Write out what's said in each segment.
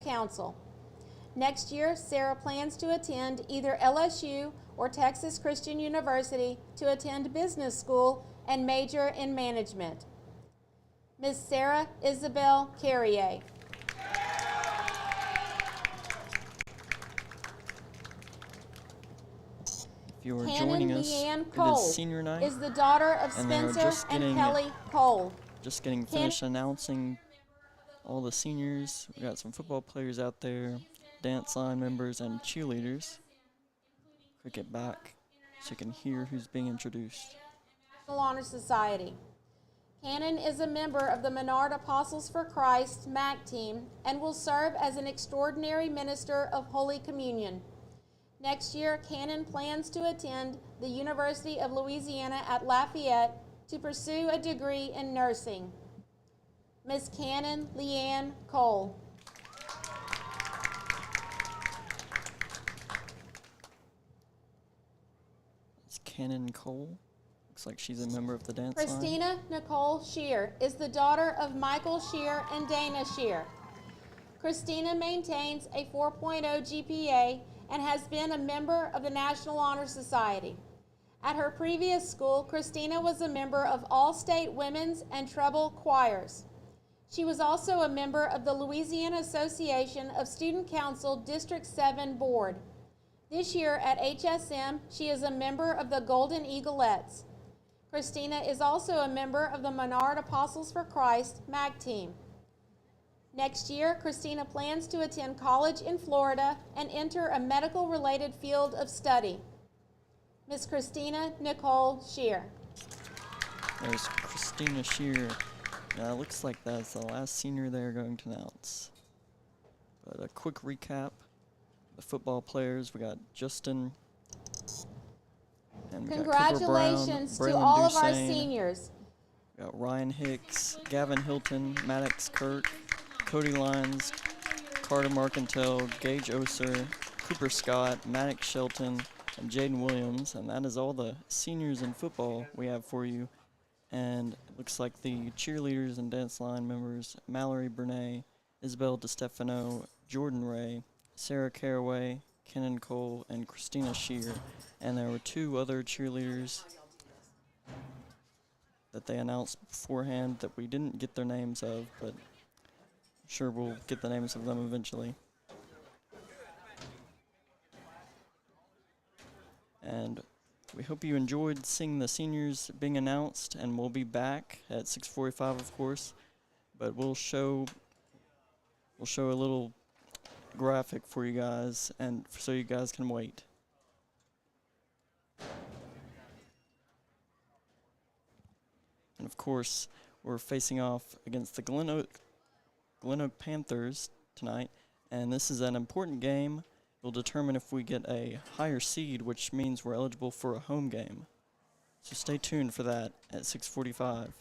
Council. Next year, Sarah plans to attend either LSU or Texas Christian University to attend business school and major in management. Ms. Sarah Isabel Carrier. If you are joining us, it is senior night, is the daughter of and Spencer and Kelly Cole. Just getting finished announcing all the seniors. We got some football players out there, dance line members, and cheerleaders. Click it back so you can hear who's being introduced. National Honor Society. Cannon is a member of the Menard Apostles for Christ MAC team and will serve as an extraordinary minister of Holy Communion. Next year, Cannon plans to attend the University of Louisiana at Lafayette to pursue a degree in nursing. Ms. Cannon Leanne Cole. It's Cannon Cole. Looks like she's a member of the dance Christina line. Nicole Shear is the daughter of Michael Shear and Dana Shear. Christina maintains a 4.0 GPA and has been a member of the National Honor Society. At her previous school, Christina was a member of all state women's and treble choirs. She was also a member of the Louisiana Association of Student Council District 7 Board. This year at HSM, she is a member of the Golden Eaglettes. Christina is also a member of the Menard Apostles for Christ MAC team. Next year, Christina plans to attend college in Florida and enter a medical-related field of study. Ms. Christina Nicole Shear. There's Christina Shear. Now, it looks like that's the last senior they're going to announce. But a quick recap. The football players, we got Justin. And we Congratulations got Cooper Brown, to all of Dussain, our seniors. We got Ryan Hicks, Gavin Hilton, Maddox Kirk, Cody Lyons, Carter Marcantel, Gage Oser, Cooper Scott, Maddox Shelton, and Jaden Williams. And that is all the seniors in football we have for you. And it looks like the cheerleaders and dance line members, Mallory Bernay, Isabel DeStefano, Jordan Ray, Sarah Caraway, Kenan Cole, and Christina Shear. And there were two other cheerleaders that they announced beforehand that we didn't get their names of, but I'm sure we'll get the names of them eventually. And we hope you enjoyed seeing the seniors being announced, and we'll be back at 6:45, of course. But we'll show a little graphic for you guys, and so you guys can wait. And of course, we're facing off against the Glen Oak Panthers tonight, and this is an important game. It'll determine if we get a higher seed, which means we're eligible for a home game. So stay tuned for that at 6:45.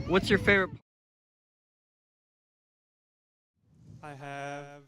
What's your favorite? I have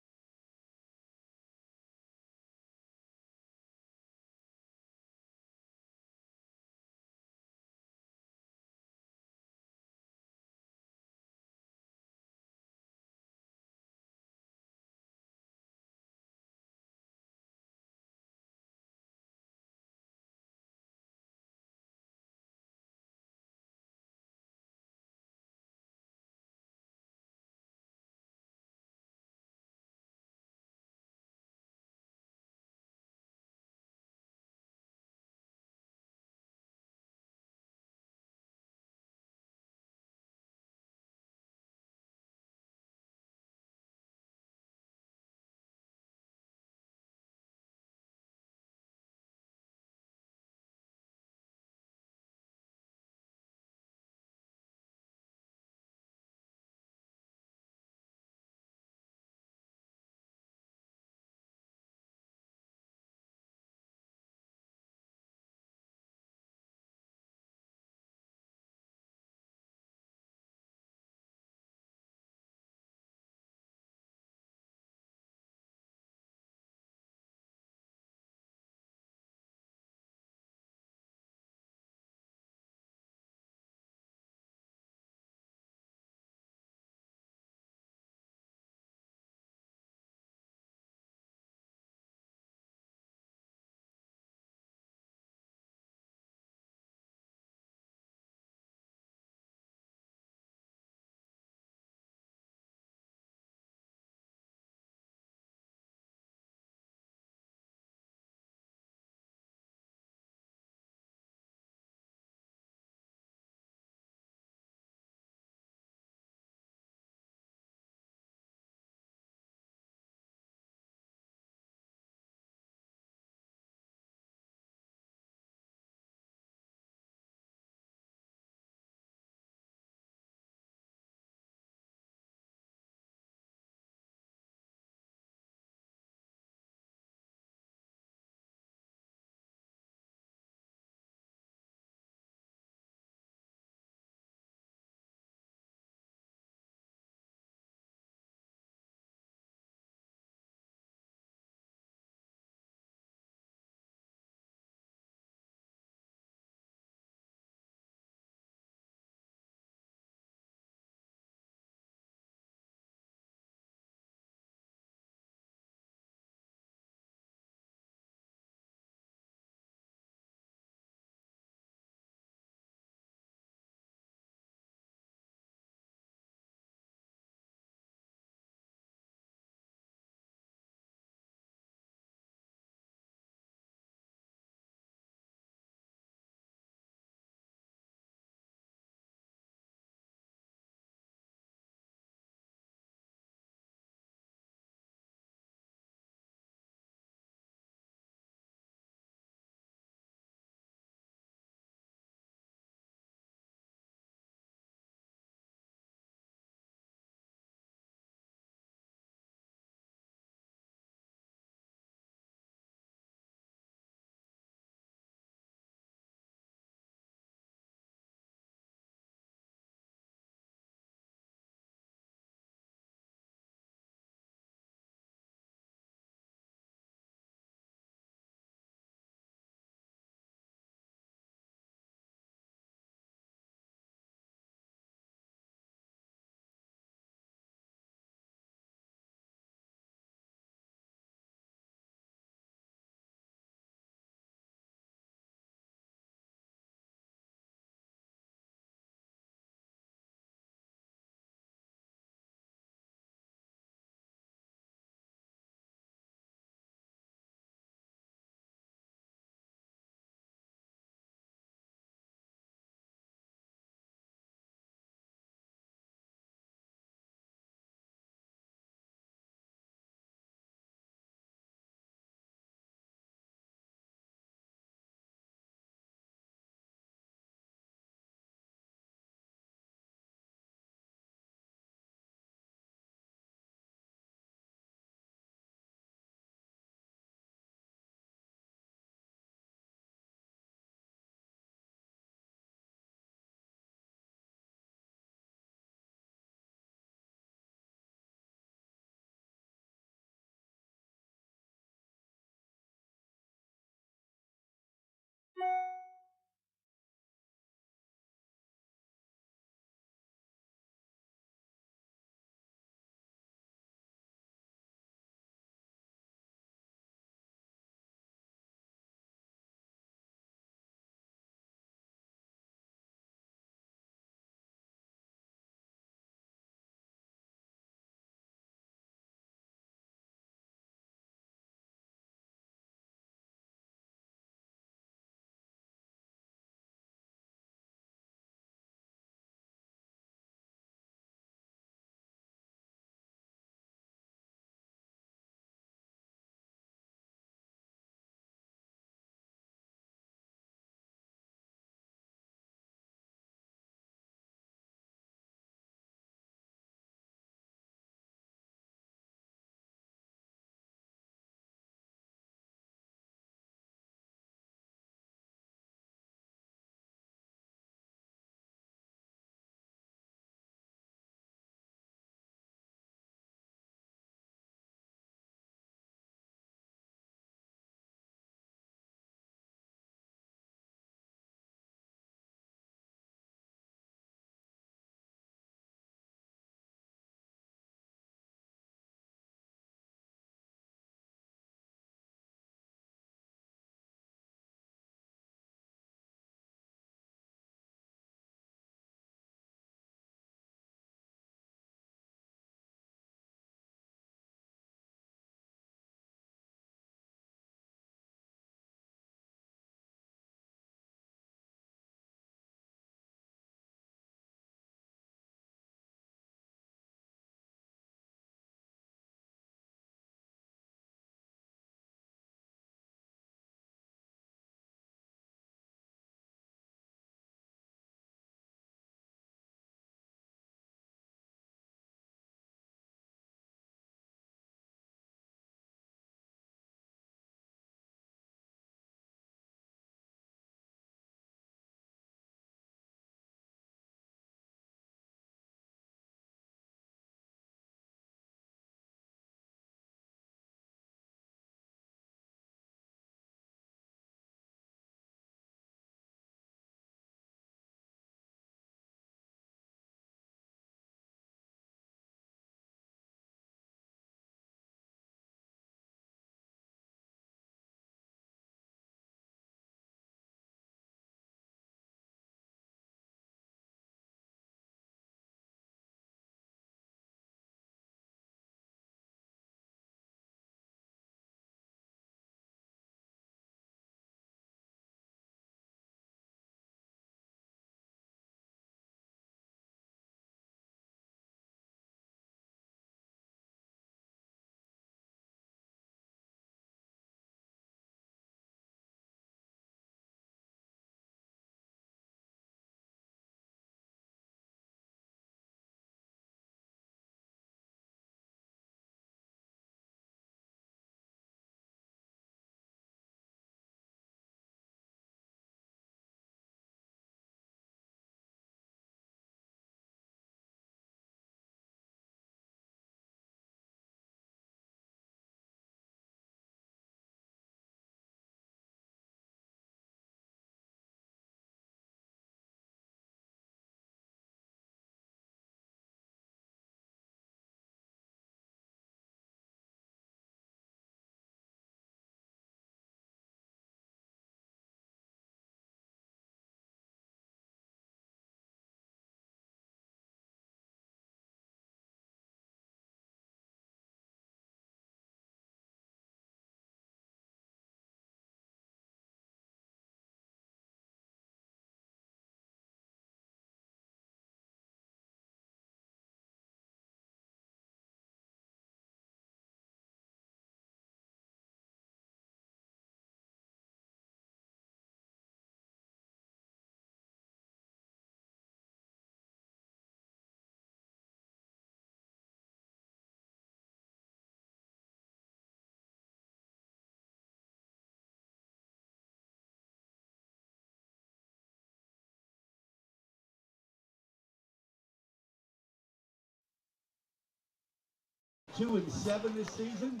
2-7 this season,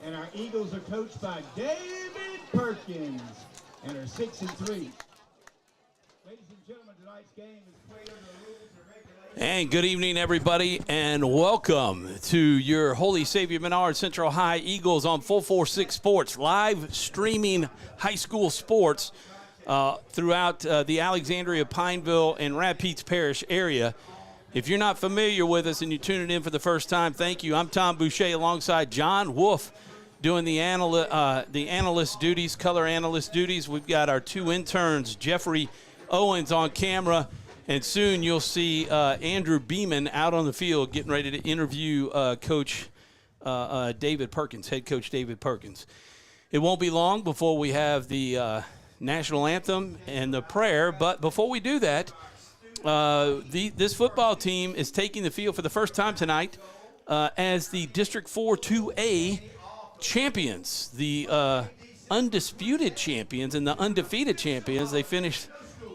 and our Eagles are coached by David Perkins and are 6-3. Ladies and gentlemen, tonight's game is played under the rules and regulations. And good evening, everybody, and welcome to your Holy Savior Menard Central High Eagles on 446 Sports, live streaming high school sports throughout the Alexandria, Pineville, and Rapides Parish area. If you're not familiar with us and you're tuning in for the first time, thank you. I'm Tom Boucher alongside John Wolf doing the analyst duties, color analyst duties. We've got our two interns, Jeffrey Owens on camera, and soon you'll see Andrew Beeman out on the field getting ready to interview Coach David Perkins, head coach David Perkins. It won't be long before we have the national anthem and the prayer, but before we do that, this football team is taking the field for the first time tonight as the District 4 2A champions, the undisputed champions and the undefeated champions. They finished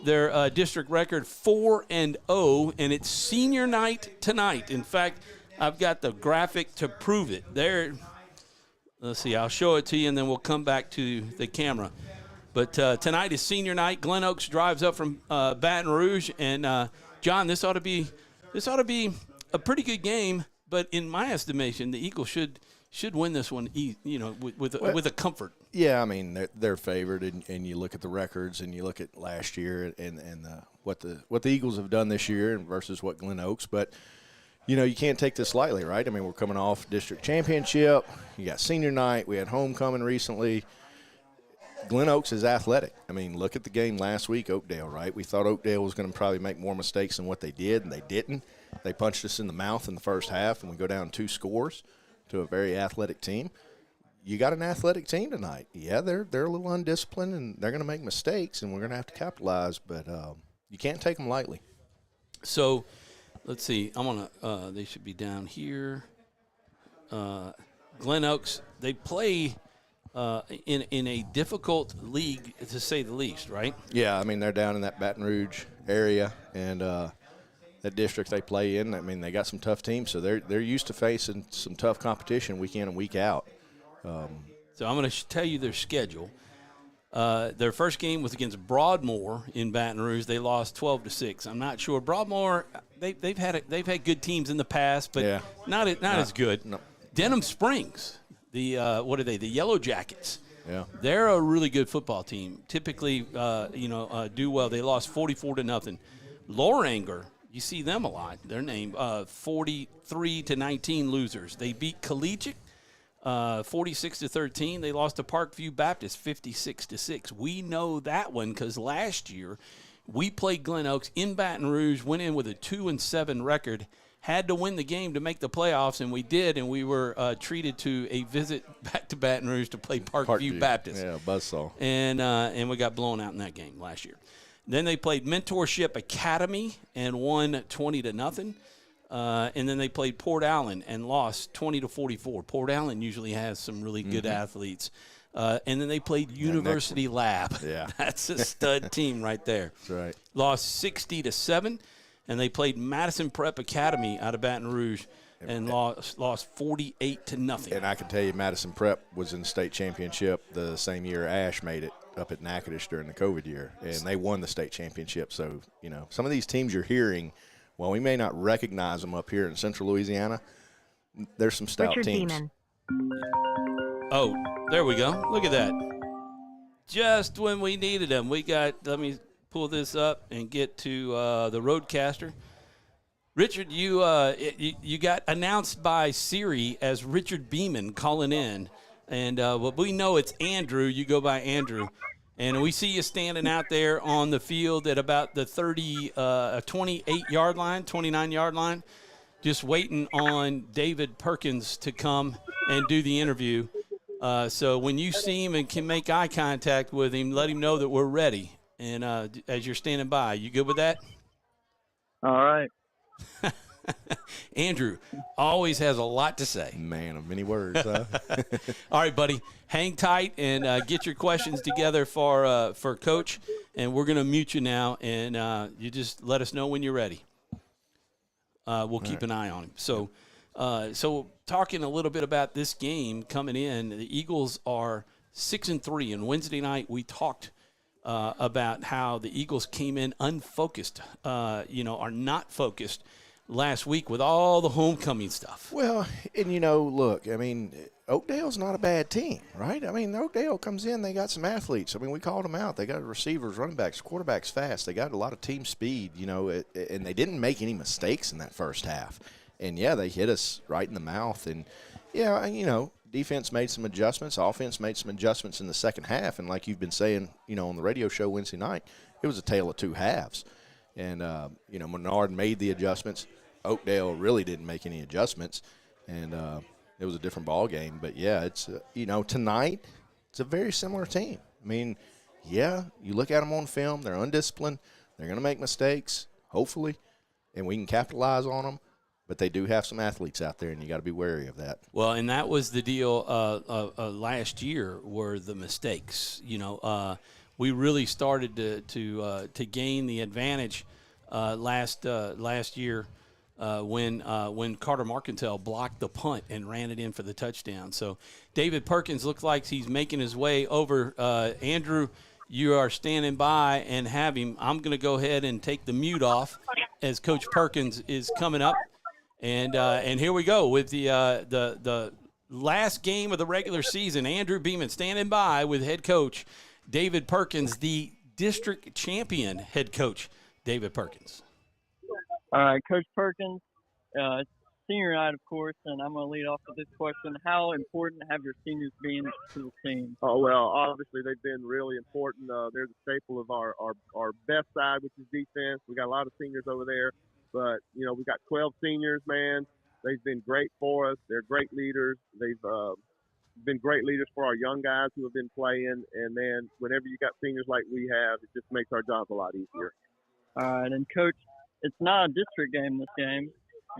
their district record 4-0, and it's senior night tonight. In fact, I've got the graphic to prove it. There, let's see, I'll show it to you, and then we'll come back to the camera. But tonight is senior night. Glen Oaks drives up from Baton Rouge, and John, this ought to be a pretty good game. But in my estimation, the Eagles should win this one, with a comfort. Yeah, I mean they're favored, and you look at the records, and you look at last year, and what the Eagles have done this year versus what Glen Oaks. But you can't take this lightly, right? I mean, we're coming off district championship. You got senior night. We had homecoming recently. Glen Oaks is athletic. I mean, look at the game last week, Oakdale, right? We thought Oakdale was going to probably make more mistakes than what they did, and they didn't. They punched us in the mouth in the first half, and we go down 2 scores to a very athletic team. You got an athletic team tonight. Yeah, they're a little undisciplined, and they're going to make mistakes, and we're going to have to capitalize, but you can't take them lightly. So, let's see. I want to they should be down here. Glen Oaks, they play in a difficult league, to say the least, right? Yeah, I mean, they're down in that Baton Rouge area, and that district they play in, I mean, they got some tough teams, so they're used to facing some tough competition week in and week out. So I'm going to tell you their schedule. Their first game was against Broadmoor in Baton Rouge. They lost 12-6. I'm not sure. Broadmoor, they've had good teams in the past, but not as good. No. Denham Springs, what are they? The Yellow Jackets. Yeah, they're a really good football team. Typically, do well. They lost 44-0. Loranger, you see them a lot. Their name 43-19 losers. They beat Collegiate 46-13. They lost to Parkview Baptist 56-6. We know that one because last year we played Glen Oaks in Baton Rouge, went in with a 2-7 record, had to win the game to make the playoffs, and we did, and we were treated to a visit back to Baton Rouge to play Parkview Baptist. Yeah, buzzsaw. And we got blown out in that game last year. Then they played Mentorship Academy and won 20-0. And then they played Port Allen and lost 20-44. Port Allen usually has some really good athletes. And then they played University Lab. Yeah. That's a stud team right there. That's right. Lost 60-7. And they played Madison Prep Academy out of Baton Rouge and lost 48-0. And I can tell you Madison Prep was in the state championship the same year Ash made it up at Natchitoches during the COVID year. And they won the state championship. So, some of these teams you're hearing, while we may not recognize them up here in central Louisiana, there's some stout teams. Beeman. Oh, there we go. Look at that. Just when we needed them. Let me pull this up and get to the Roadcaster. Richard, you got announced by Siri as Richard Beeman calling in. And we know it's Andrew. You go by Andrew. And we see you standing out there on the field at about the 28-yard line, 29-yard line, just waiting on David Perkins to come and do the interview. So when you see him and can make eye contact with him, let him know that we're ready. And as you're standing by, you good with that? All right. Andrew always has a lot to say. Man of many words. Huh? All right, buddy. Hang tight and get your questions together for Coach. And we're going to mute you now, and you just let us know when you're ready. We'll keep an eye on him. So So talking a little bit about this game coming in, the Eagles are 6-3. And Wednesday night we talked about how the Eagles came in unfocused, are not focused last week with all the homecoming stuff. Well, and look, I mean, Oakdale's not a bad team, right? I mean, Oakdale comes in, they got some athletes. I mean, we called them out. They got receivers, running backs, quarterbacks fast. They got a lot of team speed, and they didn't make any mistakes in that first half. And, yeah, they hit us right in the mouth. And, defense made some adjustments. Offense made some adjustments in the second half. And like you've been saying, on the radio show Wednesday night, it was a tale of two halves. And, Menard made the adjustments. Oakdale really didn't make any adjustments. And it was a different ball game. But, yeah, it's, tonight it's a very similar team. I mean, yeah, you look at them on film. They're undisciplined. They're going to make mistakes, hopefully, and we can capitalize on them. But they do have some athletes out there, and you got to be wary of that. Well, and that was the deal last year were the mistakes. We really started to gain the advantage last year when Carter Marcantel blocked the punt and ran it in for the touchdown. So David Perkins looks like he's making his way over. Andrew, you are standing by and have him. I'm going to go ahead and take the mute off as Coach Perkins is coming up. And here we go with the last game of the regular season. Andrew Beeman standing by with head coach David Perkins, the district champion head coach David Perkins. All right, Coach Perkins, senior night, of course, and I'm going to lead off with this question. How important have your seniors been to the team? Oh, well, obviously they've been really important. They're the staple of our best side, which is defense. We got a lot of seniors over there. But, we got 12 seniors, man. They've been great for us. They're great leaders. They've been great leaders for our young guys who have been playing. And then whenever you got seniors like we have, it just makes our jobs a lot easier. All right. And, Coach, it's not a district game, this game,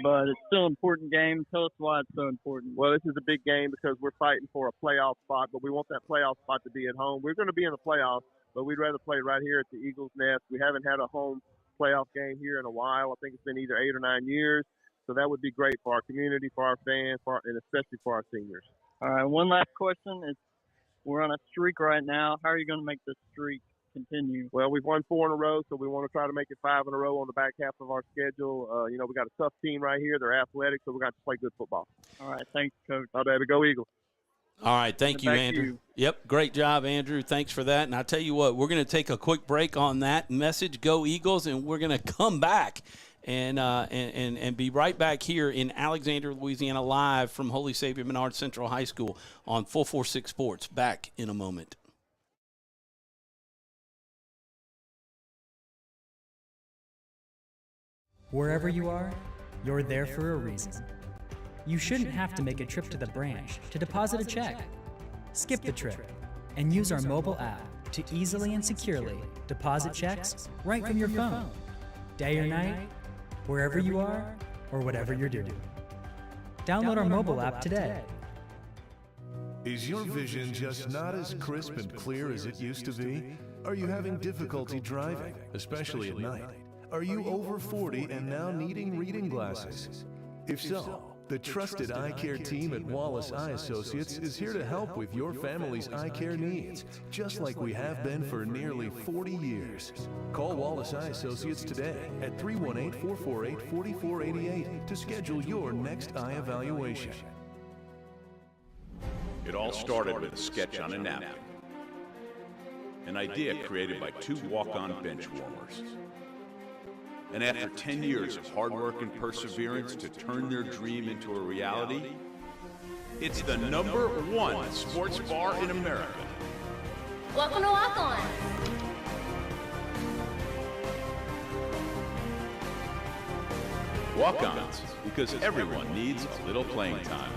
but it's still an important game. Tell us why it's so important. Well, this is a big game because we're fighting for a playoff spot, but we want that playoff spot to be at home. We're going to be in the playoffs, but we'd rather play right here at the Eagles' Nest. We haven't had a home playoff game here in a while. I think it's been either 8 or 9 years. So that would be great for our community, for our fans, and especially for our seniors. All right, one last question. We're on a streak right now. How are you going to make this streak continue? Well, we've won 4 in a row, so we want to try to make it 5 in a row on the back half of our schedule. We got a tough team right here. They're athletic, so we're going to play good football. All right, thanks, Coach. Oh, baby, go Eagles. All right, thank you, Andrew. Yep, great job, Andrew. Thanks for that. And I tell you what, we're going to take a quick break on that message, Go Eagles, and we're going to come back and be right back here in Alexandria, Louisiana, live from Holy Savior Menard Central High School on 446 Sports. Back in a moment. Wherever you are, you're there for a reason. You shouldn't have to make a trip to the branch to deposit a check. Skip the trip and use our mobile app to easily and securely deposit checks right from your phone, day or night, wherever you are or whatever you're doing. Download our mobile app today. Is your vision just not as crisp and clear as it used to be? Are you having difficulty driving, especially at night? Are you over 40 and now needing reading glasses? If so, the trusted eye care team at Wallace Eye Associates is here to help with your family's eye care needs, just like we have been for nearly 40 years. Call Wallace Eye Associates today at 318-448-4488 to schedule your next eye evaluation. It all started with a sketch on a napkin, an idea created by 2 walk-on bench warmers. And after 10 years of hard work and perseverance to turn their dream into a reality, it's the #1 sports bar in America. Welcome to Walk On. Walk-ons, because everyone needs a little playing time.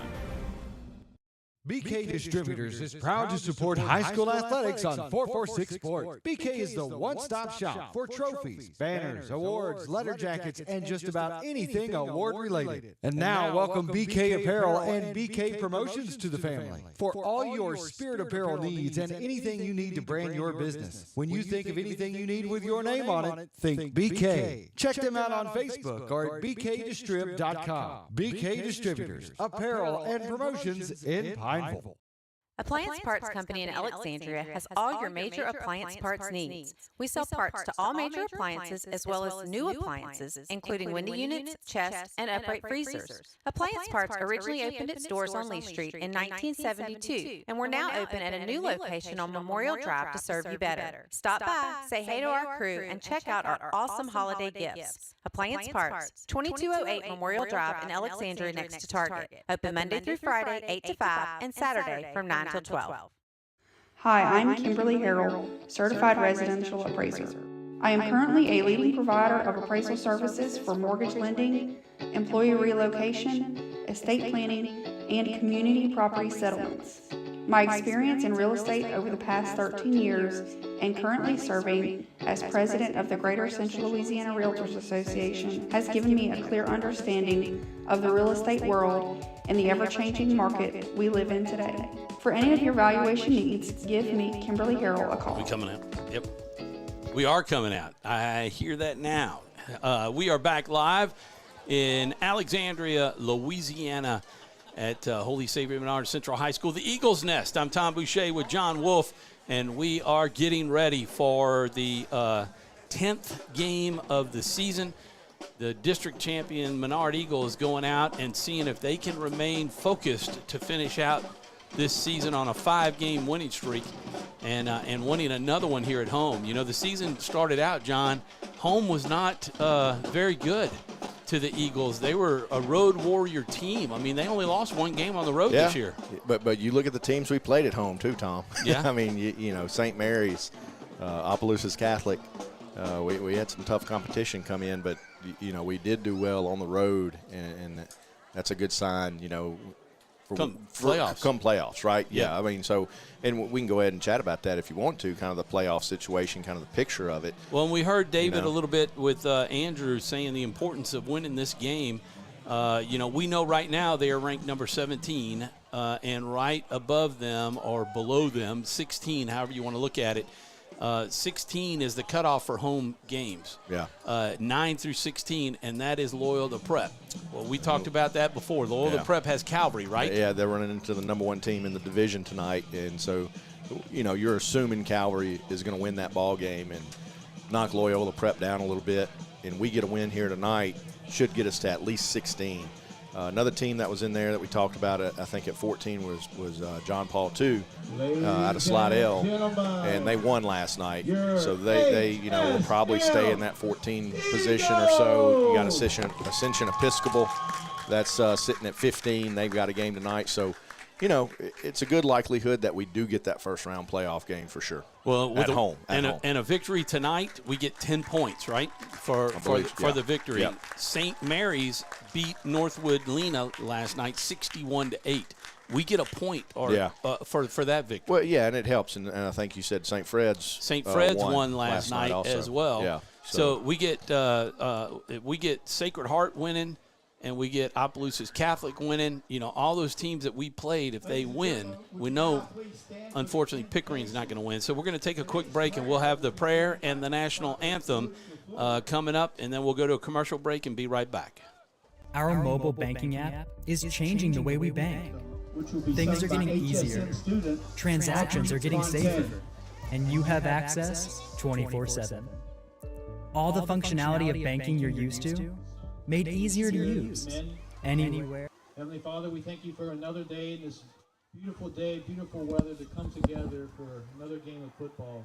BK Distributors is proud to support high school athletics on 446 Sports. BK is the one-stop shop for trophies, banners, awards, letter jackets, and just about anything award-related. And now, welcome BK Apparel and BK Promotions to the family. For all your spirit apparel needs and anything you need to brand your business. When you think of anything you need with your name on it, think BK. Check them out on Facebook or at bkdistrib.com. BK Distributors, apparel and promotions in Pineville. Appliance Parts Company in Alexandria has all your major appliance parts needs. We sell parts to all major appliances as well as new appliances, including window units, chest, and upright freezers. Appliance Parts originally opened its doors on Lee Street in 1972, and we're now open at a new location on Memorial Drive to serve you better. Stop by, say hey to our crew, and check out our awesome holiday gifts. Appliance Parts, 2208 Memorial Drive in Alexandria next to Target. Open Monday through Friday, 8 to 5, and Saturday from 9 till 12. Hi, I'm Kimberly Harrell, Certified Residential Appraiser. I am currently a leading provider of appraisal services for mortgage lending, employee relocation, estate planning, and community property settlements. My experience in real estate over the past 13 years and currently serving as president of the Greater Central Louisiana Realtors Association has given me a clear understanding of the real estate world and the ever-changing market we live in today. For any of your valuation needs, give me, Kimberly Harrell, a call. We coming out? Yep. We are coming out. I hear that now. We are back live in Alexandria, Louisiana, at Holy Savior Menard Central High School, the Eagles Nest. I'm Tom Boucher with John Wolf, and we are getting ready for the 10th game of the season. The district champion Menard Eagles going out and seeing if they can remain focused to finish out this season on a 5-game winning streak and winning another one here at home. You know, the season started out, John, home was not very good to the Eagles. They were a road warrior team. I mean, they only lost one game on the road this year. But you look at the teams we played at home too, Tom. Yeah. I mean, you know, St. Mary's, Opelousas Catholic. We had some tough competition come in, but, you know, we did do well on the road, and that's a good sign, you know. Come playoffs, right? Yeah. I mean, so, and we can go ahead and chat about that if you want to, kind of the playoff situation, kind of the picture of it. Well, and we heard David a little bit with Andrew saying the importance of winning this game. You know, we know right now they are ranked number 17, and right above them or below them, 16, however you want to look at it. 16 is the cutoff for home games. Yeah. 9 through 16, and that is Loyola Prep. Well, we talked about that before. Loyola Prep has Calvary, right? Yeah, they're running into the number 1 team in the division tonight, and so, you know, you're assuming Calvary is going to win that ball game and knock Loyola Prep down a little bit, and we get a win here tonight, should get us to at least 16. Another team that was in there that we talked about, I think at 14, was John Paul II out of Slidell, and they won last night. So they you know, will probably stay in that 14 position or so. You got Ascension Episcopal that's sitting at 15. They've got a game tonight. So, you know, it's a good likelihood that we do get that first-round playoff game for sure. Well, with at home. And a victory tonight, we get 10 points, right, for the victory. Yeah. St. Mary's beat Northwood Lena last night 61-8. We get a point for that victory. Well, yeah, and it helps. And I think you said St. Fred's. St. Fred's won last night as well. Yeah. So we get Sacred Heart winning. And we get Opelousas Catholic winning. You know, all those teams that we played, if they win, we know, unfortunately, Pickering's not going to win. So we're going to take a quick break, and we'll have the prayer and the national anthem coming up, and then we'll go to a commercial break and be right back. Our mobile banking app is changing the way we bank. Things are getting easier. Transactions are getting safer. And you have access 24/7. All the functionality of banking you're used to, made easier to use, anywhere. Heavenly Father, we thank you for another day in this beautiful day, beautiful weather to come together for another game of football.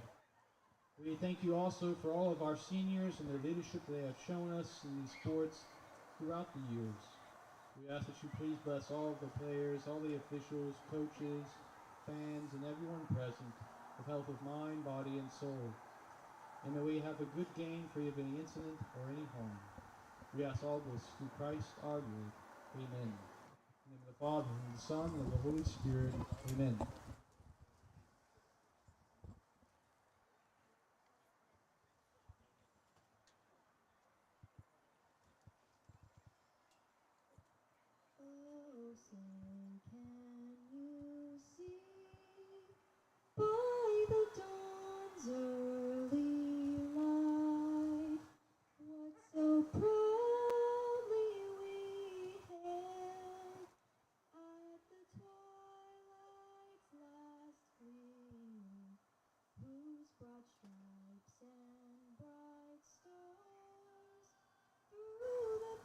We thank you also for all of our seniors and the leadership they have shown us in these sports throughout the years. We ask that you please bless all of the players, all the officials, coaches, fans, and everyone present with health of mind, body, and soul. And may we have a good game free of any incident or any harm. We ask all this through Christ our Lord. Amen. In the name of the Father, and the Son, and of the Holy Spirit. Amen. Oh, say, can you see by the dawn's early light what so proudly we hailed at the twilight's last gleaming, whose broad stripes and bright stars through the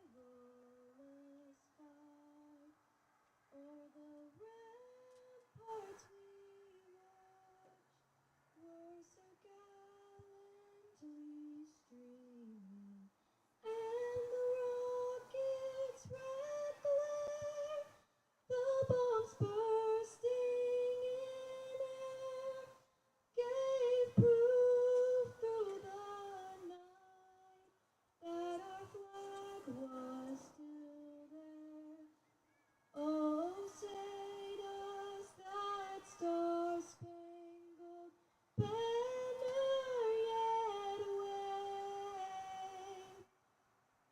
perilous fight o'er the ramparts we watched were so gallantly streaming, and the rocket's red glare, the bombs bursting in air, gave proof through the night that our flag was still there. Oh, say does that star-spangled banner yet wave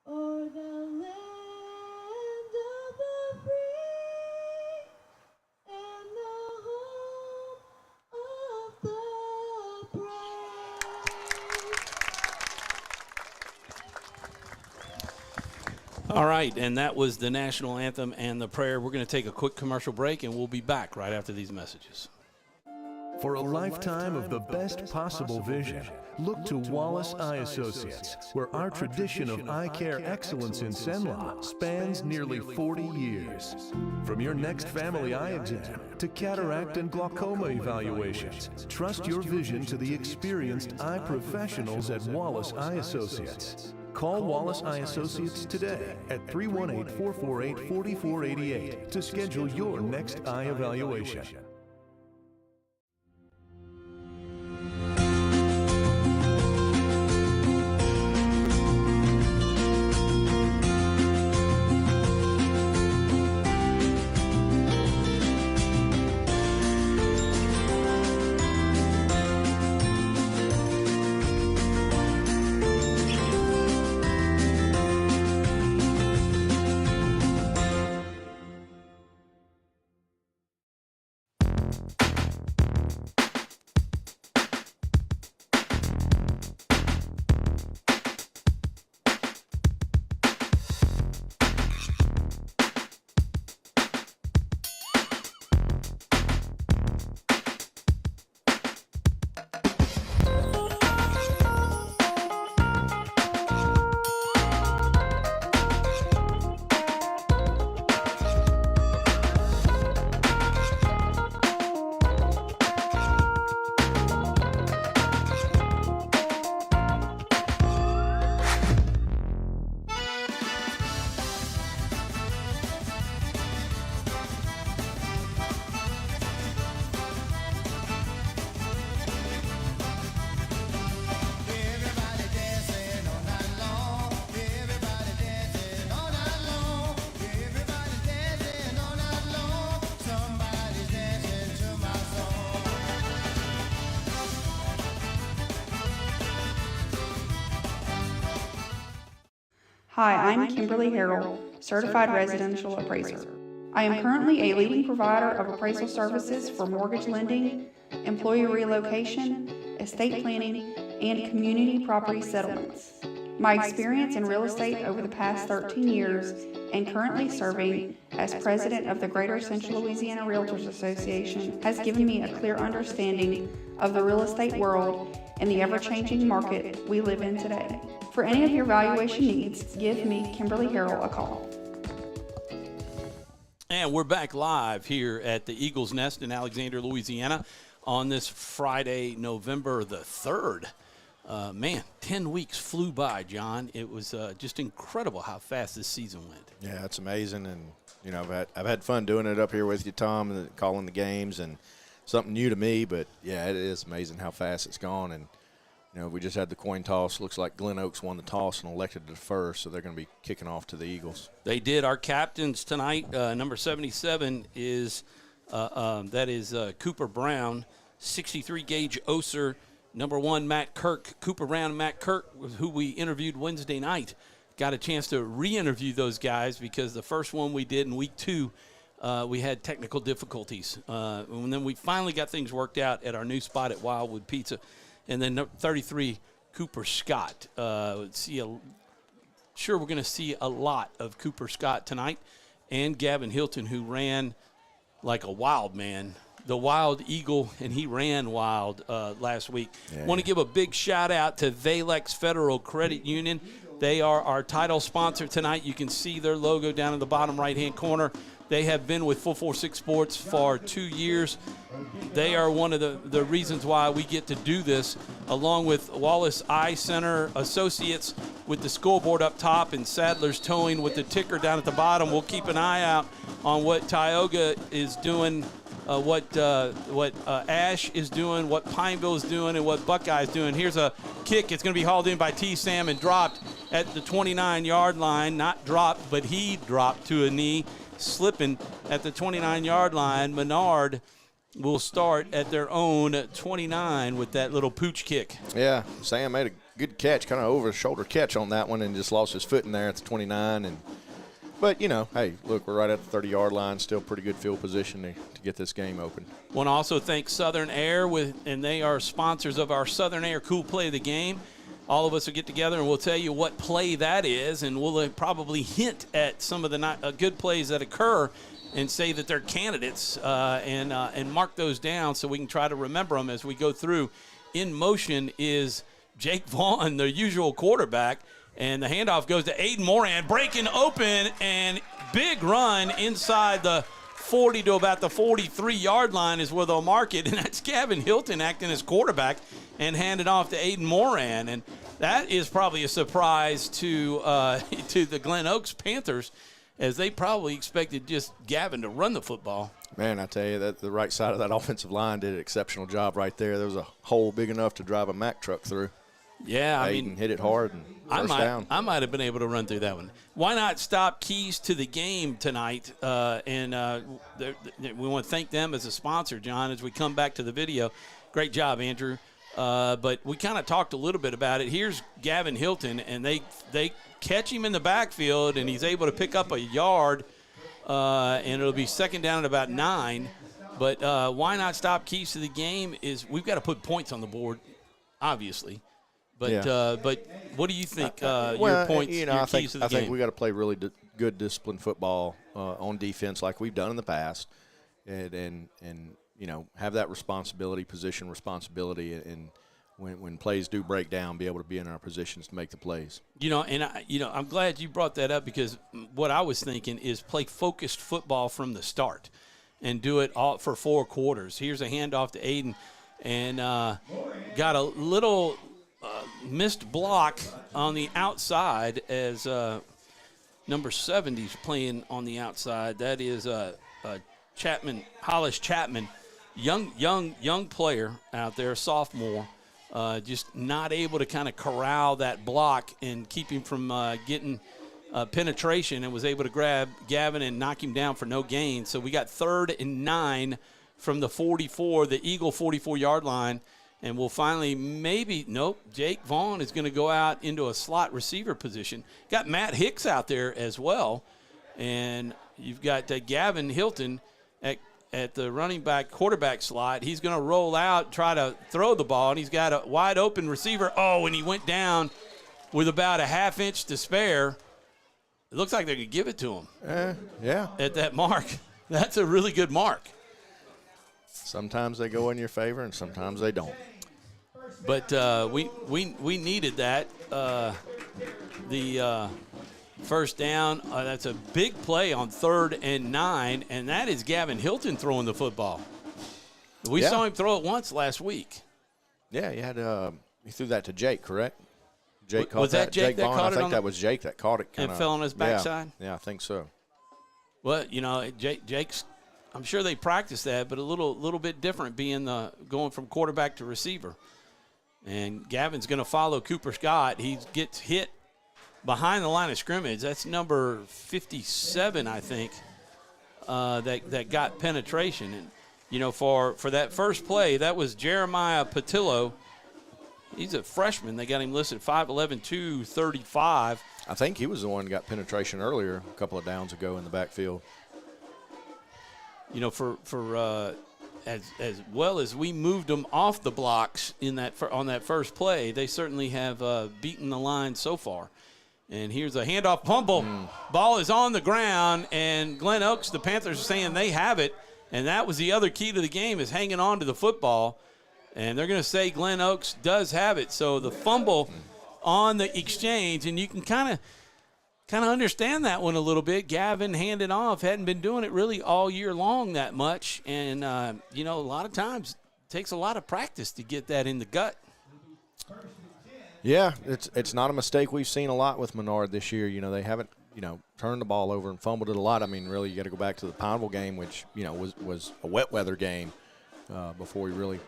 o'er the land of the free and the home of the brave? All right, and that was the national anthem and the prayer. We're going to take a quick commercial break, and we'll be back right after these messages. For a lifetime of the best possible vision, look to Wallace Eye Associates, where our tradition of eye care excellence in Cenla spans nearly 40 years. From your next family eye exam to cataract and glaucoma evaluations, trust your vision to the experienced eye professionals at Wallace Eye Associates. Call Wallace Eye Associates today at 318-448-4488 to schedule your next eye evaluation. Hi, I'm Kimberly Harrell, Certified Residential Appraiser. I am currently a leading provider of appraisal services for mortgage lending, employee relocation, estate planning, and community property settlements. My experience in real estate over the past 13 years and currently serving as president of the Greater Central Louisiana Realtors Association has given me a clear understanding of the real estate world and the ever-changing market we live in today. For any of your valuation needs, give me, Kimberly Harrell, a call. And we're back live here at the Eagles Nest in Alexandria, Louisiana on this Friday, November the 3rd. Man, 10 weeks flew by, John. It was just incredible how fast this season went. Yeah, it's amazing. And, you know, I've had fun doing it up here with you, Tom, and calling the games, and something new to me. But, yeah, it is amazing how fast it's gone. And we just had the coin toss. Looks like Glen Oaks won the toss and elected to defer, so they're going to be kicking off to the Eagles. They did. Our captains tonight, number 77 is Cooper Brown, 63 Gage Oser, number 1 Matt Kirk. Cooper Brown and Matt Kirk, who we interviewed Wednesday night, got a chance to re-interview those guys because the first one we did in week 2, we had technical difficulties. And then we finally got things worked out at our new spot at Wildwood Pizza. And then 33, Cooper Scott. We're going to see a lot of Cooper Scott tonight. And Gavin Hilton, who ran like a wild man, the Wild Eagle, and he ran wild last week. Want to give a big shout-out to Valex Federal Credit Union. They are our title sponsor tonight. You can see their logo down in the bottom right-hand corner. They have been with 446 Sports for 2 years. They are one of the reasons why we get to do this, along with Wallace Eye Center Associates with the scoreboard up top and Sadler's Towing with the ticker down at the bottom. We'll keep an eye out on what Tioga is doing, what Ash is doing, what Pineville is doing, and what Buckeye is doing. Here's a kick. It's going to be hauled in by T. Sam and dropped at the 29-yard line. Not dropped, but he dropped to a knee, slipping at the 29-yard line. Menard will start at their own 29 with that little pooch kick. Yeah, Sam made a good catch, kind of over-the-shoulder catch on that one and just lost his foot in there at the 29. But, hey, look, we're right at the 30-yard line, still pretty good field position to get this game open. Want to also thank Southern Air, and they are sponsors of our Southern Air Cool Play of the Game. All of us will get together and we'll tell you what play that is, and we'll probably hint at some of the good plays that occur and say that they're candidates and mark those down so we can try to remember them as we go through. In motion is Jake Vaughn, the usual quarterback, and the handoff goes to Aiden Moran, breaking open, and big run inside the 40 to about the 43-yard line is where they'll mark it, and that's Gavin Hilton acting as quarterback and hand it off to Aiden Moran. And that is probably a surprise to the Glen Oaks Panthers, as they probably expected just Gavin to run the football. Man, I tell you, that the right side of that offensive line did an exceptional job right there. There was a hole big enough to drive a Mack truck through. Yeah, Aiden hit it hard and first down. I might have been able to run through that one. Why not stop Keys to the Game tonight? We want to thank them as a sponsor, John, as we come back to the video. Great job, Andrew. But we kind of talked a little bit about it. Here's Gavin Hilton, and they catch him in the backfield, and he's able to pick up a yard, and it'll be second down at about 9. But why not stop Keys to the Game is we've got to put points on the board, obviously. But what do you think? Your points, your keys to the game? I think we got to play really good, disciplined football on defense, like we've done in the past, and have that responsibility, position responsibility, and when plays do break down, be able to be in our positions to make the plays. I'm glad you brought that up, because what I was thinking is play focused football from the start, and do it all for 4 quarters. Here's a handoff to Aiden, and got a little. Missed block on the outside as number 70 is playing on the outside. That is Chapman, Hollis Chapman, young player out there, sophomore, just not able to kind of corral that block and keep him from getting penetration, and was able to grab Gavin and knock him down for no gain. So we got 3rd and 9 from the 44, the Eagle 44-yard line. And we'll finally Jake Vaughn is going to go out into a slot receiver position. Got Matt Hicks out there as well. And you've got Gavin Hilton at the running back quarterback slot. He's going to roll out, try to throw the ball, and he's got a wide open receiver. Oh, and he went down with about a half inch to spare. It looks like they could give it to him. Yeah. At that mark. That's a really good mark. Sometimes they go in your favor, and sometimes they don't. But we needed that. The first down, that's a big play on 3rd and 9, and that is Gavin Hilton throwing the football. We saw him throw it once last week. Yeah, he threw that to Jake, correct? Jake caught was that Jake that Vaughn. caught it? I think that was Jake that caught it. And fell on his backside? Yeah, I think so. Well, Jake's, I'm sure they practiced that, but a little bit different being going from quarterback to receiver. And Gavin's going to follow Cooper Scott. He gets hit behind the line of scrimmage. That's number 57, I think, that got penetration. And, you know, for that first play, that was Jeremiah Patillo. He's a freshman. They got him listed 5'11", 235. I think he was the one that got penetration earlier a couple of downs ago in the backfield. You know, as well as we moved them off the blocks on that first play, they certainly have beaten the line so far. And here's a handoff fumble. Ball is on the ground, and Glen Oaks, the Panthers, are saying they have it. And that was the other key to the game, is hanging on to the football. And they're going to say Glen Oaks does have it. So the fumble on the exchange, and you can kind of understand that one a little bit. Gavin handed off, hadn't been doing it really all year long that much. And, you know, a lot of times it takes a lot of practice to get that in the gut. Yeah, it's not a mistake we've seen a lot with Menard this year. You know, they haven't, you know, turned the ball over and fumbled it a lot. I mean, really, you got to go back to the Pineville game, which, you know, was a wet weather game before we really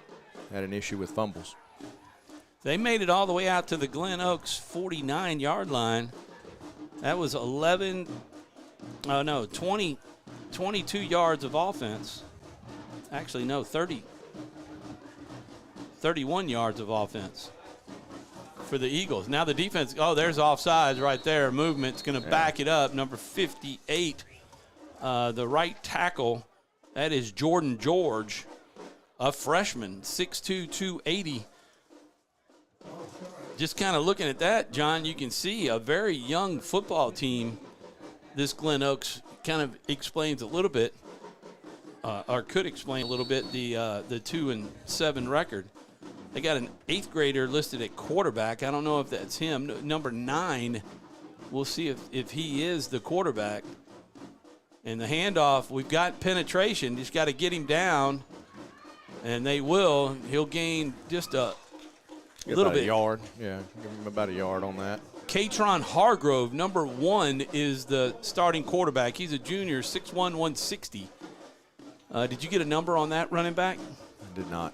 had an issue with fumbles. They made it all the way out to the Glen Oaks 49-yard line. That was 22 yards of offense. Actually, no, 31 yards of offense for the Eagles. Now the defense, there's offsides right there. Movement's going to back it up. Number 58, the right tackle, that is Jordan George, a freshman, 6'2", 280. Just kind of looking at that, John, you can see a very young football team. This Glen Oaks kind of explains a little bit, or could explain a little bit, the 2-7 record. They got an 8th grader listed at quarterback. I don't know if that's him. Number 9, we'll see if he is the quarterback. And the handoff, we've got penetration. Just got to get him down, and they will. He'll gain just a little bit. A yard. Yeah, give him about a yard on that. Katron Hargrove, number 1, is the starting quarterback. He's a junior, 6'1", 160. Did you get a number on that running back? I did not.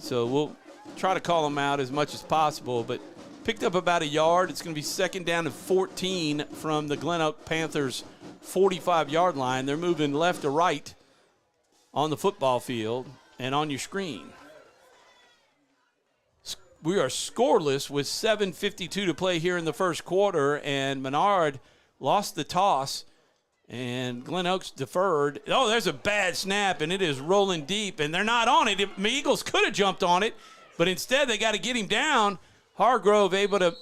So we'll try to call him out as much as possible, but picked up about a yard. It's going to be 2nd down and 14 from the Glen Oak Panthers 45-yard line. They're moving left to right on the football field and on your screen. We are scoreless with 7:52 to play here in the first quarter, and Menard lost the toss, and Glen Oaks deferred. Oh, there's a bad snap, and it is rolling deep, and they're not on it. The Eagles could have jumped on it, but instead they got to get him down. Hargrove able to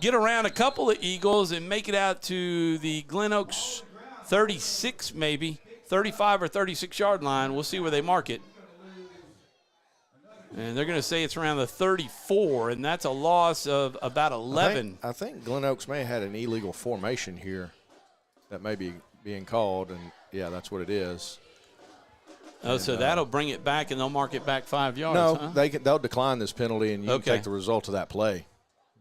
get around a couple of Eagles and make it out to the Glen Oaks 36 maybe, 35 or 36-yard line. We'll see where they mark it. And they're going to say it's around the 34, and that's a loss of about 11. I think Glen Oaks may have had an illegal formation here that may be being called, and, yeah, that's what it is. Oh, so that'll bring it back, and they'll mark it back 5 yards, No, huh? they'll decline this penalty, and you can take the result of that play.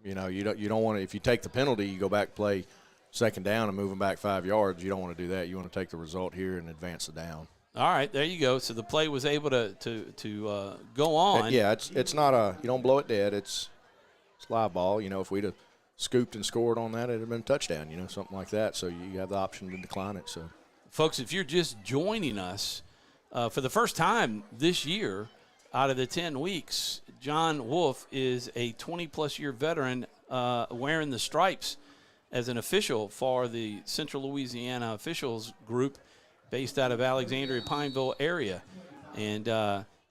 You know, you don't want to – if you take the penalty, you go back, play 2nd down and move them back 5 yards. You don't want to do that. You want to take the result here and advance the down. All right, there you go. So the play was able to go on. Yeah, it's not a – you don't blow it dead. It's live ball. You know, if we'd have scooped and scored on that, it would have been a touchdown, you know, something like that. So you have the option to decline it. So, folks, if you're just joining us for the first time this year out of the 10 weeks, John Wolf is a 20-plus year veteran wearing the stripes as an official for the Central Louisiana Officials Group based out of Alexandria, Pineville area. And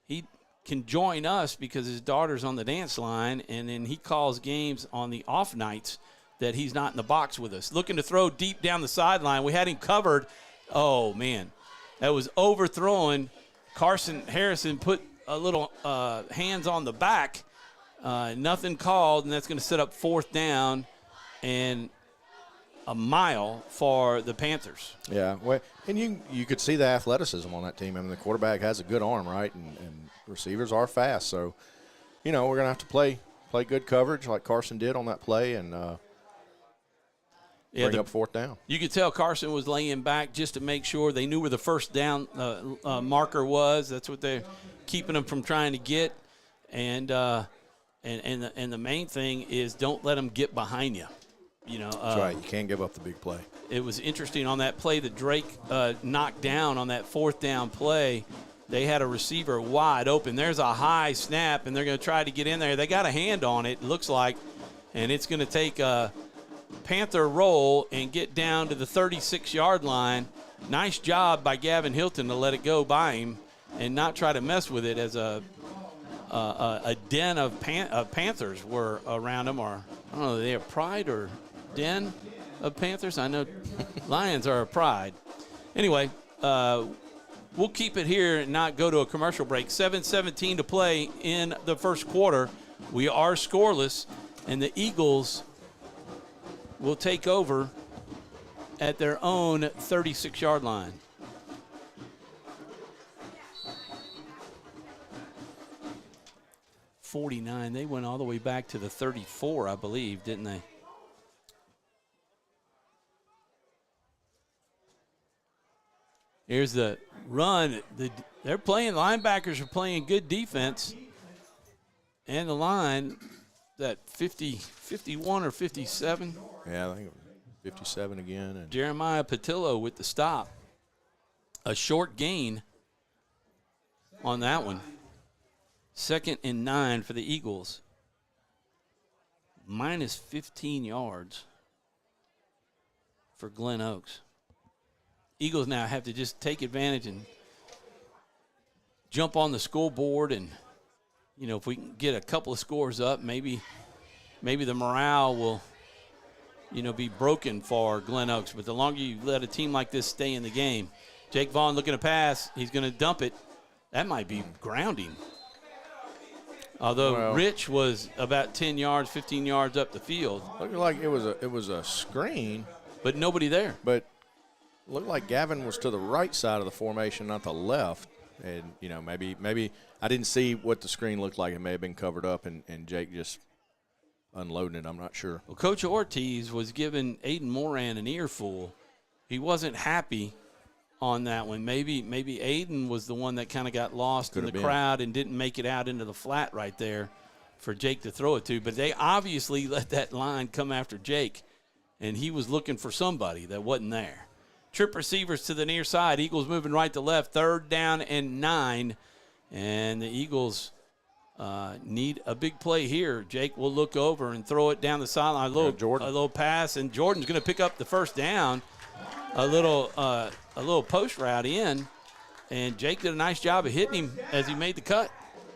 he can join us because his daughter's on the dance line, and then he calls games on the off nights that he's not in the box with us. Looking to throw deep down the sideline. We had him covered. Oh, man. That was overthrowing. Carson Harrison put a little hands on the back. Nothing called, and that's going to set up 4th down and a mile for the Panthers. Yeah, well, and you could see the athleticism on that team. I mean, the quarterback has a good arm, right, and receivers are fast. So, you know, we're going to have to play good coverage like Carson did on that play and bring up 4th down. You could tell Carson was laying back just to make sure they knew where the first down marker was. That's what they're keeping them from trying to get. and the main thing is don't let them get behind you. That's right. You can't give up the big play. It was interesting on that play that Drake knocked down on that 4th down play. They had a receiver wide open. There's a high snap, and they're going to try to get in there. They got a hand on it, looks like, and it's going to take a Panther roll and get down to the 36-yard line. Nice job by Gavin Hilton to let it go by him and not try to mess with it as a den of Panthers were around him, or I don't know, they have pride or den of Panthers. I know Lions are a pride. Anyway, we'll keep it here and not go to a commercial break. 7:17 to play in the first quarter. We are scoreless, and the Eagles will take over at their own 36-yard line. .49. They went all the way back to the 34, I believe, didn't they? Here's the run. They're playing, linebackers are playing good defense. And the line, that 51 or 57. Yeah, I think 57 again. And Jeremiah Patillo with the stop. A short gain on that one. 2nd and 9 for the Eagles. Minus 15 yards for Glen Oaks. Eagles now have to just take advantage and jump on the scoreboard, and if we can get a couple of scores up, maybe the morale will be broken for Glen Oaks. But the longer you let a team like this stay in the game, Jake Vaughn looking to pass, he's going to dump it. That might be grounding. Although Rich was about 10 yards, 15 yards up the field. Looked like it was a screen, but nobody there. But looked like Gavin was to the right side of the formation, not the left. And, maybe I didn't see what the screen looked like. It may have been covered up, and Jake just unloading it. I'm not sure. Well, Coach Ortiz was giving Aiden Moran an earful. He wasn't happy on that one. Maybe Aiden was the one that kind of got lost in the crowd and didn't make it out into the flat right there for Jake to throw it to. But they obviously let that line come after Jake, and he was looking for somebody that wasn't there. Trip receivers to the near side. Eagles moving right to left. 3rd down and 9. And the Eagles need a big play here. Jake will look over and throw it down the sideline. A little pass, and Jordan's going to pick up the 1st down. A little post route in, and Jake did a nice job of hitting him as he made the cut.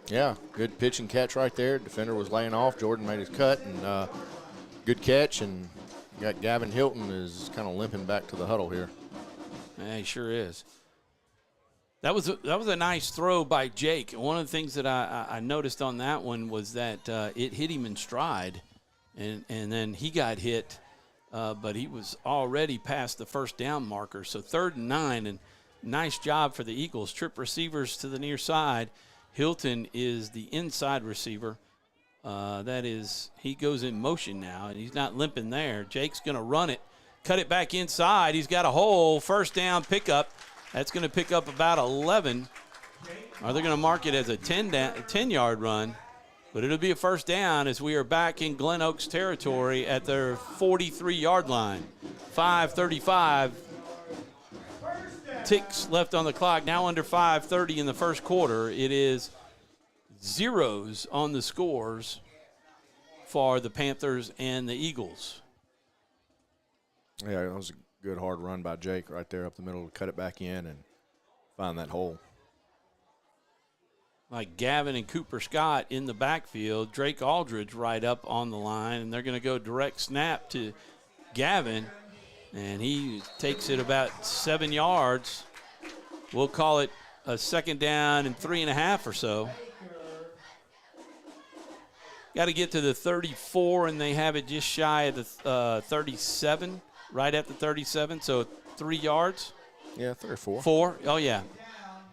Yeah, good pitch and catch right there. Defender was laying off. Jordan made his cut, and good catch, and got Gavin Hilton is kind of limping back to the huddle here. Yeah, he sure is. That was a nice throw by Jake. One of the things that I noticed on that one was that it hit him in stride, and then he got hit, but he was already past the 1st down marker. So 3rd and 9, and nice job for the Eagles. Trip receivers to the near side. Hilton is the inside receiver. He goes in motion now, and he's not limping there. Jake's going to run it, cut it back inside. He's got a hole. 1st down pickup. That's going to pick up about 11. Are they going to mark it as a 10-yard run? But it'll be a 1st down as we are back in Glen Oaks territory at their 43-yard line. 5:35 ticks left on the clock. Now under 5:30 in the first quarter. It is zeros on the scores for the Panthers and the Eagles. Yeah, that was a good hard run by Jake right there up the middle to cut it back in and find that hole. Like Gavin and Cooper Scott in the backfield. Drake Aldridge right up on the line, and they're going to go direct snap to Gavin, and he takes it about 7 yards. We'll call it a 2nd down and 3.5 or so. Got to get to the 34, and they have it just shy of the 37, right at the 37, so 3 yards. Yeah, 3 or 4. 4? Oh, yeah.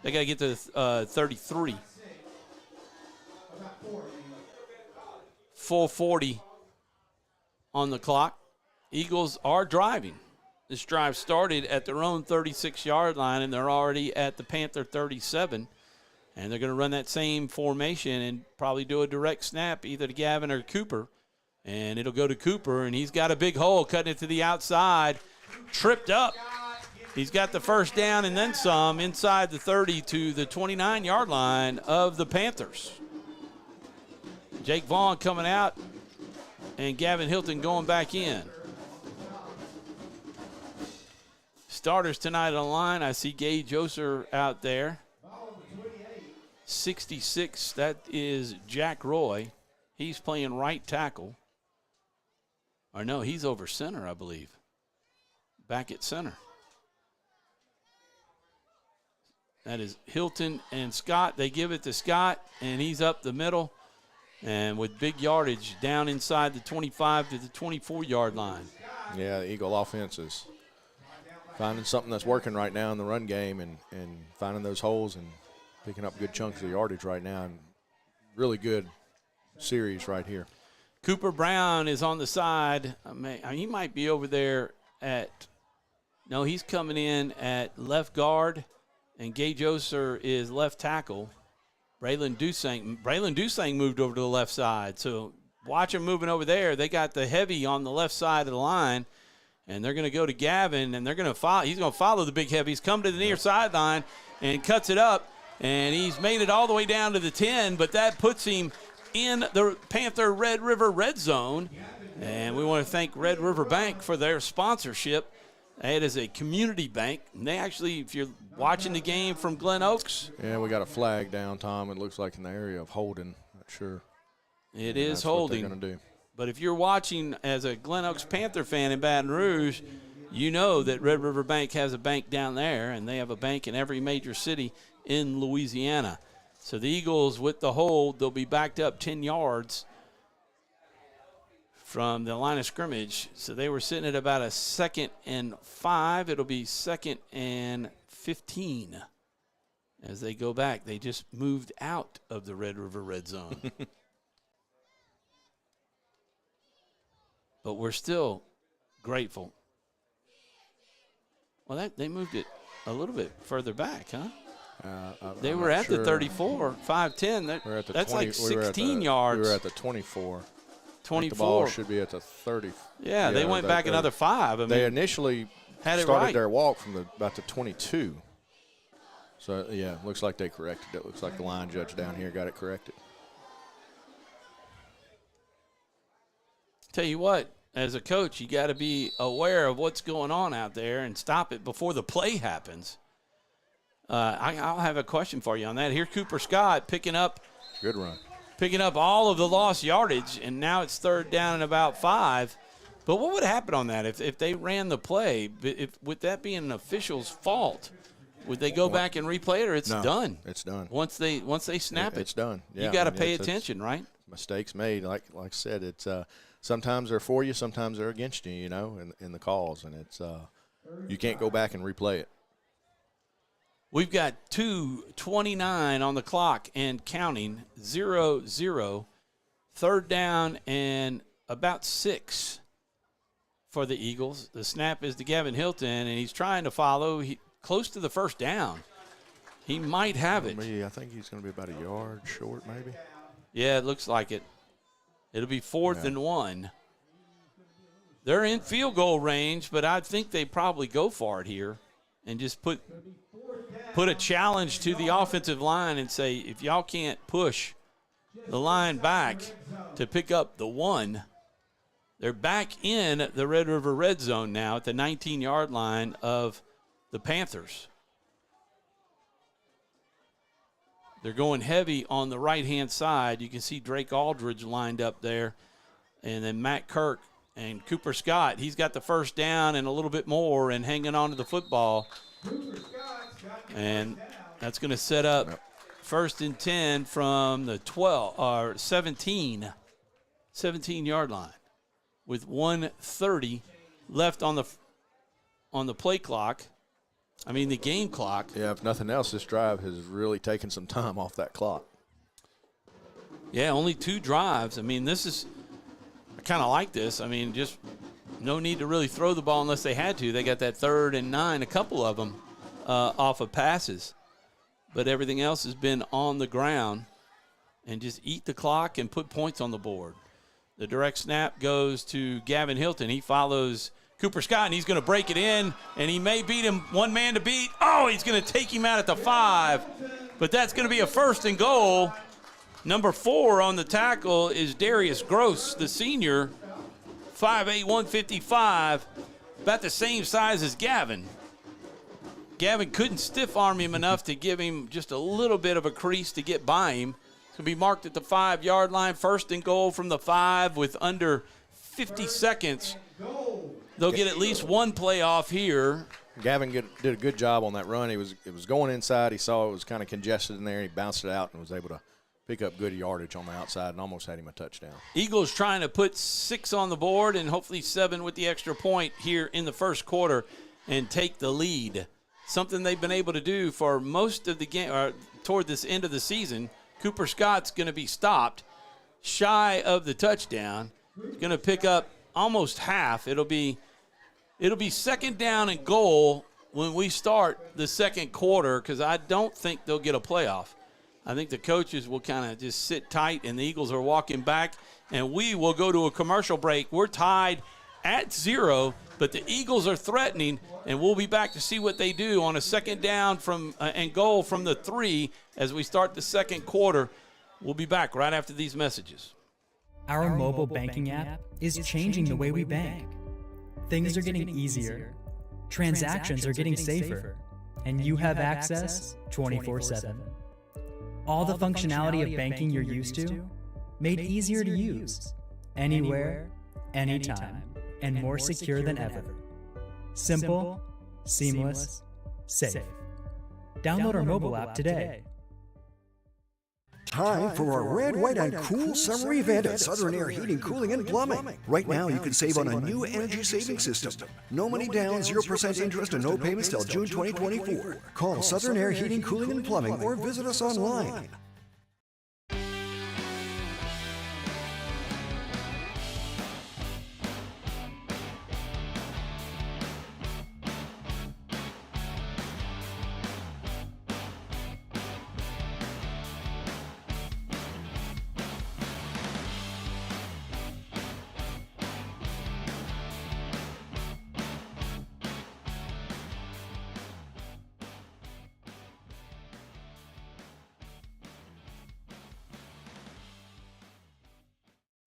They got to get to 33. 4:40 on the clock. Eagles are driving. This drive started at their own 36-yard line, and they're already at the Panther 37. And they're going to run that same formation and probably do a direct snap either to Gavin or Cooper. And it'll go to Cooper, and he's got a big hole cutting it to the outside. Tripped up. He's got the first down and then some inside the 30 to the 29-yard line of the Panthers. Jake Vaughn coming out and Gavin Hilton going back in. Starters tonight on the line. I see Gage Oser out there. 66, that is Jack Roy. He's playing right tackle. Or no, he's over center, I believe. Back at center. That is Hilton and Scott. They give it to Scott, and he's up the middle. And with big yardage down inside the 25 to the 24-yard line. Yeah, the Eagle offense is finding something that's working right now in the run game and finding those holes and picking up good chunks of yardage right now. And really good series right here. Cooper Brown is on the side. He might be over there at – no, he's coming in at left guard, and Gage Oser is left tackle. Braylon Dusang moved over to the left side. So watch him moving over there. They got the heavy on the left side of the line, and they're going to go to Gavin, and they're going to follow. He's going to follow the big heavy. He's come to the near sideline and cuts it up, and he's made it all the way down to the 10, but that puts him in the Panther Red River Red Zone. And we want to thank Red River Bank for their sponsorship. It is a community bank. And they actually, if you're watching the game from Glen Oaks. Yeah, we got a flag down, Tom. It looks like in the area of holding. Not sure. It is holding. What they're going to do. But if you're watching as a Glen Oaks Panther fan in Baton Rouge, you know that Red River Bank has a bank down there, and they have a bank in every major city in Louisiana. So the Eagles, with the hold, they'll be backed up 10 yards from the line of scrimmage. So they were sitting at about a 2nd and 5. It'll be 2nd and 15 as they go back. They just moved out of the Red River Red Zone. But we're still grateful. Well, they moved it a little bit further back, huh? They were at the 34, 5'10". That's 20, like 16 yards. We were at the 24. 24. The ball should be at the 30. Yeah, they went back another 5. I mean, they initially started right. their walk from about the 22. So, yeah, looks like they corrected it. Looks like the line judge down here got it corrected. Tell you what, as a coach, you got to be aware of what's going on out there and stop it before the play happens. I'll have a question for you on that. Here, Cooper Scott picking up. Good run. Picking up all of the lost yardage, and now it's 3rd down and about 5. But what would happen on that if they ran the play? Would that be an official's fault? Would they go back and replay it, or it's done? It's done. Once they snap it, it's done. Yeah, you got to pay attention, right? Mistakes made, like I said, it's sometimes they're for you, sometimes they're against you. You know, in the calls, and it's you can't go back and replay it. We've got 2:29 on the clock and counting, 0-0. 3rd down and about 6 for the Eagles. The snap is to Gavin Hilton, and he's trying to follow close to the 1st down. He might have it. I think he's going to be about a yard short, maybe. Yeah, it looks like it. It'll be 4th and 1. They're in field goal range, but I think they probably go for it here and just put a challenge to the offensive line and say, if y'all can't push the line back to pick up the 1, they're back in the Red River Red Zone now at the 19-yard line of the Panthers. They're going heavy on the right-hand side. You can see Drake Aldridge lined up there, and then Matt Kirk and Cooper Scott. He's got the 1st down and a little bit more and hanging on to the football. And that's going to set up 1st and 10 from the 17-yard line with 1:30 left on the play clock. I mean, the game clock. Yeah, if nothing else, this drive has really taken some time off that clock. Yeah, only 2 drives. I mean, I kind of like this. I mean, just no need to really throw the ball unless they had to. They got that 3rd and 9, a couple of them off of passes. but everything else has been on the ground, and just eat the clock and put points on the board. The direct snap goes to Gavin Hilton. He follows Cooper Scott, and he's going to break it in, and he may beat him one man to beat. Oh, he's going to take him out at the 5, but that's going to be a 1st and goal. Number 4 on the tackle is Darius Gross, the senior, 5'8", 155, about the same size as Gavin. Gavin couldn't stiff arm him enough to give him just a little bit of a crease to get by him. It's going to be marked at the 5-yard line, 1st and goal from the 5 with under 50 seconds. They'll get at least one play off here. Gavin did a good job on that run. It was going inside. He saw it was kind of congested in there. He bounced it out and was able to pick up good yardage on the outside and almost had him a touchdown. Eagles trying to put 6 on the board and hopefully 7 with the extra point here in the first quarter and take the lead. Something they've been able to do for most of the game, or toward this end of the season. Cooper Scott's going to be stopped shy of the touchdown. He's going to pick up almost half. It'll be 2nd down and goal when we start the second quarter, because I don't think they'll get a playoff. I think the coaches will kind of just sit tight, and the Eagles are walking back, and we will go to a commercial break. We're tied at 0, but the Eagles are threatening, and we'll be back to see what they do on a 2nd down from and goal from the 3 as we start the second quarter. We'll be back right after these messages. Our mobile banking app is changing the way we bank. Things are getting easier, transactions are getting safer, and you have access 24/7. All the functionality of banking you're used to, made easier to use, anywhere, anytime, and more secure than ever. Simple, seamless, safe. Download our mobile app today. Time for a red, white, and cool summer event at Southern Air Heating, Cooling, and Plumbing. Right now, you can save on a new energy saving system. No money down, 0% interest, and no payments till June 2024. Call Southern Air Heating, Cooling, and Plumbing or visit us online.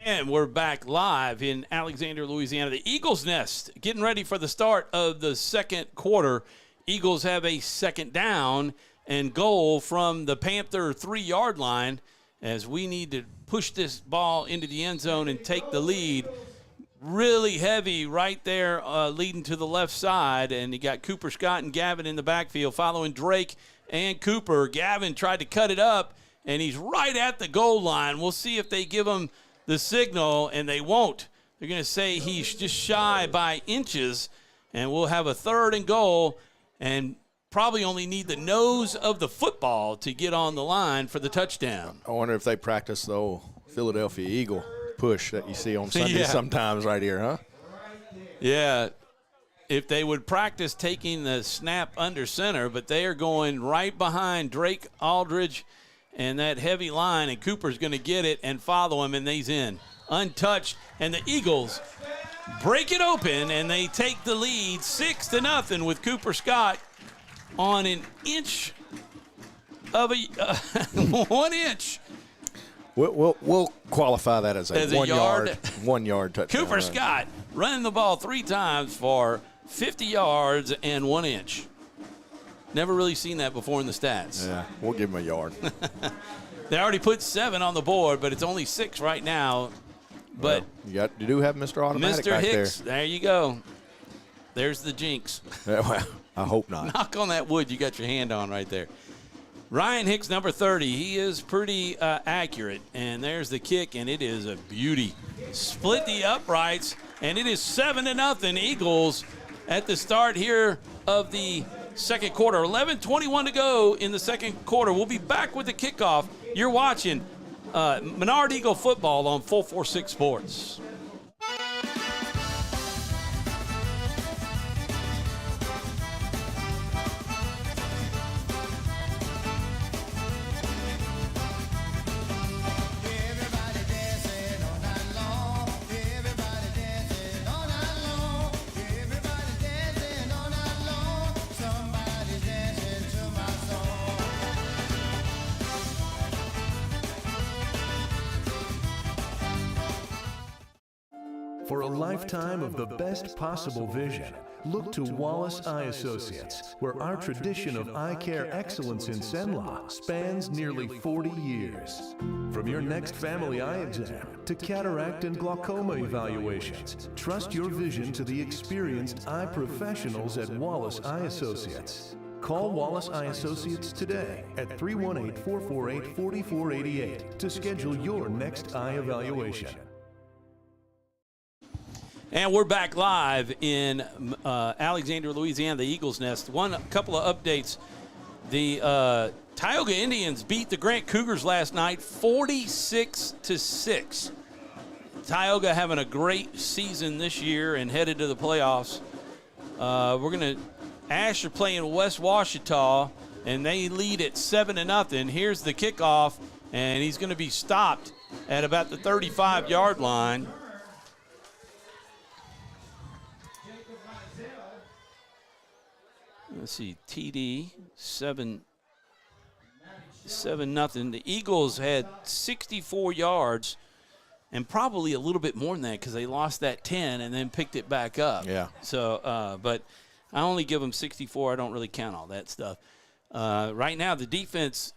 And we're back live in Alexandria, Louisiana. The Eagles Nest getting ready for the start of the second quarter. Eagles have a 2nd down and goal from the Panther 3-yard line as we need to push this ball into the end zone and take the lead. Really heavy right there leading to the left side, and you got Cooper Scott and Gavin in the backfield following Drake and Cooper. Gavin tried to cut it up, and he's right at the goal line. We'll see if they give him the signal, and they won't. They're going to say he's just shy by inches, and we'll have a 3rd and goal and probably only need the nose of the football to get on the line for the touchdown. I wonder if they practice the old Philadelphia Eagle push that you see on Sunday sometimes right here, huh? Yeah, if they would practice taking the snap under center, but they are going right behind Drake Aldridge and that heavy line, and Cooper's going to get it and follow him, and he's in. Untouched, and the Eagles break it open, and they take the lead 6-0 with Cooper Scott on an inch of a 1 inch. We'll qualify that as a 1 yard. 1 yard touchdown. Cooper Scott running the ball 3 times for 50 yards and 1 inch. Never really seen that before in the stats. Yeah, we'll give him a yard. They already put 7 on the board, but it's only 6 right now. But well, you do have Mr. Automatic Mr. back Hicks, there. There you go. There's the jinx. Well, I hope not. Knock on that wood you got your hand on right there. Ryan Hicks, number 30, he is pretty accurate. And there's the kick, and it is a beauty. Split the uprights, and it is 7-0 Eagles at the start here of the second quarter. 11:21 to go in the second quarter. We'll be back with the kickoff. You're watching Menard Eagle football on 446 Sports. For a lifetime of the best possible vision, look to Wallace Eye Associates, where our tradition of eye care excellence in Cenla spans nearly 40 years. From your next family eye exam to cataract and glaucoma evaluations, trust your vision to the experienced eye professionals at Wallace Eye Associates. Call Wallace Eye Associates today at 318-448-4488 to schedule your next eye evaluation. And we're back live in Alexandria, Louisiana, the Eagles Nest. Couple of updates. The Tioga Indians beat the Grant Cougars last night 46-6. Tioga having a great season this year and headed to the playoffs. Ash are playing West Washita, and they lead at 7-0. Here's the kickoff, and he's going to be stopped at about the 35-yard line. Let's see, TD, 7-0. The Eagles had 64 yards and probably a little bit more than that because they lost that 10 and then picked it back up. Yeah. So, but I only give them 64. I don't really count all that stuff. Right now, the defense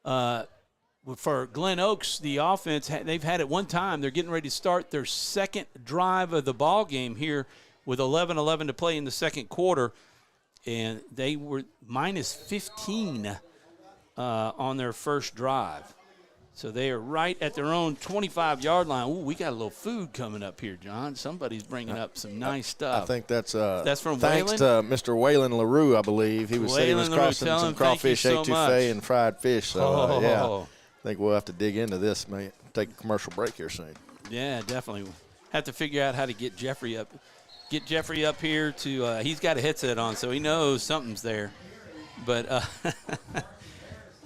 for Glen Oaks, the offense, they've had it one time. They're getting ready to start their second drive of the ball game here with 11:11 to play in the second quarter. And they were minus 15 on their first drive. So they are right at their own 25-yard line. Ooh, we got a little food coming up here, John. Somebody's bringing up some nice stuff. I think that's from thanks Waylon? to Mr. Waylon LaRue, I believe. He was saying he was crossing some crawfish etouffee and fried fish. So, yeah, I think we'll have to dig into this. May take a commercial break here soon. Yeah, definitely. Have to figure out how to get Jeffrey up. Get Jeffrey up here to he's got a headset on, so he knows something's there. But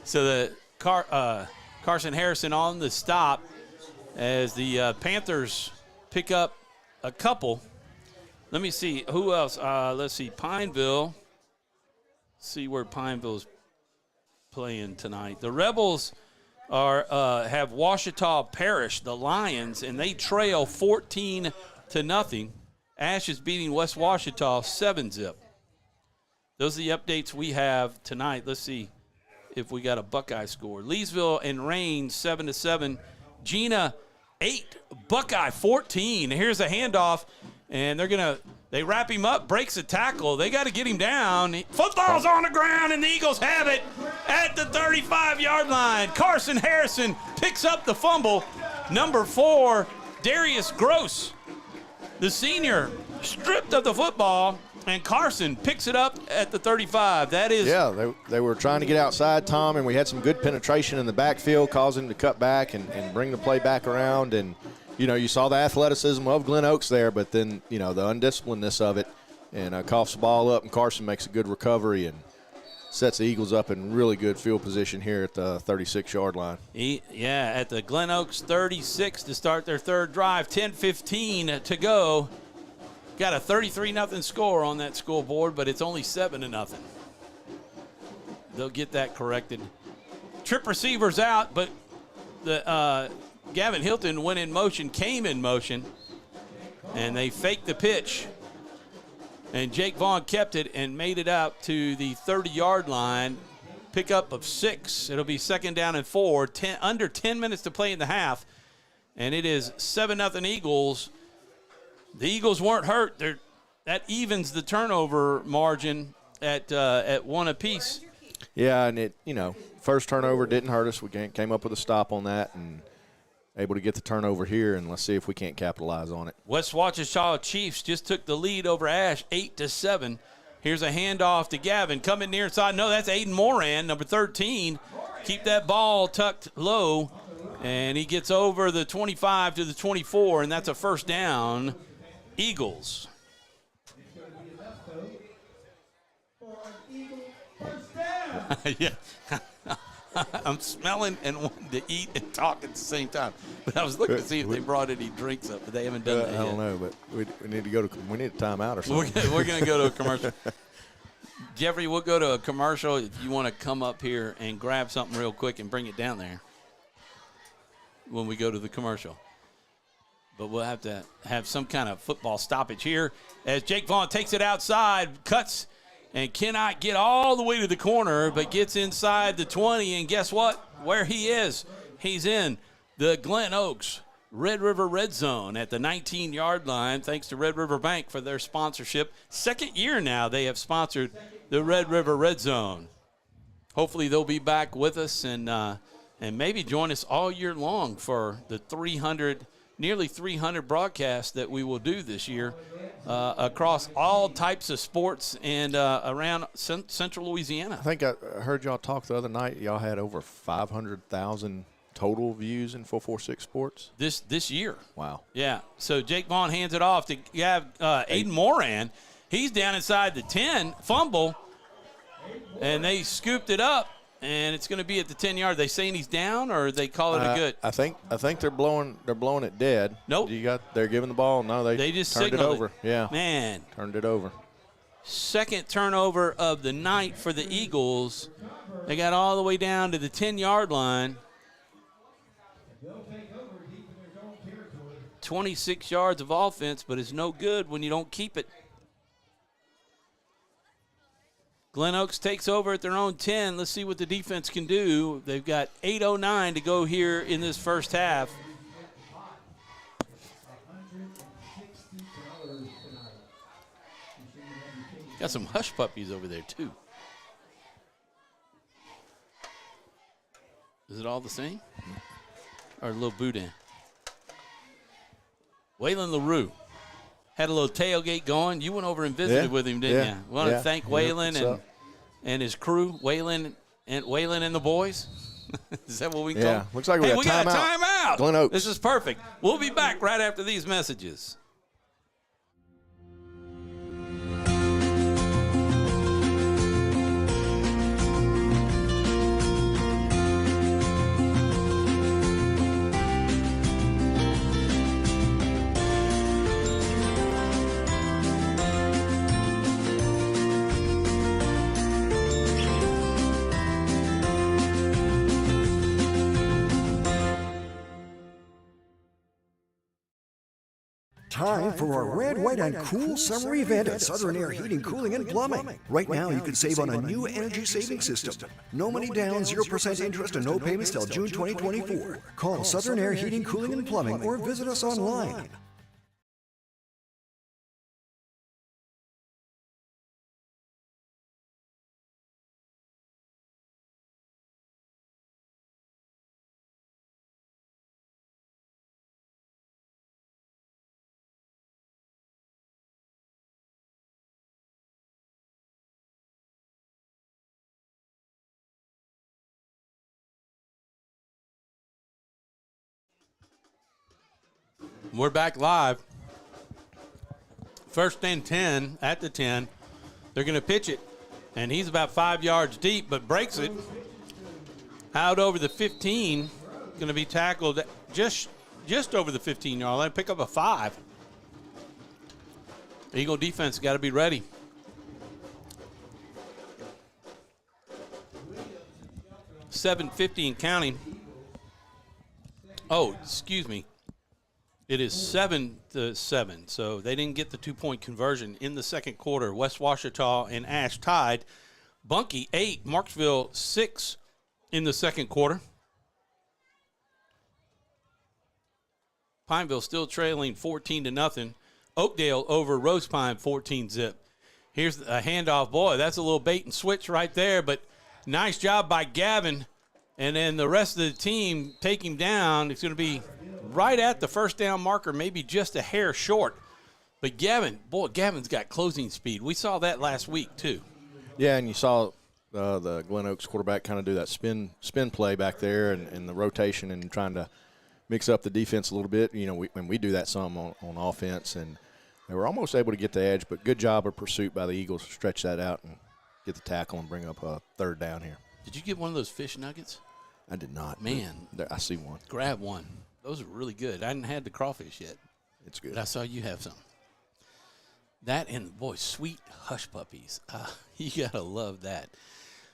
so the Carson Harrison on the stop as the Panthers pick up a couple. Let me see who else. Let's see, Pineville. See where Pineville's playing tonight. The Rebels have Washita Parish, the Lions, and they trail 14-0. Ash is beating West Washita 7-0. Those are the updates we have tonight. Let's see if we got a Buckeye score. Leesville and Rain 7-7. Gina 8, Buckeye 14. Here's a handoff, and they wrap him up, breaks a tackle. They got to get him down. Football's on the ground, and the Eagles have it at the 35-yard line. Carson Harrison picks up the fumble. Number 4, Darius Gross, the senior, stripped of the football, and Carson picks it up at the 35. That is. Yeah, they were trying to get outside, Tom, and we had some good penetration in the backfield, causing him to cut back and bring the play back around. And, you saw the athleticism of Glen Oaks there, but then, the undisciplinedness of it. And coughs the ball up, and Carson makes a good recovery and sets the Eagles up in really good field position here at the 36-yard line. At the Glen Oaks 36 to start their third drive. 10:15 to go. Got a 33-0 score on that scoreboard, but it's only 7-0. They'll get that corrected. Trip receivers out, but the Gavin Hilton came in motion, and they faked the pitch. And Jake Vaughn kept it and made it out to the 30-yard line. Pickup of 6. It'll be 2nd down and 4. Under 10 minutes to play in the half. And it is 7-0 Eagles. The Eagles weren't hurt. That evens the turnover margin at 1 apiece. Yeah, and first turnover didn't hurt us. We came up with a stop on that and able to get the turnover here, and let's see if we can't capitalize on it. West Washita Chiefs just took the lead over Ash 8-7. Here's a handoff to Gavin. Coming near side. No, that's Aiden Moran, number 13. Keep that ball tucked low, and he gets over the 25 to the 24, and that's a first down. Eagles. Yeah. I'm smelling and wanting to eat and talk at the same time. But I was looking to see if they brought any drinks up, but they haven't done that yet. I don't know, but we need to go to we need a timeout or something. We're going to go to a commercial. Jeffrey, we'll go to a commercial if you want to come up here and grab something real quick and bring it down there when we go to the commercial. but we'll have to have some kind of football stoppage here as Jake Vaughn takes it outside, cuts, and cannot get all the way to the corner, but gets inside the 20, and guess what? Where he is, he's in the Glen Oaks Red River Red Zone at the 19-yard line, thanks to Red River Bank for their sponsorship. Second year now they have sponsored the Red River Red Zone. Hopefully they'll be back with us and maybe join us all year long for the nearly 300 broadcasts that we will do this year across all types of sports and around central Louisiana. I think I heard y'all talk the other night. Y'all had over 500,000 total views in 446 Sports this year. Wow. Yeah. So Jake Vaughn hands it off to Aiden Moran. He's down inside the 10, fumble, and they scooped it up, and it's going to be at the 10-yard. They saying he's down, or they call it a good? I think they're blowing it dead. Nope. They're giving the ball. No, they just turned it over. Yeah. Man. Turned it over. Second turnover of the night for the Eagles. They got all the way down to the 10-yard line. 26 yards of offense, but it's no good when you don't keep it. Glen Oaks takes over at their own 10. Let's see what the defense can do. They've got 8:09 to go here in this first half. Got some hush puppies over there, too. Is it all the same? Or a little boudin? Waylon LaRue had a little tailgate going. You went over and visited with him, didn't you? Want to thank Waylon and his crew, Waylon and the boys. Is that what we call it? Yeah, looks like we got a timeout. Glen Oaks. This is perfect. We'll be back right after these messages. Time for our red, white, and cool summer event at Southern Air Heating, Cooling, and Plumbing. Right now, you can save on a new energy saving system. No money down, 0% interest, and no payments till June 2024. Call Southern Air Heating, Cooling, and Plumbing or visit us online. We're back live. First and 10 at the 10. They're going to pitch it, and he's about 5 yards deep, but breaks it. Out over the 15, going to be tackled just over the 15-yard line. Pick up a 5. Eagle defense got to be ready. .750 and counting. Oh, excuse me. It is 7-7, so they didn't get the 2-point conversion in the second quarter. West Washita and Ash tied. Bunkie 8, Marksville 6 in the second quarter. Pineville still trailing 14-0. Oakdale over Rose Pine 14-zip. Here's a handoff. Boy, that's a little bait and switch right there, but nice job by Gavin. And then the rest of the team take him down. It's going to be right at the first down marker, maybe just a hair short. But Gavin's got closing speed. We saw that last week too. Yeah, and you saw the Glen Oaks quarterback kind of do that spin play back there and the rotation and trying to mix up the defense a little bit. You know, we do that some on offense, and they were almost able to get the edge, but good job of pursuit by the Eagles to stretch that out and get the tackle and bring up a third down here. Did you get one of those fish nuggets? I did not. Man. I see one. Grab one. Those are really good. I hadn't had the crawfish yet. It's good. But I saw you have some. That and, boy, sweet hush puppies. You got to love that.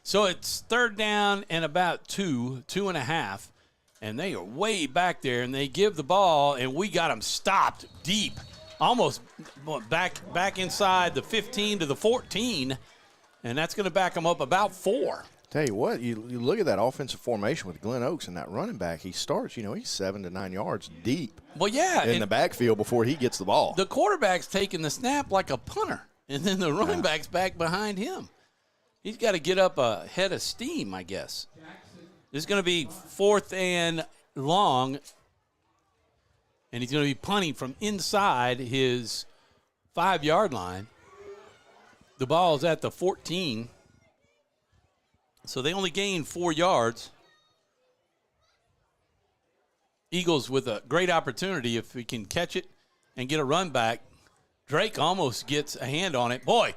So it's third down and about 2.5. and they are way back there, and they give the ball, and we got them stopped deep, almost back inside the 15 to the 14, and that's going to back them up about 4. Tell you what, you look at that offensive formation with Glen Oaks and that running back. He starts, he's 7 to 9 yards deep. Well, yeah, in the backfield before he gets the ball. The quarterback's taking the snap like a punter, and then the running back's back behind him. He's got to get up a head of steam, I guess. This is going to be 4th and long, and he's going to be punting from inside his 5-yard line. The ball's at the 14. So they only gained 4 yards. Eagles with a great opportunity if we can catch it and get a run back. Drake almost gets a hand on it. Boy,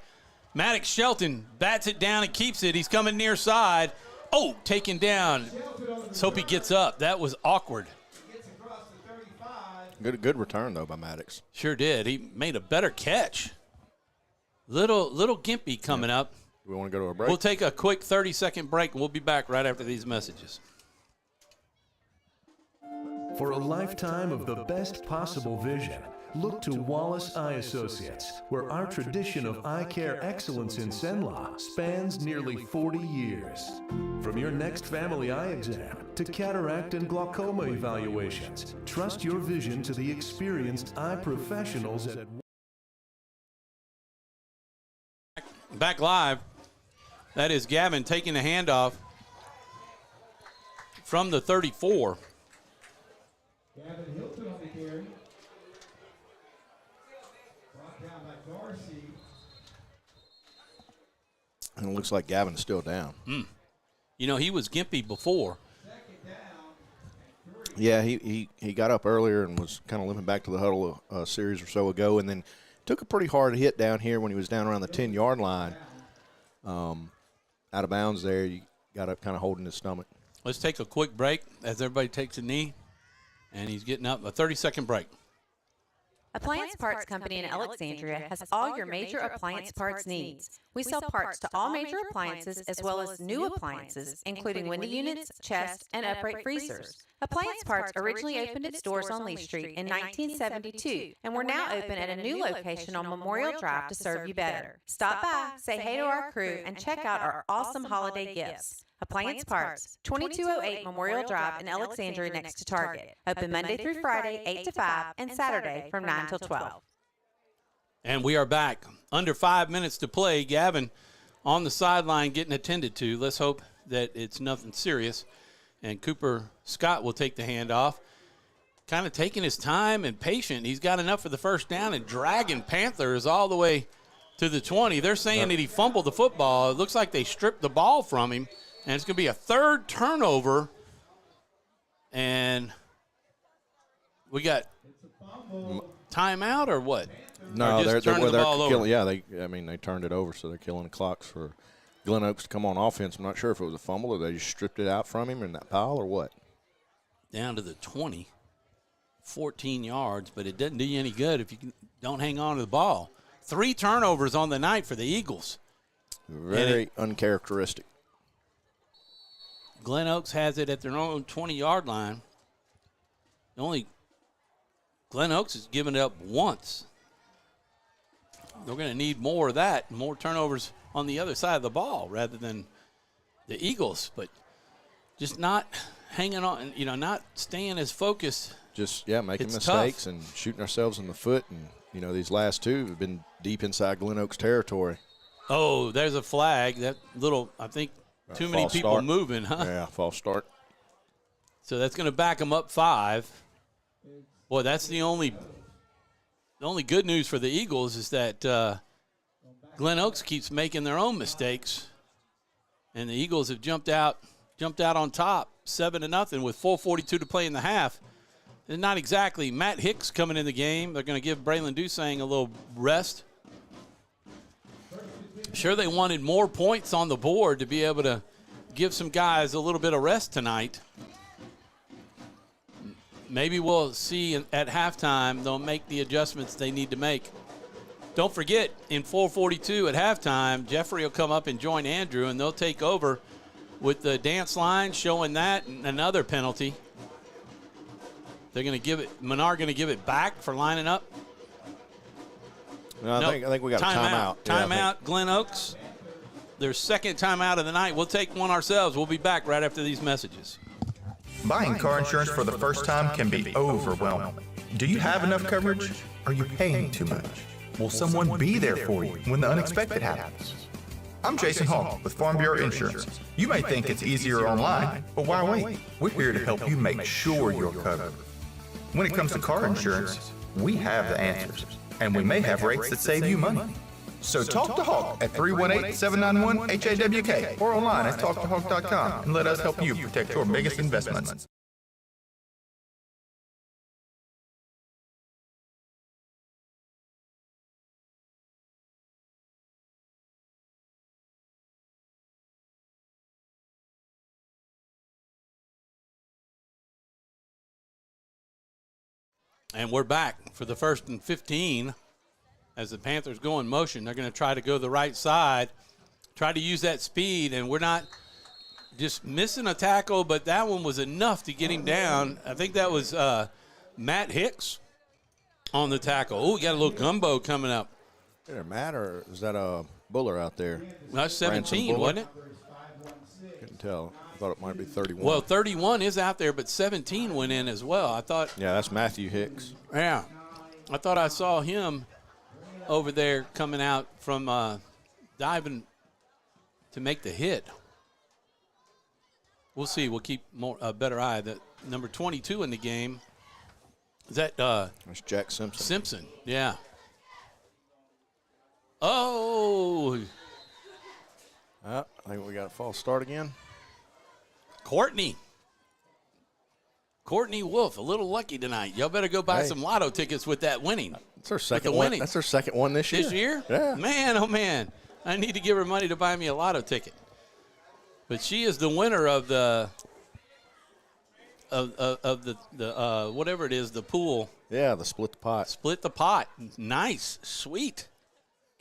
Maddox Shelton bats it down and keeps it. He's coming near side. Oh, taken down. Let's hope he gets up. That was awkward. Good return, though, by Maddox. Sure did. He made a better catch. Little gimpy coming up. We want to go to a break? We'll take a quick 30-second break, and we'll be back right after these messages. For a lifetime of the best possible vision, look to Wallace Eye Associates, where our tradition of eye care excellence in Cenla spans nearly 40 years. From your next family eye exam to cataract and glaucoma evaluations, trust your vision to the experienced eye professionals at Back live. That is Gavin taking the handoff from the 34. Gavin Hilton on the carry. Brought down by Darcy. And it looks like Gavin's still down. He was gimpy before. Yeah, he got up earlier and was kind of limping back to the huddle a series or so ago, and then took a pretty hard hit down here when he was down around the 10-yard line. Out of bounds there, you got up kind of holding his stomach. Let's take a quick break as everybody takes a knee, and he's getting up. A 30-second break. Appliance Parts Company in Alexandria has all your major appliance parts needs. We sell parts to all major appliances as well as new appliances, including window units, chest, and upright freezers. Appliance Parts originally opened its doors on Lee Street in 1972, and we're now open at a new location on Memorial Drive to serve you better. Stop by, say hey to our crew, and check out our awesome holiday gifts. Appliance Parts, 2208 Memorial Drive in Alexandria next to Target. Open Monday through Friday, 8 to 5, and Saturday from 9 till 12. And we are back. Under 5 minutes to play. Gavin on the sideline getting attended to. Let's hope that it's nothing serious. And Cooper Scott will take the handoff. Kind of taking his time and patient. He's got enough for the first down and dragging Panthers all the way to the 20. They're saying that he fumbled the football. It looks like they stripped the ball from him. And it's going to be a third turnover. And we got timeout or what? No, or they're turning the ball killing. over? Yeah, they turned it over, so they're killing the clocks for Glen Oaks to come on offense. I'm not sure if it was a fumble or they just stripped it out from him in that pile or what. Down to the 20, 14 yards, but it doesn't do you any good if you don't hang on to the ball. 3 turnovers on the night for the Eagles. Very uncharacteristic. Glen Oaks has it at their own 20-yard line. Glen Oaks has given it up once. They're going to need more of that, more turnovers on the other side of the ball rather than the Eagles, but just not hanging on, not staying as focused. Just, making It's mistakes tough. and shooting ourselves in the foot. And, these last 2 have been deep inside Glen Oaks territory. Oh, there's a flag. That little, I think, too many people start. moving, huh? Yeah, false start. So that's going to back them up 5. Boy, that's the only good news for the Eagles is that Glen Oaks keeps making their own mistakes, and the Eagles have jumped out on top 7-0 with 4:42 to play in the half. And not exactly Matt Hicks coming in the game. They're going to give Braylon Dusang a little rest. Sure, they wanted more points on the board to be able to give some guys a little bit of rest tonight. Maybe we'll see at halftime they'll make the adjustments they need to make. Don't forget, in 4:42 at halftime, Jeffrey will come up and join Andrew, and they'll take over with the dance line showing that and another penalty. They're going to give it. Menard going to give it back for lining up. No, I think we got a timeout. Timeout, Glen Oaks. Their second timeout of the night. We'll take one ourselves. We'll be back right after these messages. Buying car insurance for the first time can be overwhelming. Do you have enough coverage? Are you paying too much? Will someone be there for you when the unexpected happens? I'm Jason Hall with Farm Bureau Insurance. You may think it's easier online, but why wait? We're here to help you make sure you're covered. When it comes to car insurance, we have the answers, and we may have rates that save you money. So talk to Hawk at 318-791-HAWK or online at talktohawk.com and let us help you protect your biggest investments. And we're back for the 1st and 15 as the Panthers go in motion. They're going to try to go the right side, try to use that speed, and we're not just missing a tackle, but that one was enough to get him down. I think that was Matt Hicks on the tackle. Oh, we got a little gumbo coming up. Is that Matt, or is that a Buller out there? That's 17, wasn't it? Couldn't tell. I thought it might be 31. Well, 31 is out there, but 17 went in as well. I thought. Yeah, that's Matthew Hicks. Yeah. I thought I saw him over there coming out from diving to make the hit. We'll see. We'll keep a better eye. The number 22 in the game. Is that that's Jack Simpson. Simpson, yeah. Oh. I think we got a false start again. Courtney Wolf, a little lucky tonight. Y'all better go buy some lotto tickets with that winning. That's her second one. That's her second one this year. This year? Yeah. Man, oh man. I need to give her money to buy me a lotto ticket. But she is the winner of the whatever it is, the pool. Yeah, the split the pot. Split the pot. Nice. Sweet.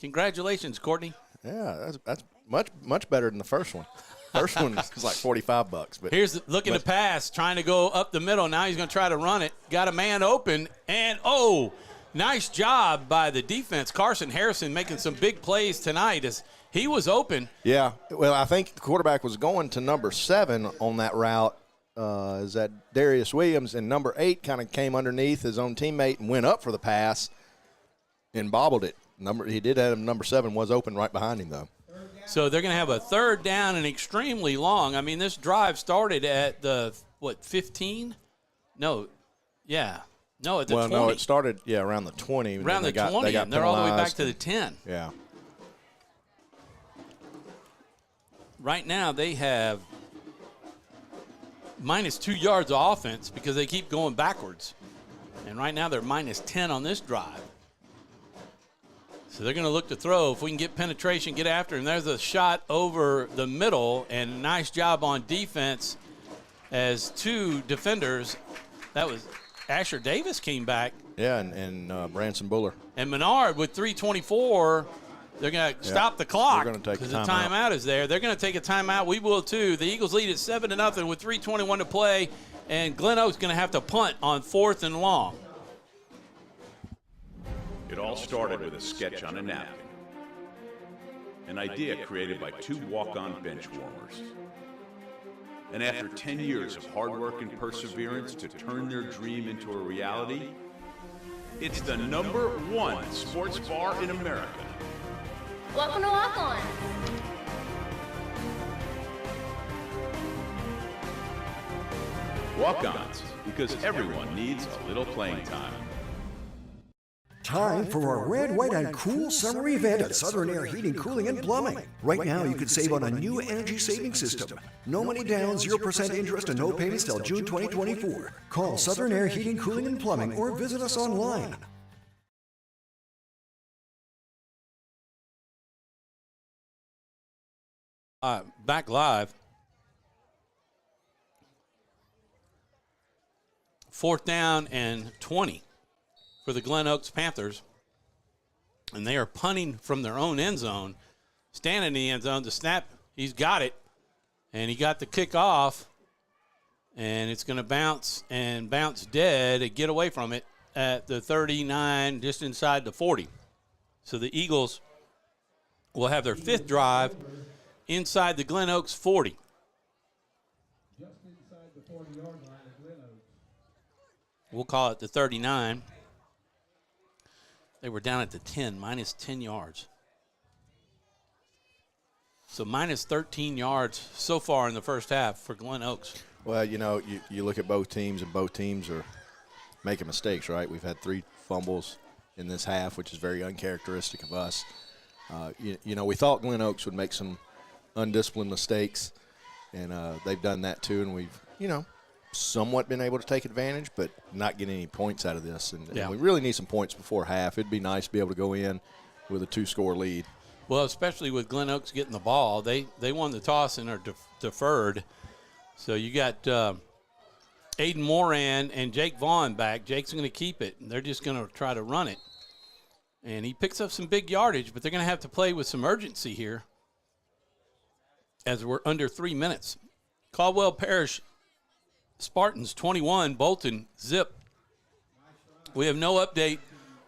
Congratulations, Courtney. Yeah, that's much better than the first one. First one was like $45, but here's looking to pass, trying to go up the middle. Now he's going to try to run it. Got a man open, and nice job by the defense. Carson Harrison making some big plays tonight as he was open. Yeah, well, I think the quarterback was going to number 7 on that route. Is that Darius Williams, and number 8 kind of came underneath his own teammate and went up for the pass and bobbled it. He did have number 7 was open right behind him though. So they're going to have a third down and extremely long. I mean, this drive started at the, 15? No. Yeah. No, at the 20. No, it started, around the 20. Around the 20, and they're all the way back to the 10. Yeah. Right now they have minus 2 yards of offense because they keep going backwards. And right now they're minus 10 on this drive. So they're going to look to throw. If we can get penetration, get after him. There's a shot over the middle, and nice job on defense as 2 defenders. That was Asher Davis came back. Yeah, and Branson Buller. And Menard with 3:24. They're going to stop the clock because the timeout is there. They're going to take a timeout. We will too. The Eagles lead at 7-0 with 3:21 to play, and Glen Oaks going to have to punt on 4th and long. It all started with a sketch on a napkin. An idea created by 2 walk-on bench warmers. And after 10 years of hard work and perseverance to turn their dream into a reality, it's the #1 sports bar in America. Welcome to Walk On. Walk-ons, because everyone needs a little playing time. Time for our red, white, and cool summer event at Southern Air Heating, Cooling, and Plumbing. Right now, you can save on a new energy saving system. No money down, 0% interest, and no payments till June 2024. Call Southern Air Heating, Cooling, and Plumbing or visit us online. Back live. 4th down and 20. For the Glen Oaks Panthers, and they are punting from their own end zone, standing in the end zone. The snap, he's got it, and he got the kick off, And it's going to bounce and bounce dead and get away from it at the 39, just inside the 40. So the Eagles will have their 5th drive inside the Glen Oaks 40. Just inside the 40-yard line of Glen Oaks. We'll call it the 39. They were down at the 10, minus 10 yards. So minus 13 yards so far in the first half for Glen Oaks. Well, you know, you look at both teams, and both teams are making mistakes, right? We've had 3 fumbles in this half, which is very uncharacteristic of us. You know, we thought Glen Oaks would make some undisciplined mistakes, and they've done that too, and we've, you know, somewhat been able to take advantage, but not getting any points out of this. And we really need some points before half. It'd be nice to be able to go in with a 2-score lead. Well, especially with Glen Oaks getting the ball. They won the toss and are deferred. So you got Aiden Moran and Jake Vaughn back. Jake's going to keep it, and they're just going to try to run it. And he picks up some big yardage, but they're going to have to play with some urgency here as we're under 3 minutes. Caldwell Parish Spartans 21, Bolton zip. We have no update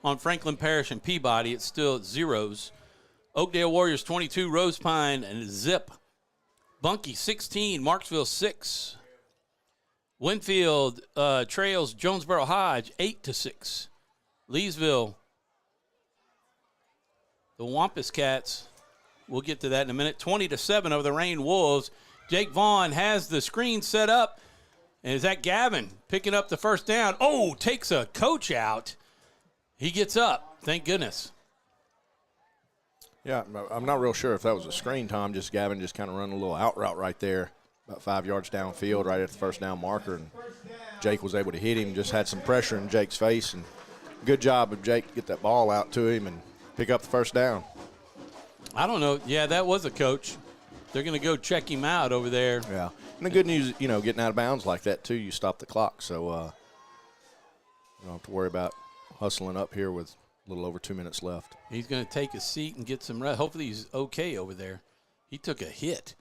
on Franklin Parish and Peabody. It's still at 0s. Oakdale Warriors 22, Rose Pine and zip. Bunkie 16, Marksville 6. Winfield trails Jonesboro Hodge 8-6. Leesville, the Wampus Cats, we'll get to that in a minute, 20-7 over the Rain Wolves. Jake Vaughn has the screen set up. And is that Gavin picking up the first down? Oh, takes a coach out. He gets up. Thank goodness. Yeah, I'm not real sure if that was a screen, Tom. Just Gavin just kind of run a little out route right there, about 5 yards downfield, right at the first down marker. And Jake was able to hit him, just had some pressure in Jake's face. And good job of Jake to get that ball out to him and pick up the first down. I don't know. Yeah, that was a coach. They're going to go check him out over there. Yeah. And the good news, you know, getting out of bounds like that, too, you stop the clock. So you don't have to worry about hustling up here with a little over 2 minutes left. He's going to take a seat and get some rest. Hopefully he's okay over there. He took a hit.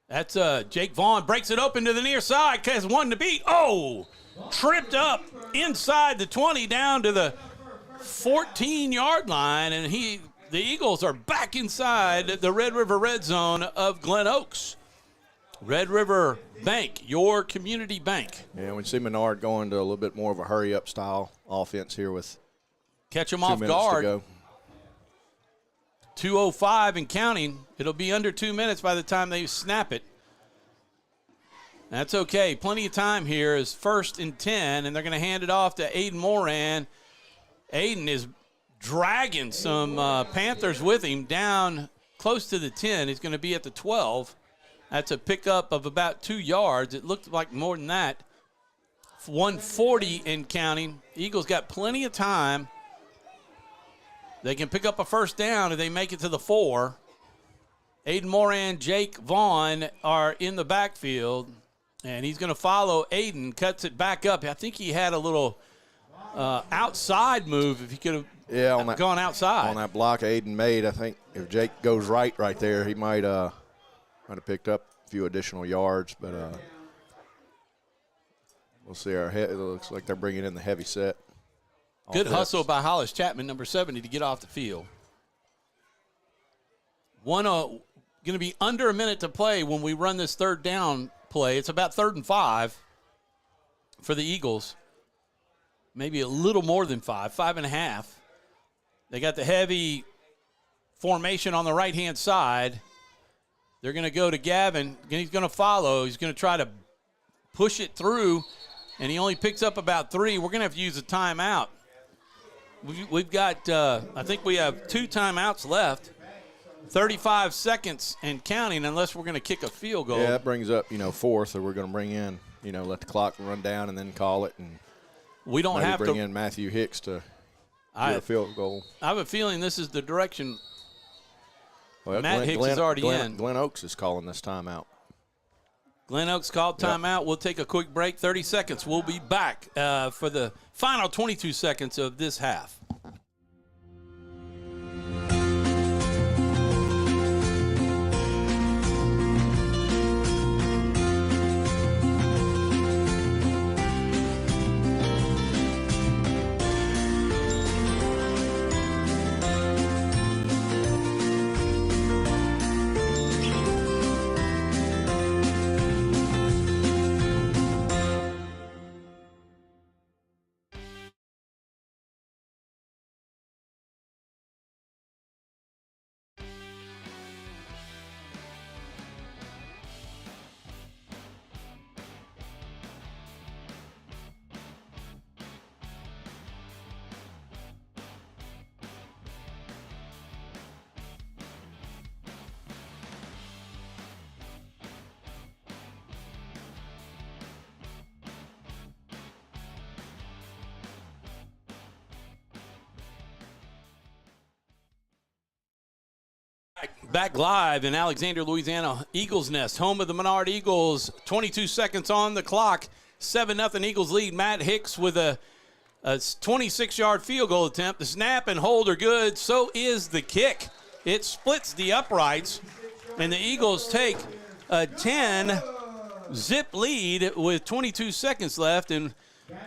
That's Jake Vaughn breaks it open to the near side. Has one to beat. Oh, tripped up inside the 20 down to the 14-yard line, and the Eagles are back inside the Red River red zone of Glen Oaks. Red River Bank, your community bank. Yeah, we see Menard going to a little bit more of a hurry-up style offense here with catch them 2 off minutes guard. to go. 2:05 and counting. It'll be under 2 minutes by the time they snap it. That's okay. Plenty of time here is 1st and 10, and they're going to hand it off to Aiden Moran. Aiden is dragging some Panthers with him down close to the 10. He's going to be at the 12. That's a pickup of about 2 yards. It looked like more than that. 140 and counting. Eagles got plenty of time. They can pick up a first down if they make it to the 4. Aiden Moran, Jake Vaughn are in the backfield, and he's going to follow Aiden, cuts it back up. I think he had a little outside move if he could have gone outside. On that block Aiden made, I think if Jake goes right there, he might have picked up a few additional yards, but we'll see. It looks like they're bringing in the heavy set. Good hustle by Hollis Chapman, number 70, to get off the field. Going to be under a minute to play when we run this third down play. It's about 3rd and 5 for the Eagles. Maybe a little more than 5.5. They got the heavy formation on the right-hand side. They're going to go to Gavin. He's going to follow. He's going to try to push it through, and he only picks up about 3. We're going to have to use a timeout. We've got, I think we have 2 timeouts left. 35 seconds and counting unless we're going to kick a field goal. Yeah, that brings up, 4th, or we're going to bring in, let the clock run down and then call it. And we don't have to bring in Matthew Hicks to get a field goal. I have a feeling this is the direction Matt Hicks is already in. Glen Oaks is calling this timeout. Glen Oaks called timeout. We'll take a quick break, 30 seconds. We'll be back for the final 22 seconds of this half. back live in Alexandria, Louisiana, Eagles Nest, home of the Menard Eagles. 22 seconds on the clock. 7-0 Eagles lead. Matt Hicks with a 26-yard field goal attempt. The snap and hold are good. So is the kick. It splits the uprights, and the Eagles take a 10-zip lead with 22 seconds left, and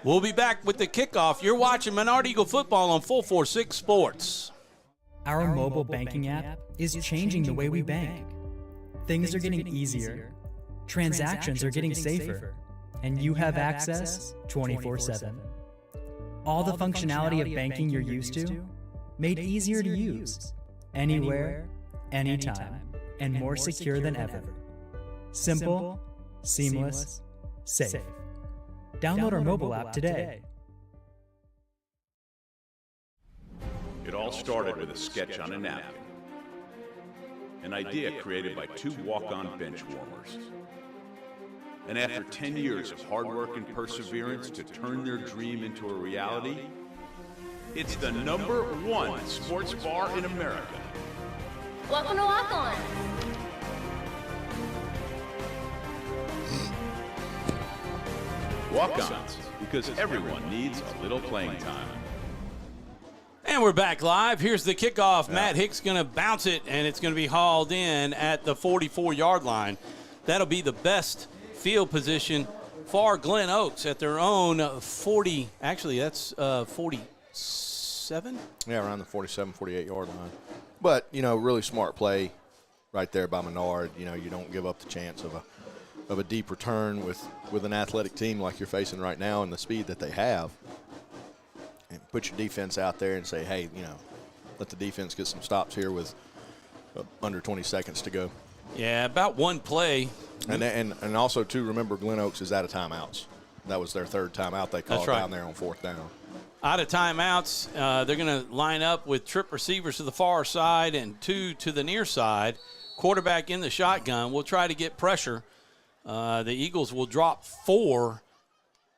we'll be back with the kickoff. You're watching Menard Eagle football on 446 Sports. Our mobile banking app is changing the way we bank. Things are getting easier, transactions are getting safer, and you have access 24/7. All the functionality of banking you're used to, made easier to use, anywhere, anytime, and more secure than ever. Simple, seamless, safe. Download our mobile app today. It all started with a sketch on a napkin. An idea created by two walk-on bench warmers. And after 10 years of hard work and perseverance to turn their dream into a reality, it's the #1 sports bar in America. Welcome to Walk On. Walk-ons, because everyone needs a little playing time. And we're back live. Here's the kickoff. Yeah. Matt Hicks going to bounce it, and it's going to be hauled in at the 44-yard line. That'll be the best field position for Glen Oaks at their own 40. Actually, that's 47? Yeah, around the 47, 48-yard line. But, really smart play right there by Menard. You don't give up the chance of a deep return with an athletic team like you're facing right now and the speed that they have. And put your defense out there and say, hey, let the defense get some stops here with under 20 seconds to go. Yeah, about one play. And also, too, remember Glen Oaks is out of timeouts. That was their third timeout they called down there on 4th down. Out of timeouts, they're going to line up with trip receivers to the far side and 2 to the near side. Quarterback in the shotgun. We'll try to get pressure. The Eagles will drop 4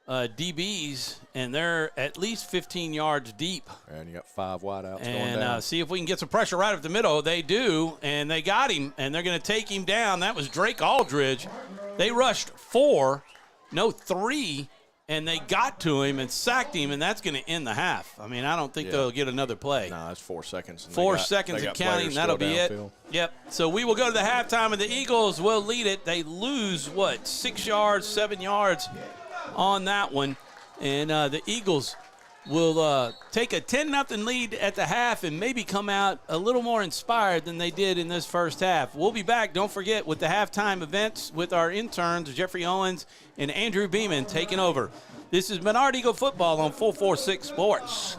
DBs, and they're at least 15 yards deep. And you got 5 wideouts going and down. See if we can get some pressure right up the middle. They do, and they got him, and they're going to take him down. That was Drake Aldridge. They rushed 4, no 3, and they got to him and sacked him, and that's going to end the half. I mean, I don't think they'll get another play. No, that's 4 seconds. 4 seconds of counting, that'll be it. Yep. So we will go to the halftime, and the Eagles will lead it. They lose, 6 yards, 7 yards on that one. And the Eagles will take a 10-0 lead at the half and maybe come out a little more inspired than they did in this first half. We'll be back, don't forget, with the halftime events with our interns, Jeffrey Owens and Andrew Beeman, taking over. This is Menard Eagle Football on 446 Sports.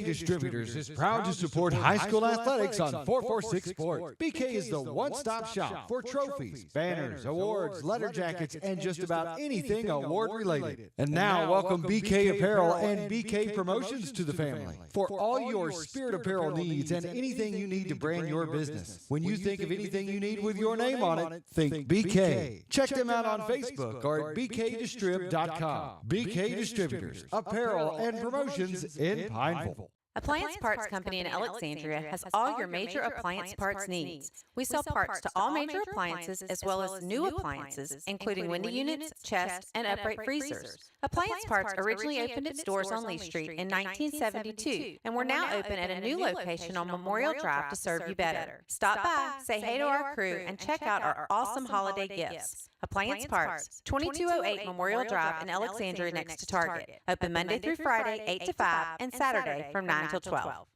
Distributors is proud to support high school athletics on 446 Sports. BK is the one-stop shop for trophies, banners, awards, letter jackets, and just about anything award-related. And now, welcome BK Apparel and BK Promotions to the family. For all your spirit apparel needs and anything you need to brand your business. When you think of anything you need with your name on it, think BK. Check them out on Facebook or at bkdistrib.com. BK Distributors, Apparel and Promotions in Pineville. Appliance Parts Company in Alexandria has all your major appliance parts needs. We sell parts to all major appliances as well as new appliances, including window units, chest, and upright freezers. Appliance Parts originally opened its doors on Lee Street in 1972, and we're now open at a new location on Memorial Drive to serve you better. Stop by, say hey to our crew, and check out our awesome holiday gifts. Appliance Parts, 2208 Memorial Drive in Alexandria next to Target. Open Monday through Friday, 8 to 5, and Saturday from 9 till 12.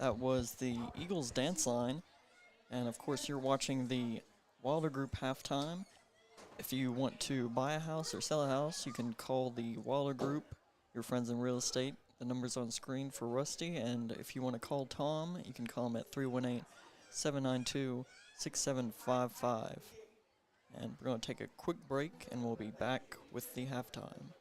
That was the Eagles dance line. And of course, you're watching the Wilder Group halftime. If you want to buy a house or sell a house, you can call the Wilder Group, your friends in real estate. The number's on screen for Rusty. And if you want to call Tom, you can call him at 318-792-6755. And we're going to take a quick break, and we'll be back with the halftime.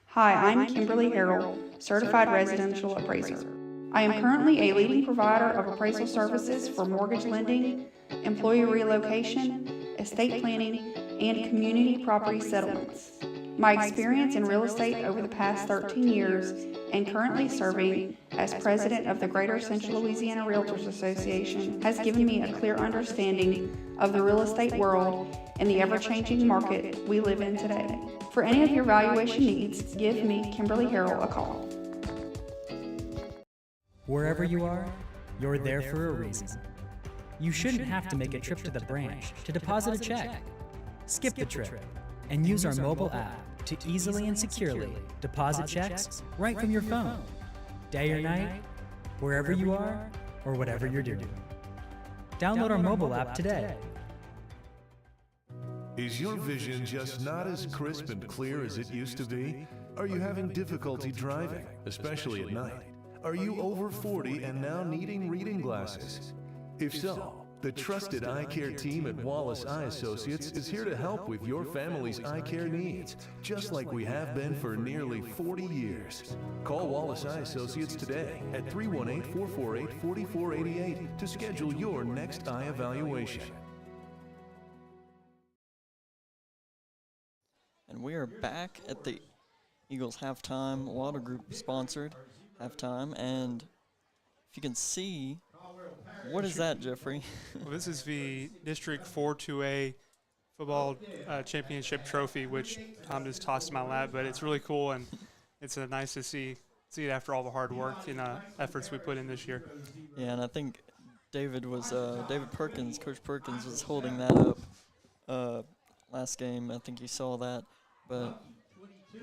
Hi, I'm Kimberly Harrell, Certified Residential Appraiser. I am currently a leading provider of appraisal services for mortgage lending, employee relocation, estate planning, and community property settlements. My experience in real estate over the past 13 years and currently serving as president of the Greater Central Louisiana Realtors Association has given me a clear understanding of the real estate world and the ever-changing market we live in today. For any of your valuation needs, give me, Kimberly Harrell, a call. Wherever you are, you're there for a reason. You shouldn't have to make a trip to the branch to deposit a check. Skip the trip and use our mobile app to easily and securely deposit checks right from your phone, day or night, wherever you are or whatever you're doing. Download our mobile app today. Is your vision just not as crisp and clear as it used to be? Are you having difficulty driving, especially at night? Are you over 40 and now needing reading glasses? If so, the trusted eye care team at Wallace Eye Associates is here to help with your family's eye care needs, just like we have been for nearly 40 years. Call Wallace Eye Associates today at 318-448-4488 to schedule your next eye evaluation. And we are back at the Eagles halftime, Wilder Group sponsored halftime. And if you can see, what is that, Jeffrey? Well, this is the District 4-2A football championship trophy, which Tom just tossed in my lap, but it's really cool, and it's nice to see it after all the hard work and efforts we put in this year. Yeah, and I think David Perkins, Coach Perkins, was holding that up last game. I think you saw that. But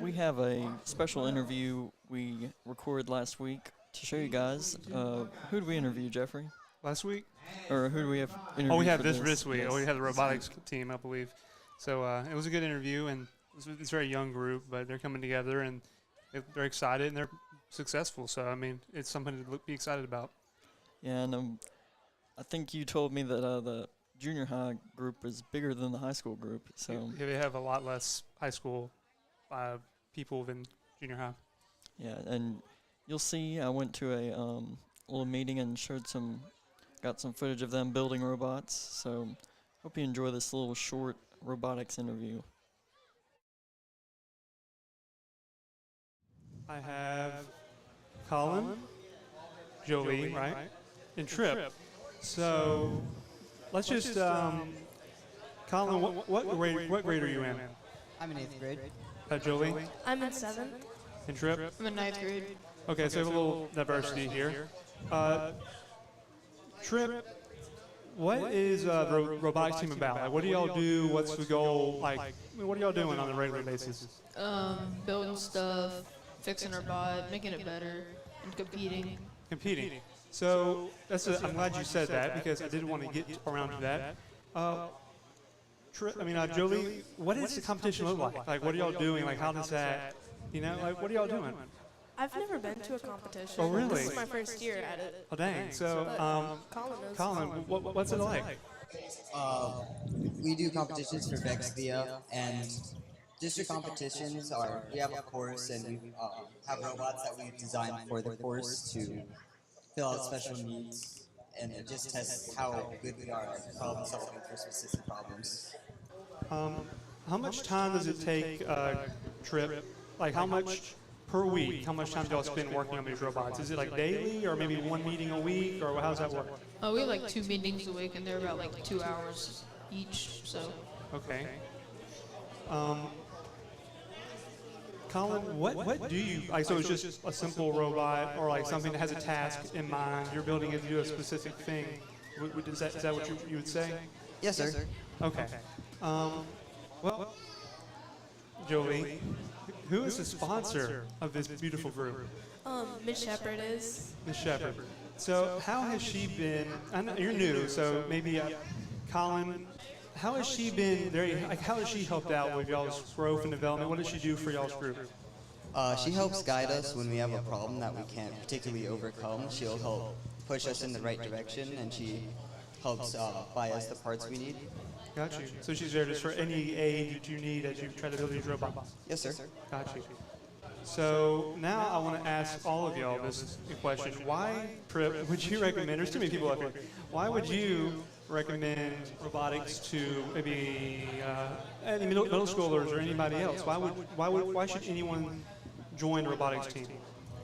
we have a special interview we recorded last week to show you guys. Who did we interview, Jeffrey? Last week? Or who do we have interviewed? Oh, we have for this week. Yes. Oh, we had the robotics team, I believe. So it was a good interview, and it's a very young group, but they're coming together, and they're excited, and they're successful. So, I mean, it's something to be excited about. Yeah, and I think you told me that the junior high group is bigger than the high school group. So yeah, they have a lot less high school people than junior high. Yeah, and you'll see I went to a little meeting and got some footage of them building robots. So hope you enjoy this little short robotics interview. I have Colin, Joey, right? And Trip. So let's just, Colin, what grade are you in? I'm in 8th grade. Joey? I'm in 7th. And Trip? I'm in 9th grade. Okay, so we have a little diversity here. Trip, what is the robotics team about? Like, what do y'all do? What's the goal? Like, what are y'all doing on a regular basis? Building stuff, fixing our bot, making it better, and competing. Competing. So I'm glad you said that, because I did want to get around to that. Jolie, what does the competition look like? Like, what are y'all doing? Like, how does that, what are y'all doing? I've never been to a competition. Oh, really? This is my first year at it. Oh, dang. So, Colin, what's it like? We do competitions for VexVia, and district competitions we have a course, and we have robots that we designed for the course to fill out special needs, and it just tests how good we are at problem solving for specific problems. How much time does it take, Trip? Like, how much per week, how much time do y'all spend working on these robots? Is it like daily or maybe one meeting a week, or how does that work? We have like 2 meetings a week, and they're about like 2 hours each. So. Okay. Colin, what do you like? So it's just a simple robot, or like something that has a task in mind. You're building it to do a specific thing. Is that what you would say? Yes, sir. Okay. Well, Jolie, who is the sponsor of this beautiful group? Miss Shepherd is. Miss Shepherd. So how has she been? I know you're new, so maybe Colin. How has she been? How has she helped out with y'all's growth and development? What does she do for y'all's group? She helps guide us when we have a problem that we can't particularly overcome. She'll help push us in the right direction, and she helps buy us the parts we need. Got you. So she's there just for any aid that you need as you try to build these robots? Yes, sir. Got you. So now I want to ask all of y'all this question. Why would you recommend, there's too many people up here, why would you recommend robotics to maybe any middle schoolers or anybody else? Why should anyone join the robotics team?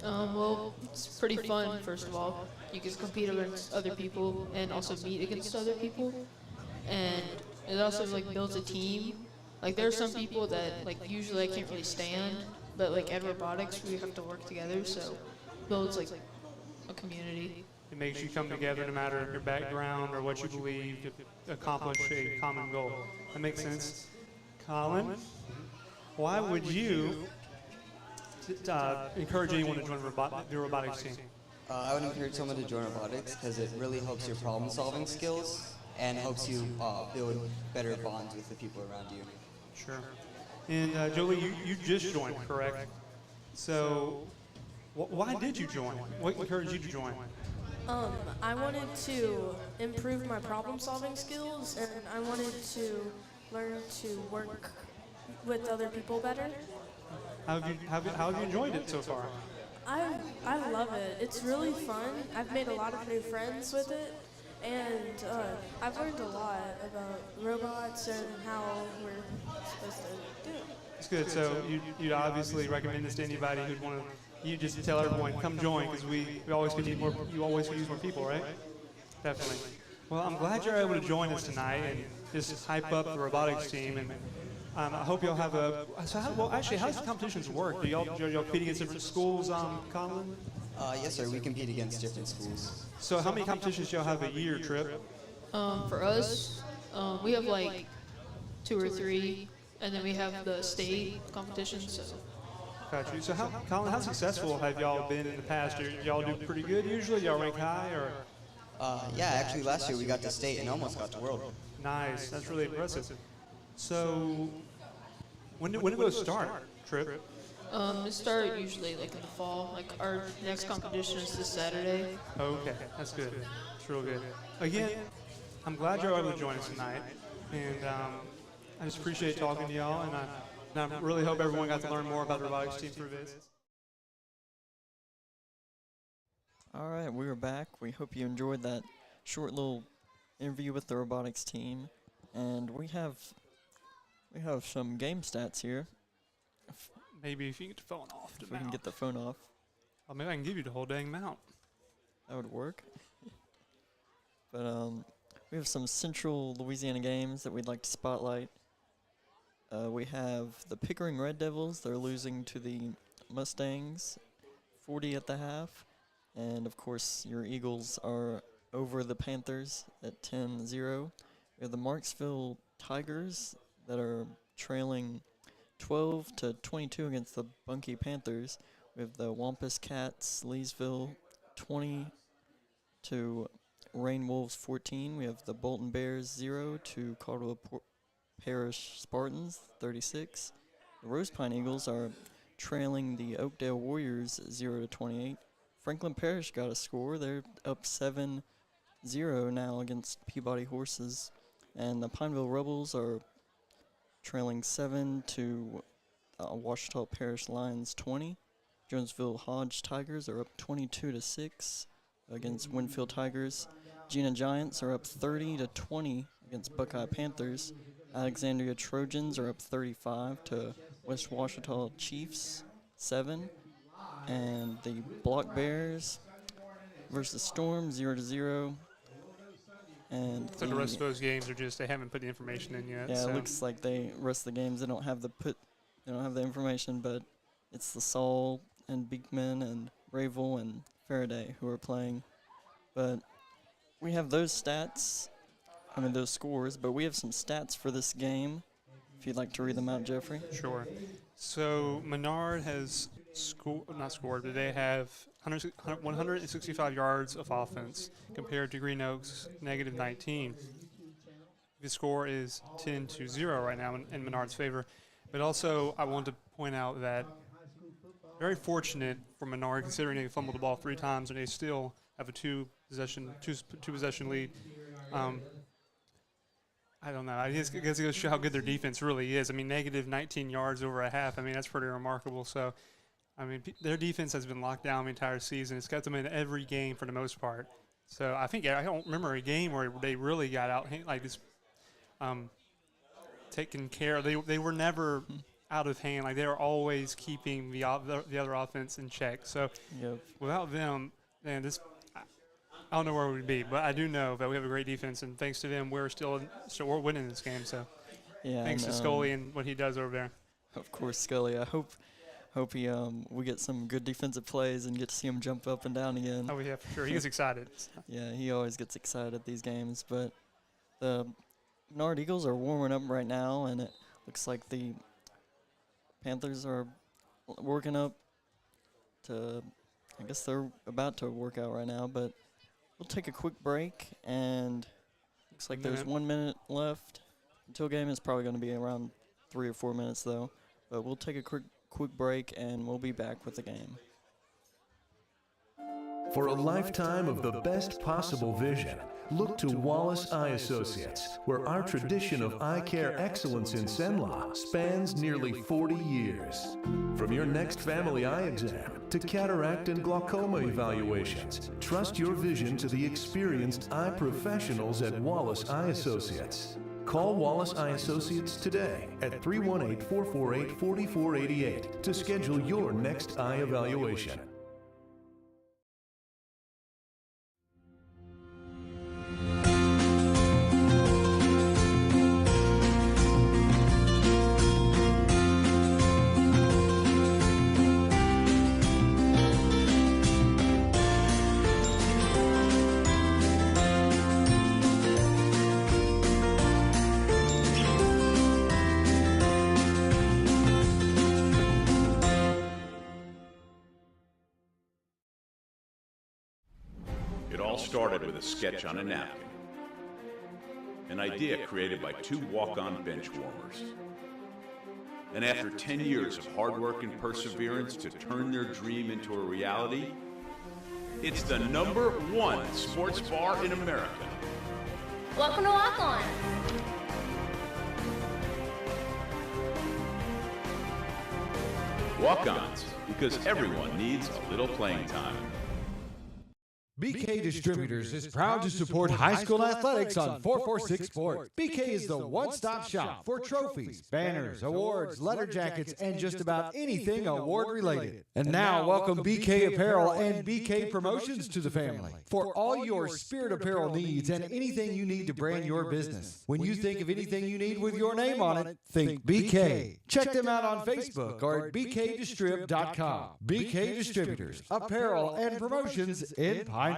Well, it's pretty fun, first of all. You can compete against other people and also meet against other people. And it also like builds a team. Like there are some people that like usually I can't really stand, but like at robotics we have to work together, so it builds like a community. It makes you come together no matter your background or what you believe to accomplish a common goal. That makes sense. Colin, why would you encourage anyone to join the robotics team? I would encourage someone to join robotics because it really helps your problem-solving skills and helps you build better bonds with the people around you. Sure. And Jolie, you just joined, correct? So why did you join? What encouraged you to join? I wanted to improve my problem-solving skills, and I wanted to learn to work with other people better. How have you enjoyed it so far? I love it. It's really fun. I've made a lot of new friends with it, and I've learned a lot about robots and how we're supposed to do it. It's good. So you'd obviously recommend this to anybody who'd want to. You just tell everyone, come join, because we always could need more. You always could use more people, right? Definitely. Well, I'm glad you're able to join us tonight and just hype up the robotics team. And I hope y'all have a. So how does the competitions work? Do y'all compete against different schools, Colin? Yes, sir. We compete against different schools. So how many competitions do y'all have a year, Trip? For us, we have like 2 or 3, and then we have the state competitions. So. Got you. So Colin, how successful have y'all been in the past? Y'all do pretty good usually? Y'all rank high or? Yeah, actually last year we got to state and almost got to world. Nice. That's really impressive. So when do those start, Trip? They start usually like in the fall. Like our next competition is this Saturday. Okay, that's good. It's real good. Again, I'm glad you're able to join us tonight, and I just appreciate talking to y'all, and I really hope everyone got to learn more about the robotics team through this. All right, we are back. We hope you enjoyed that short little interview with the robotics team, and we have some game stats here. Maybe if you get the phone off. If we can get the phone off. Well, maybe I can give you the whole dang mount. That would work. But we have some Central Louisiana games that we'd like to spotlight. We have the Pickering Red Devils. They're losing to the Mustangs, 40 at the half. And, of course, your Eagles are over the Panthers at 10-0. We have the Marksville Tigers that are trailing 12-22 against the Bunkie Panthers. We have the Wampus Cats, Leesville, 20 to Rain Wolves 14. We have the Bolton Bears 0 to Caldwell Parish Spartans 36. The Rose Pine Eagles are trailing the Oakdale Warriors 0-28. Franklin Parish got a score. They're up 7-0 now against Peabody Horses. And the Pineville Rebels are trailing 7 to Ouachita Parish Lions 20. Jonesville Hodge Tigers are up 22-6 against Winfield Tigers. Gina Giants are up 30-20 against Buckeye Panthers. Alexandria Trojans are up 35 to West Ouachita Chiefs 7. And the Block Bears versus Storm, 0-0. And So the rest of those games are just, they haven't put the information in yet. yeah, so. it looks like the rest of the games they don't have the information, but it's the Saul and Beekman and Ravel and Faraday who are playing. But we have those stats, those scores, but we have some stats for this game. If you'd like to read them out, Jeffrey. Sure. So Menard has not scored, but they have 165 yards of offense compared to Green Oaks negative 19. The score is 10-0 right now in Menard's favor. But also, I want to point out that very fortunate for Menard, considering they fumbled the ball 3 times and they still have a two possession lead. I don't know. I guess it goes to show how good their defense really is. Negative 19 yards over a half. That's pretty remarkable. So, their defense has been locked down the entire season. It's kept them in every game for the most part. So, I don't remember a game where they really got out like this, taken care of. They were never out of hand. Like, they were always keeping the other offense in check. So, without them, man, I don't know where we'd be, but I do know that we have a great defense, and thanks to them, we're we're winning this game. So, yeah, thanks to Scully and what he does over there. Of course, Scully. I hope he we get some good defensive plays and get to see him jump up and down again. Oh yeah, for sure. He gets excited. Yeah, he always gets excited at these games. But the Menard Eagles are warming up right now, and it looks like the Panthers are working up to. I guess they're about to work out right now, but. We'll take a quick break, and looks like there's 1 minute left. Until game is probably going to be around 3 or 4 minutes, though. But we'll take a quick break, and we'll be back with the game. For a lifetime of the best possible vision, look to Wallace Eye Associates, where our tradition of eye care excellence in Cenla spans nearly 40 years. From your next family eye exam to cataract and glaucoma evaluations, trust your vision to the experienced eye professionals at Wallace Eye Associates. Call Wallace Eye Associates today at 318-448-4488 to schedule your next eye evaluation. Started with a sketch on a napkin. An idea created by 2 walk-on bench warmers. And after 10 years of hard work and perseverance to turn their dream into a reality, it's the #1 sports bar in America. Welcome to Walk On. Walk-ons, because everyone needs a little playing time. BK Distributors is proud to support high school athletics on 446 Sports. BK is the one-stop shop for trophies, banners, awards, letter jackets, and just about anything award-related. And now, welcome BK Apparel and BK Promotions to the family for all your spirit apparel needs and anything you need to brand your business. When you think of anything you need with your name on it, think BK. Check them out on Facebook or at bkdistrib.com. BK Distributors, Apparel and Promotions in Pineville.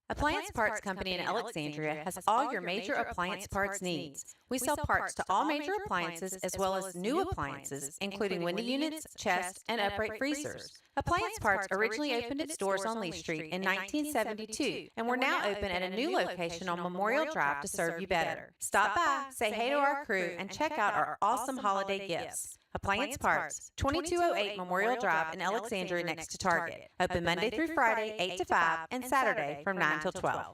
Appliance Parts Company in Alexandria has all your major appliance parts needs. We sell parts to all major appliances as well as new appliances, including window units, chest, and upright freezers. Appliance Parts originally opened its doors on Lee Street in 1972, and we're now open at a new location on Memorial Drive to serve you better. Stop by, say hey to our crew, and check out our awesome holiday gifts. Appliance Parts, 2208 Memorial Drive in Alexandria next to Target. Open Monday through Friday, 8 to 5, and Saturday from 9 till 12.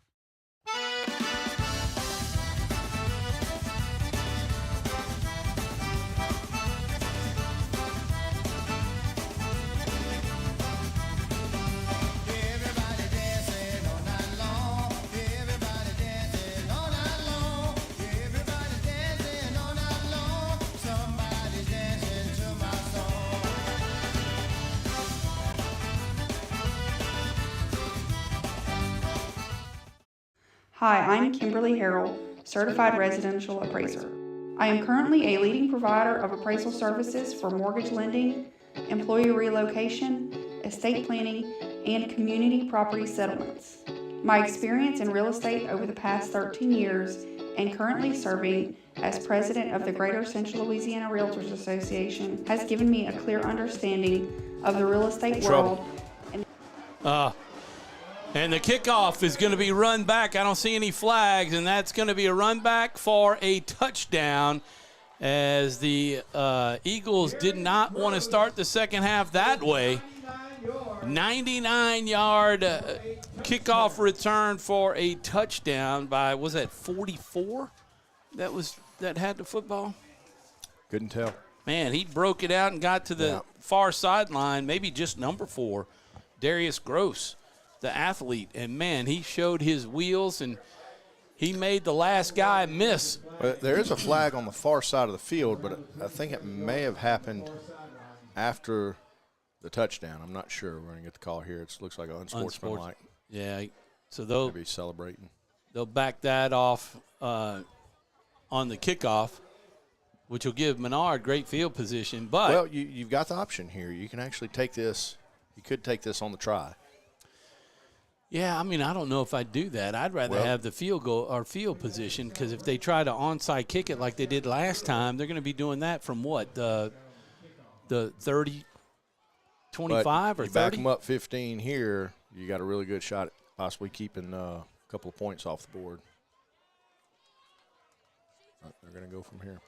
Hi, I'm Kimberly Harrell, Certified Residential Appraiser. I am currently a leading provider of appraisal services for mortgage lending, employee relocation, estate planning, and community property settlements. My experience in real estate over the past 13 years and currently serving as president of the Greater Central Louisiana Realtors Association has given me a clear understanding of the real estate world. And the kickoff is going to be run back. I don't see any flags, and that's going to be a run back for a touchdown, as the Eagles did not want to start the second half that way. 99-yard kickoff return for a touchdown by, was that 44? That had the football? Couldn't tell. Man, he broke it out and got to the far sideline, maybe just number 4, Darius Gross, the athlete. And, man, he showed his wheels, and he made the last guy miss. Well, there is a flag on the far side of the field, but I think it may have happened after the touchdown. I'm not sure. We're going to get the call here. It looks like unsportsmanlike. Yeah, so they'll be celebrating. They'll back that off on the kickoff, which will give Menard great field position. But well, you've got the option here. You can actually take this. You could take this on the try. Yeah, I mean, I don't know if I'd do that. I'd rather have the field goal or field position, because if they try to onside kick it like they did last time, they're going to be doing that from what, the 30, 25 or 30? Back them up 15 here, you got a really good shot at possibly keeping a couple of points off the board. They're going to go from here.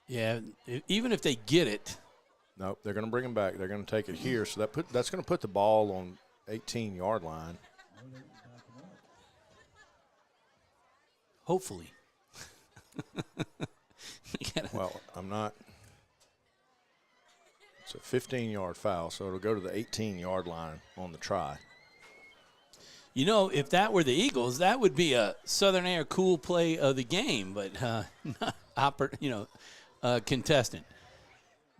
Yeah, even if they get it. Nope, they're going to bring them back. They're going to take it here, so that's going to put the ball on 18-yard line. Hopefully. Well, I'm not. It's a 15-yard foul, so it'll go to the 18-yard line on the try. You know, if that were the Eagles, that would be a Southern Air cool play of the game, but contestant.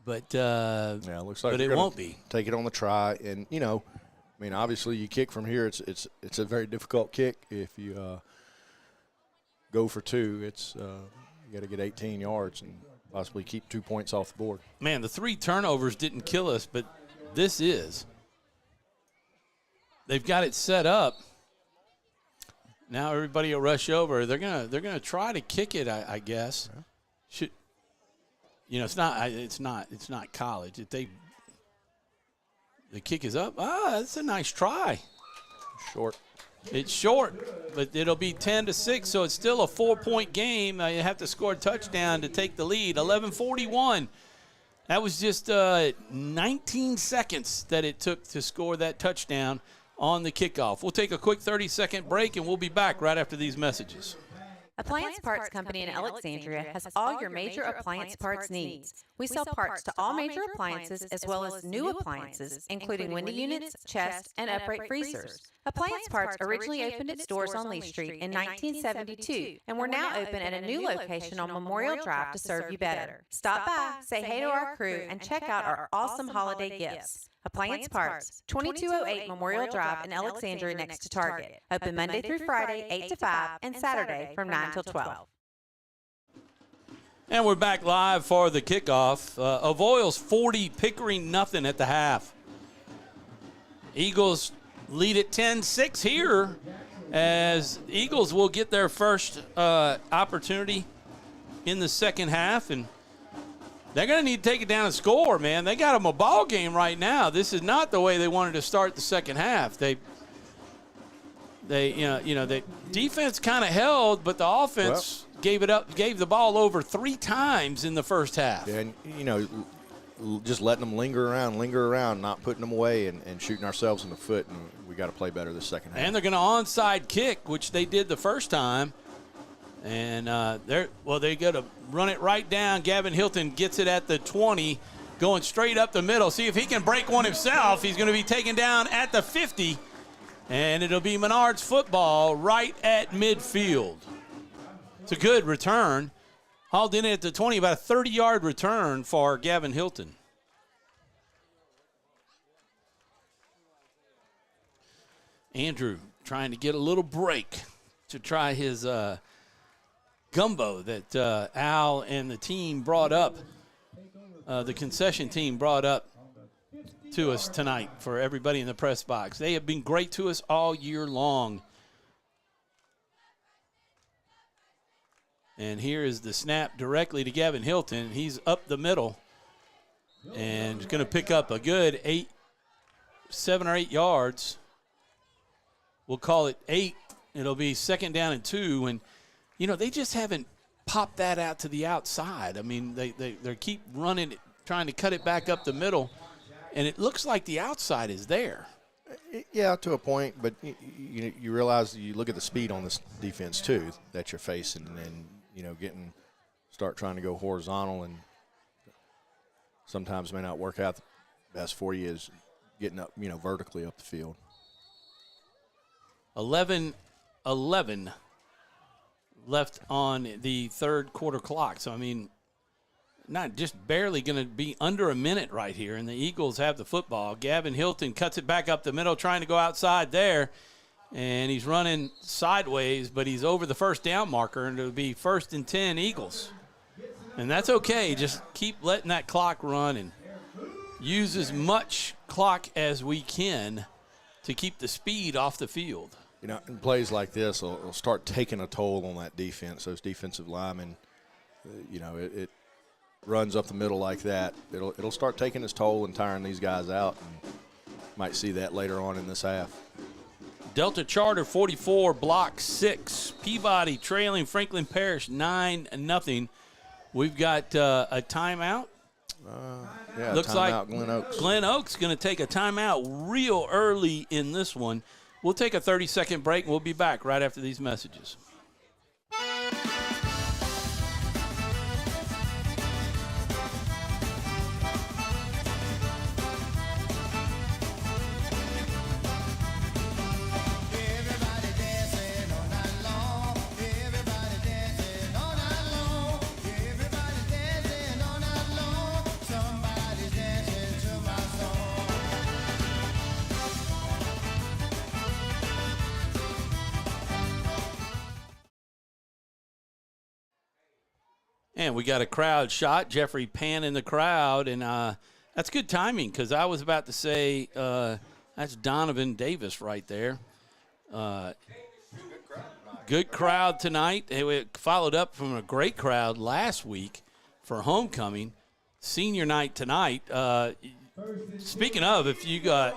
But yeah, it looks like but it won't be. Take it on the try, and I mean, obviously, you kick from here. It's a very difficult kick. If you go for 2, it's you got to get 18 yards and possibly keep 2 points off the board. Man, the 3 turnovers didn't kill us, but this is. They've got it set up. Now everybody will rush over. They're gonna try to kick it. I guess. Should. It's not college. If the kick is up. That's a nice try. Short. It's short, but it'll be 10-6, so it's still a 4-point game. You have to score a touchdown to take the lead. 11:41. That was just 19 seconds that it took to score that touchdown on the kickoff. We'll take a quick 30-second break, and we'll be back right after these messages. Appliance Parts Company in Alexandria has all your major appliance parts needs. We sell parts to all major appliances as well as new appliances, including window units, chest, and upright freezers. Appliance Parts originally opened its doors on Lee Street in 1972, and we're now open at a new location on Memorial Drive to serve you better. Stop by, say hey to our crew, and check out our awesome holiday gifts. Appliance Parts, 2208 Memorial Drive in Alexandria next to Target. Open Monday through Friday, 8 to 5, and Saturday from 9 till 12. And we're back live for the kickoff. Avoyles 40, Pickering nothing at the half. Eagles lead at 10-6 here, as Eagles will get their first opportunity in the second half, and they're going to need to take it down and score, man. They got them a ball game right now. This is not the way they wanted to start the second half. The defense kind of held, but the offense gave the ball over 3 times in the first half. Yeah, and just letting them linger around, not putting them away, and shooting ourselves in the foot. And we got to play better this second half. And they're going to onside kick, which they did the first time. And they got to run it right down. Gavin Hilton gets it at the 20, going straight up the middle. See if he can break one himself. He's going to be taken down at the 50, and it'll be Menard's football right at midfield. It's a good return. Hauled in at the 20, about a 30-yard return for Gavin Hilton. Andrew trying to get a little break to try his gumbo that Al and the team brought up, the concession team brought up to us tonight for everybody in the press box. They have been great to us all year long. And here is the snap directly to Gavin Hilton. He's up the middle and going to pick up a good 7 or 8 yards. We'll call it 8. It'll be 2nd down and 2. And, you know, they just haven't popped that out to the outside. I mean, they keep running it, trying to cut it back up the middle. And it looks like the outside is there. Yeah, to a point, but you realize, you look at the speed on this defense too that you're facing, and start trying to go horizontal, and sometimes may not work out the best for you is getting up, vertically up the field. 11 left on the third quarter clock. So, I mean, not just barely going to be under a minute right here, and the Eagles have the football. Gavin Hilton cuts it back up the middle, trying to go outside there, and he's running sideways, but he's over the first down marker, and it'll be 1st and 10 Eagles. And that's okay. Just keep letting that clock run and use as much clock as we can to keep the speed off the field. In plays like this, it'll start taking a toll on that defense, those defensive linemen. It runs up the middle like that, it'll start taking its toll and tiring these guys out, and might see that later on in this half. Delta Charter 44, block 6. Peabody trailing Franklin Parish 9-0. We've got a timeout. Looks timeout, like Glen Oaks. Glen Oaks going to take a timeout real early in this one. We'll take a 30-second break, and we'll be back right after these messages. And we got a crowd shot. Jeffrey Pan in the crowd, and that's good timing, because I was about to say that's Donovan Davis right there. Good crowd tonight. We followed up from a great crowd last week for homecoming. Senior night tonight. Speaking of, if you got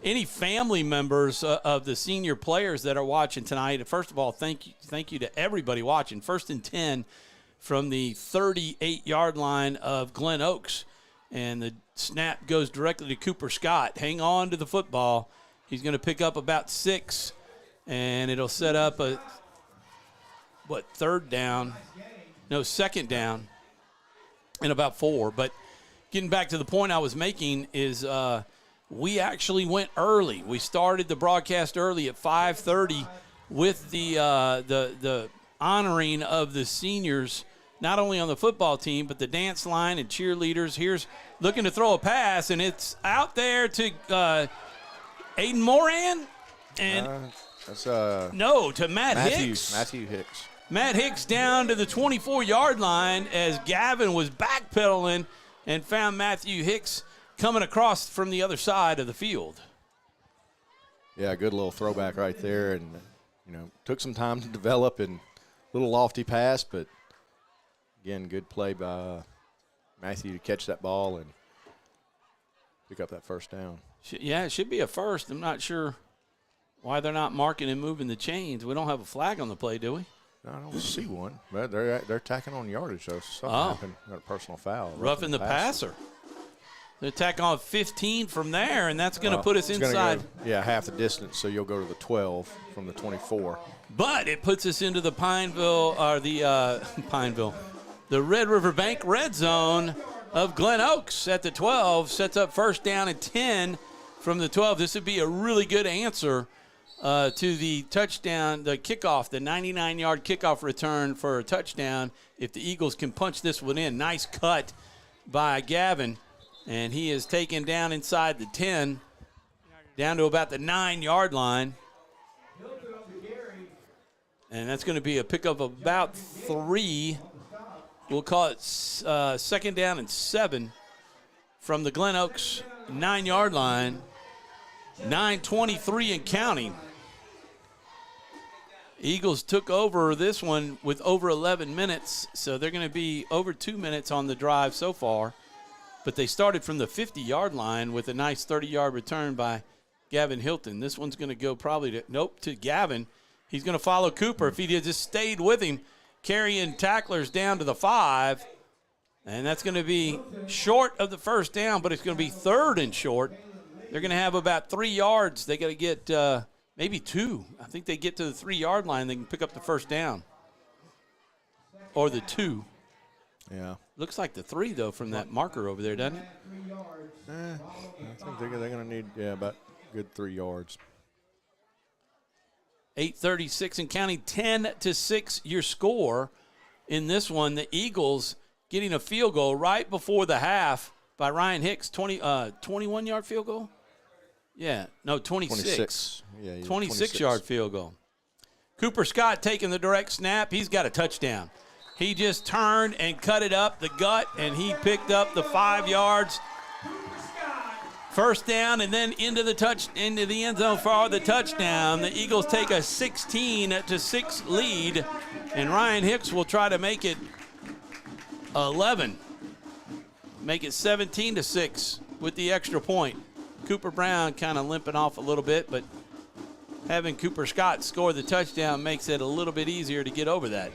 any family members of the senior players that are watching tonight, first of all, thank you to everybody watching. 1st and 10 from the 38-yard line of Glen Oaks. And the snap goes directly to Cooper Scott. Hang on to the football. He's going to pick up about 6, and it'll set up a, 2nd down, and about 4. But getting back to the point I was making is we actually went early. We started the broadcast early at 5:30 with the honoring of the seniors, not only on the football team, but the dance line and cheerleaders. Here's looking to throw a pass, and it's out there to Aiden Moran. And to Matt Hicks. Matthew Hicks. Matt Hicks down to the 24-yard line as Gavin was backpedaling and found Matthew Hicks coming across from the other side of the field. Yeah, good little throwback right there, and took some time to develop, and a little lofty pass, but again, good play by Matthew to catch that ball and pick up that 1st down. Yeah, it should be a first. I'm not sure why they're not marking and moving the chains. We don't have a flag on the play, do we? No, I don't see one. But they're tacking on yardage, so something happened. Got a personal foul. Roughing the passer. They attack on 15 from there, and that's going to put us inside. Half the distance, so you'll go to the 12 from the 24. But it puts us into the the Red River Bank red zone of Glen Oaks at the 12. Sets up 1st down and 10 from the 12. This would be a really good answer to the touchdown, the kickoff, the 99-yard kickoff return for a touchdown if the Eagles can punch this one in. Nice cut by Gavin, and he is taken down inside the 10, down to about the 9-yard line. And that's going to be a pickup of about 3. We'll call it second down and 7 from the Glen Oaks 9-yard line. 9:23 and counting. Eagles took over this one with over 11 minutes, so they're going to be over 2 minutes on the drive so far. But they started from the 50-yard line with a nice 30-yard return by Gavin Hilton. This one's going to go probably to Gavin. He's going to follow Cooper. If he had just stayed with him, carrying tacklers down to the 5. And that's going to be short of the first down, but it's going to be 3rd and short. They're going to have about 3 yards. They got to get maybe 2. I think they get to the 3-yard line. They can pick up the first down. Or the 2. Yeah. Looks like the 3, though, from that marker over there, doesn't it? I think they're going to need, about good 3 yards. 8:36 and counting, 10-6 your score in this one. The Eagles getting a field goal right before the half by Ryan Hicks, 21-yard field goal? Yeah, no, 26. Yeah, 26-yard field goal. Cooper Scott taking the direct snap. He's got a touchdown. He just turned and cut it up the gut, and he picked up the 5 yards. First down, and then into the end zone for the touchdown. The Eagles take a 16-6 lead, and Ryan Hicks will try to make it 11. Make it 17-6 with the extra point. Cooper Brown kind of limping off a little bit, but having Cooper Scott score the touchdown makes it a little bit easier to get over that.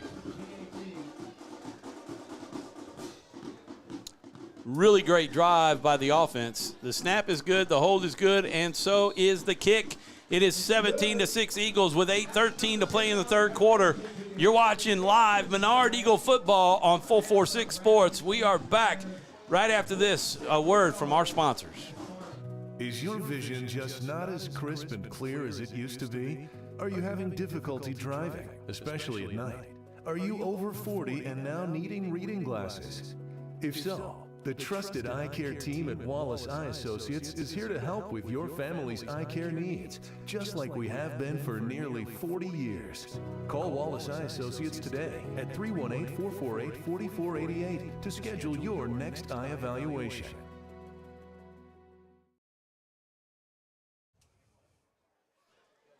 Really great drive by the offense. The snap is good, the hold is good, and so is the kick. It is 17-6 Eagles with 8:13 to play in the third quarter. You're watching live Menard Eagle football on 446 Sports. We are back right after this, a word from our sponsors. Is your vision just not as crisp and clear as it used to be? Are you having difficulty driving, especially at night? Are you over 40 and now needing reading glasses? If so, the trusted eye care team at Wallace Eye Associates is here to help with your family's eye care needs, just like we have been for nearly 40 years. Call Wallace Eye Associates today at 318-448-4488 to schedule your next eye evaluation.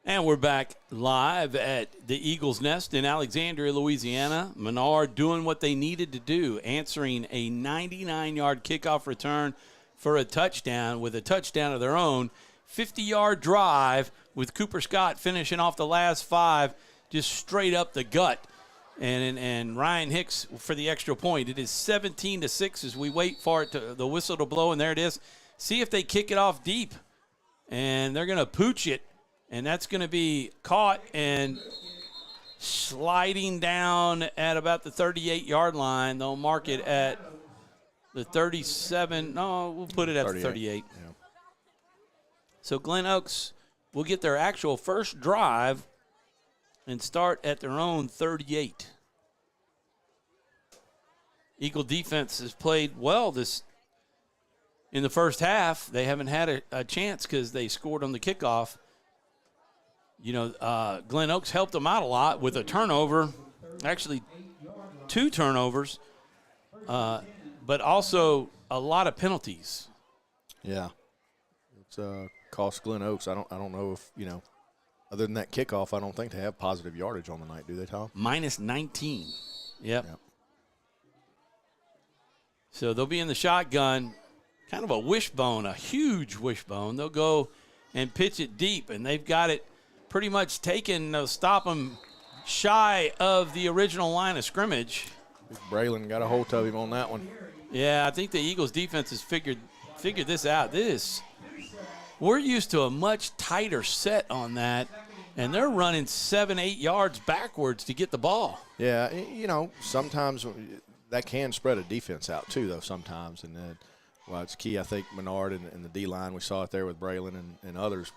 And we're back live at the Eagles Nest in Alexandria, Louisiana. Menard doing what they needed to do, answering a 99-yard kickoff return for a touchdown with a touchdown of their own. 50-yard drive with Cooper Scott finishing off the last 5 just straight up the gut. And Ryan Hicks for the extra point. It is 17-6 as we wait for it the whistle to blow, and there it is. See if they kick it off deep. And they're going to pooch it. And that's going to be caught and sliding down at about the 38-yard line. They'll mark it at the 37. No, we'll put it at the 38. Yeah. So Glen Oaks will get their actual first drive and start at their own 38. Eagle defense has played well in the first half. They haven't had a chance because they scored on the kickoff. You know, Glen Oaks helped them out a lot with a turnover, actually 2 turnovers, but also a lot of penalties. Yeah, it's cost Glen Oaks. I don't know if other than that kickoff, I don't think they have positive yardage on the night, do they, Tom? Minus 19. Yep. So they'll be in the shotgun, kind of a wishbone, a huge wishbone. They'll go and pitch it deep, and they've got it pretty much taken. They'll stop them shy of the original line of scrimmage. Braylon got a hold of him on that one. Yeah, I think the Eagles defense has figured this out. We're used to a much tighter set on that, and they're running 7-8 yards backwards to get the ball. Yeah, sometimes that can spread a defense out too, though, sometimes. And it's key, I think, Menard and the D-line, we saw it there with Braylon and others,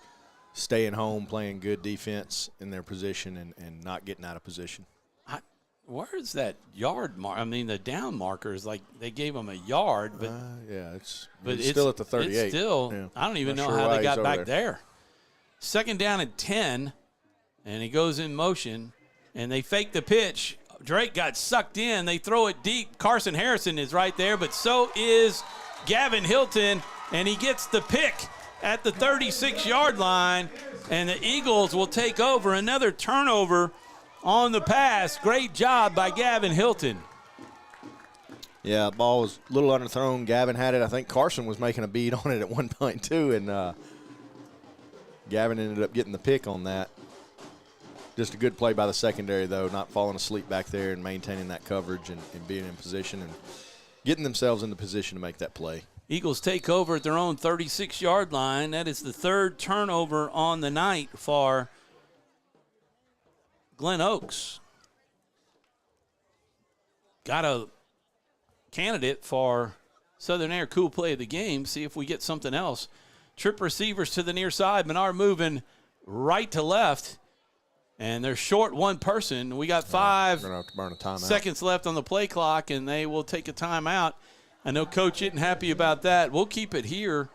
staying home, playing good defense in their position and not getting out of position. Where's that yard mark? I mean, the down marker is like they gave them a yard, but it's still at the 38. It's still, I don't even know how they got back there. Second down and 10, and he goes in motion. And they fake the pitch. Drake got sucked in. They throw it deep. Carson Harrison is right there, but so is Gavin Hilton, and he gets the pick at the 36-yard line, and the Eagles will take over. Another turnover on the pass. Great job by Gavin Hilton. Yeah, the ball was a little underthrown. Gavin had it. I think Carson was making a beat on it at one point too, and Gavin ended up getting the pick on that. Just a good play by the secondary, though, not falling asleep back there and maintaining that coverage and being in position and getting themselves in the position to make that play. Eagles take over at their own 36-yard line. That is the third turnover on the night for Glen Oaks. Got a candidate for Southern Air Cool Play of the Game. See if we get something else. Trip receivers to the near side. Menard moving right to left. And they're short one person. We got 5 seconds left on the play clock, and they will take a timeout. I know Coach isn't happy about that. We'll keep it here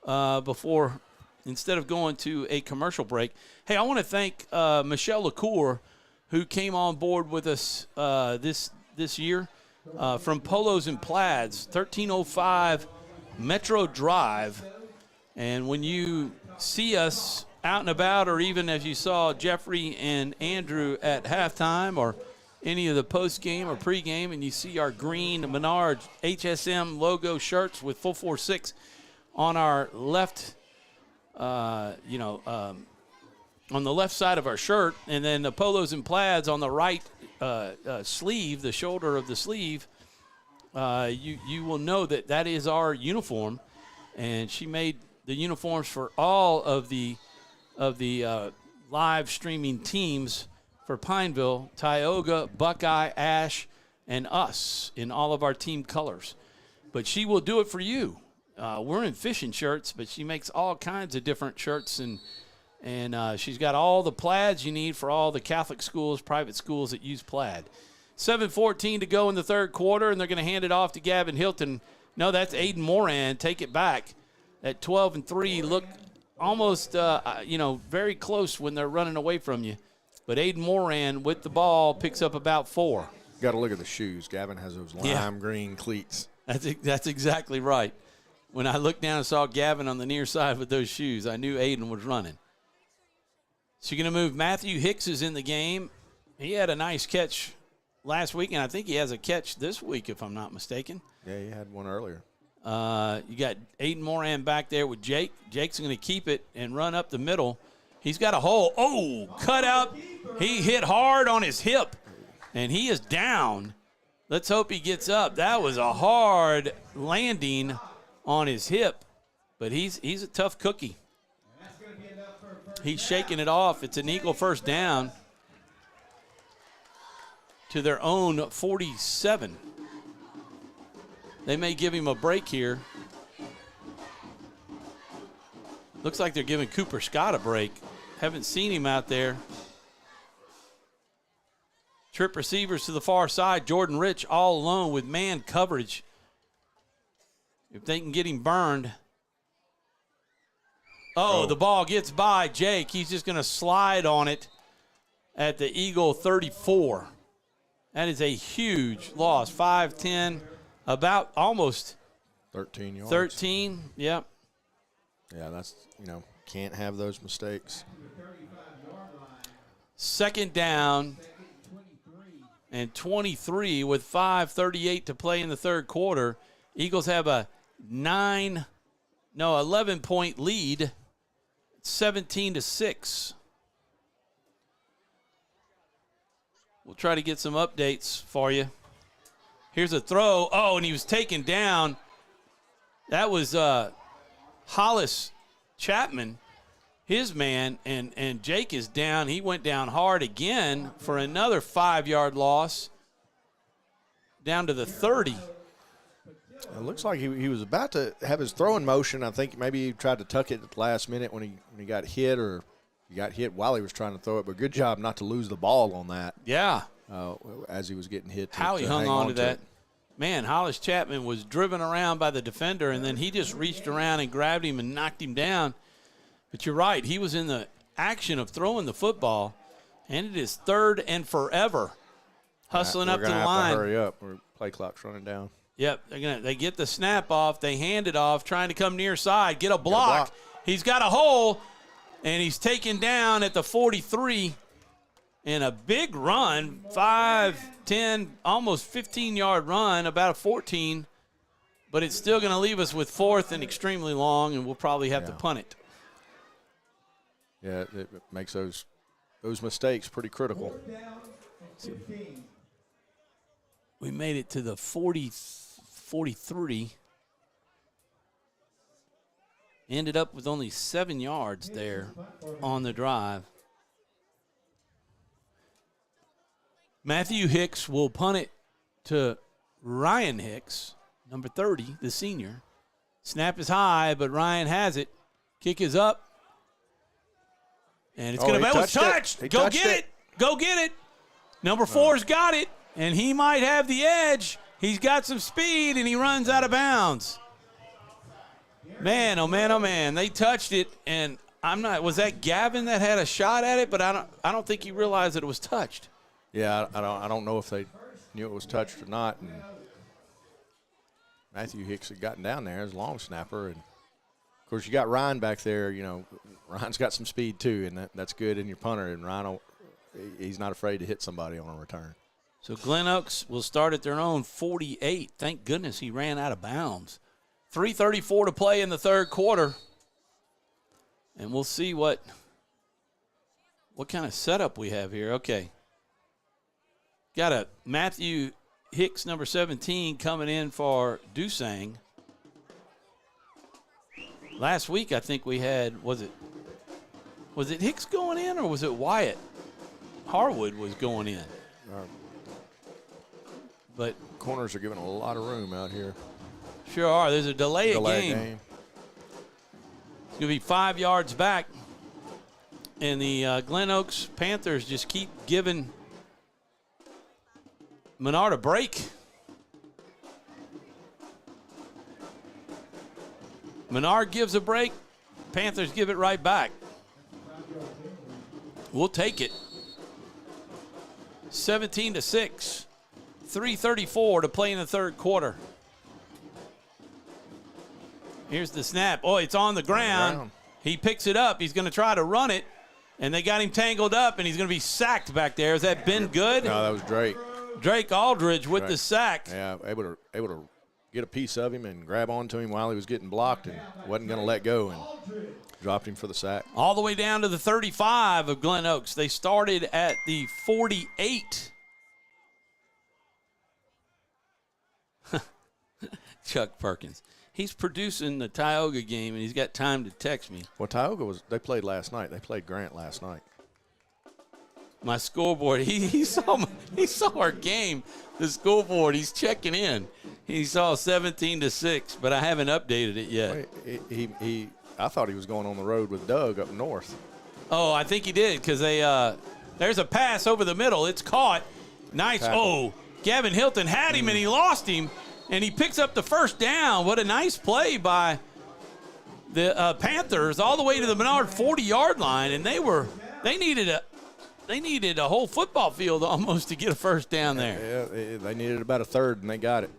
instead of going to a commercial break. Hey, I want to thank Michelle LaCour, who came on board with us this year from Polos and Plaids, 1305 Metro Drive. And when you see us out and about, or even as you saw Jeffrey and Andrew at halftime or any of the post-game or pre-game, and you see our green Menard HSM logo shirts with 446 on our left, on the left side of our shirt, and then the Polos and Plaids on the right sleeve, the shoulder of the sleeve, you will know that is our uniform. And she made the uniforms for all of the live streaming teams for Pineville, Tioga, Buckeye, Ash, and us in all of our team colors. But she will do it for you. We're in fishing shirts, but she makes all kinds of different shirts, and she's got all the plaids you need for all the Catholic schools, private schools that use plaid. 7:14 to go in the third quarter, and they're going to hand it off to Gavin Hilton. No, that's Aiden Moran. Take it back. At 12-3, look almost, very close when they're running away from you. But Aiden Moran with the ball picks up about 4. Got to look at the shoes. Gavin has those lime green cleats. That's exactly right. When I looked down and saw Gavin on the near side with those shoes, I knew Aiden was running. So you're going to move Matthew Hicks is in the game. He had a nice catch last week, and I think he has a catch this week, if I'm not mistaken. Yeah, he had one earlier. You got Aiden Moran back there with Jake. Jake's going to keep it and run up the middle. He's got a hole. Oh, cut out. He hit hard on his hip, and he is down. Let's hope he gets up. That was a hard landing on his hip, but he's a tough cookie. He's shaking it off. It's an Eagle first down to their own 47. They may give him a break here. Looks like they're giving Cooper Scott a break. Haven't seen him out there. Trip receivers to the far side. Jordan Rich all alone with man coverage. If they can get him burned. Oh, the ball gets by Jake. He's just going to slide on it at the Eagle 34. That is a huge loss. 5-10, about almost 13 yards. 13, yep. Yeah, that's, can't have those mistakes. Second down and 23 with 5:38 to play in the third quarter. Eagles have a 11-point lead, 17-6. We'll try to get some updates for you. Here's a throw. Oh, and he was taken down. That was Hollis Chapman, his man, and Jake is down. He went down hard again for another 5-yard loss down to the 30. It looks like he was about to have his throwing motion. I think maybe he tried to tuck it at the last minute when he got hit, or he got hit while he was trying to throw it. But good job not to lose the ball on that. Yeah. As he was getting hit. How he hung on to that. Man, Hollis Chapman was driven around by the defender, and then he just reached around and grabbed him and knocked him down. But you're right. He was in the action of throwing the football, And it is 3rd and forever. Hustling up to the line. Hurry up. Our play clock's running down. Yep. They get the snap off. They hand it off, trying to come near side. Get a block. He's got a hole, and he's taken down at the 43. And a big run, 5, 10, almost 15-yard run, about a 14. But it's still going to leave us with 4th and extremely long, and we'll probably have to punt it. Yeah, it makes those mistakes pretty critical. So we made it to the 43. Ended up with only 7 yards there on the drive. Matthew Hicks will punt it to Ryan Hicks, number 30, the senior. Snap is high, but Ryan has it. Kick is up. And it's going to be touched. Go get it. Go get it. Number 4's got it, and he might have the edge. He's got some speed, and he runs out of bounds. Man, oh man, oh man! They touched it, and was that Gavin that had a shot at it? But I don't think he realized that it was touched. Yeah, I don't know if they knew it was touched or not. And Matthew Hicks had gotten down there as a long snapper, and of course you got Ryan back there. You know, Ryan's got some speed too, and that's good in your punter. And Ryan, he's not afraid to hit somebody on a return. So Glen Oaks will start at their own 48. Thank goodness he ran out of bounds. 3:34 to play in the 3rd quarter. And we'll see what kind of setup we have here. Okay. Got a Matthew Hicks, number 17, coming in for Dusang. Last week, I think we had, was it Hicks going in or was it Wyatt? Harwood was going in. But corners are giving a lot of room out here. Sure are. There's a delay of game. It's going to be 5 yards back. And the Glen Oaks Panthers just keep giving Menard a break. Menard gives a break. Panthers give it right back. We'll take it. 17-6. 3:34 to play in the 3rd quarter. Here's the snap. Oh, it's on the ground. He picks it up. He's going to try to run it, and they got him tangled up, and he's going to be sacked back there. Is that Ben Good? No, that was Drake. Drake Aldridge with the sack. Yeah, able to get a piece of him and grab onto him while he was getting blocked and wasn't going to let go and dropped him for the sack. All the way down to the 35 of Glen Oaks. They started at the 48. Chuck Perkins. He's producing the Tioga game, and he's got time to text me. Well, Tioga they played last night. They played Grant last night. My scoreboard, he saw our game, the scoreboard. He's checking in. He saw 17-6, but I haven't updated it yet. I thought he was going on the road with Doug up north. Oh, I think he did because there's a pass over the middle. It's caught. Nice. Tackle. Oh, Gavin Hilton had him, and he lost him. And he picks up the 1st down. What a nice play by the Panthers all the way to the Menard 40-yard line. And they needed a whole football field almost to get a 1st down there. Yeah, they needed about a 3rd, and they got it.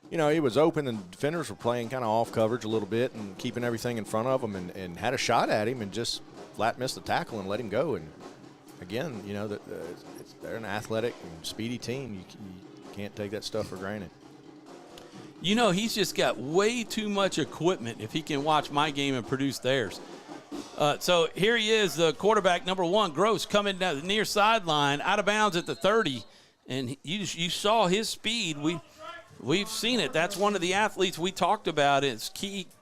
You know, he was open, and defenders were playing kind of off coverage a little bit and keeping everything in front of them and had a shot at him and just flat missed the tackle and let him go. And, again, you know, they're an athletic and speedy team. You can't take that stuff for granted. You know, he's just got way too much equipment if he can watch my game and produce theirs. So here he is, the quarterback, number 1, Gross, coming down the near sideline, out of bounds at the 30. And you saw his speed. We've seen it. That's one of the athletes we talked about as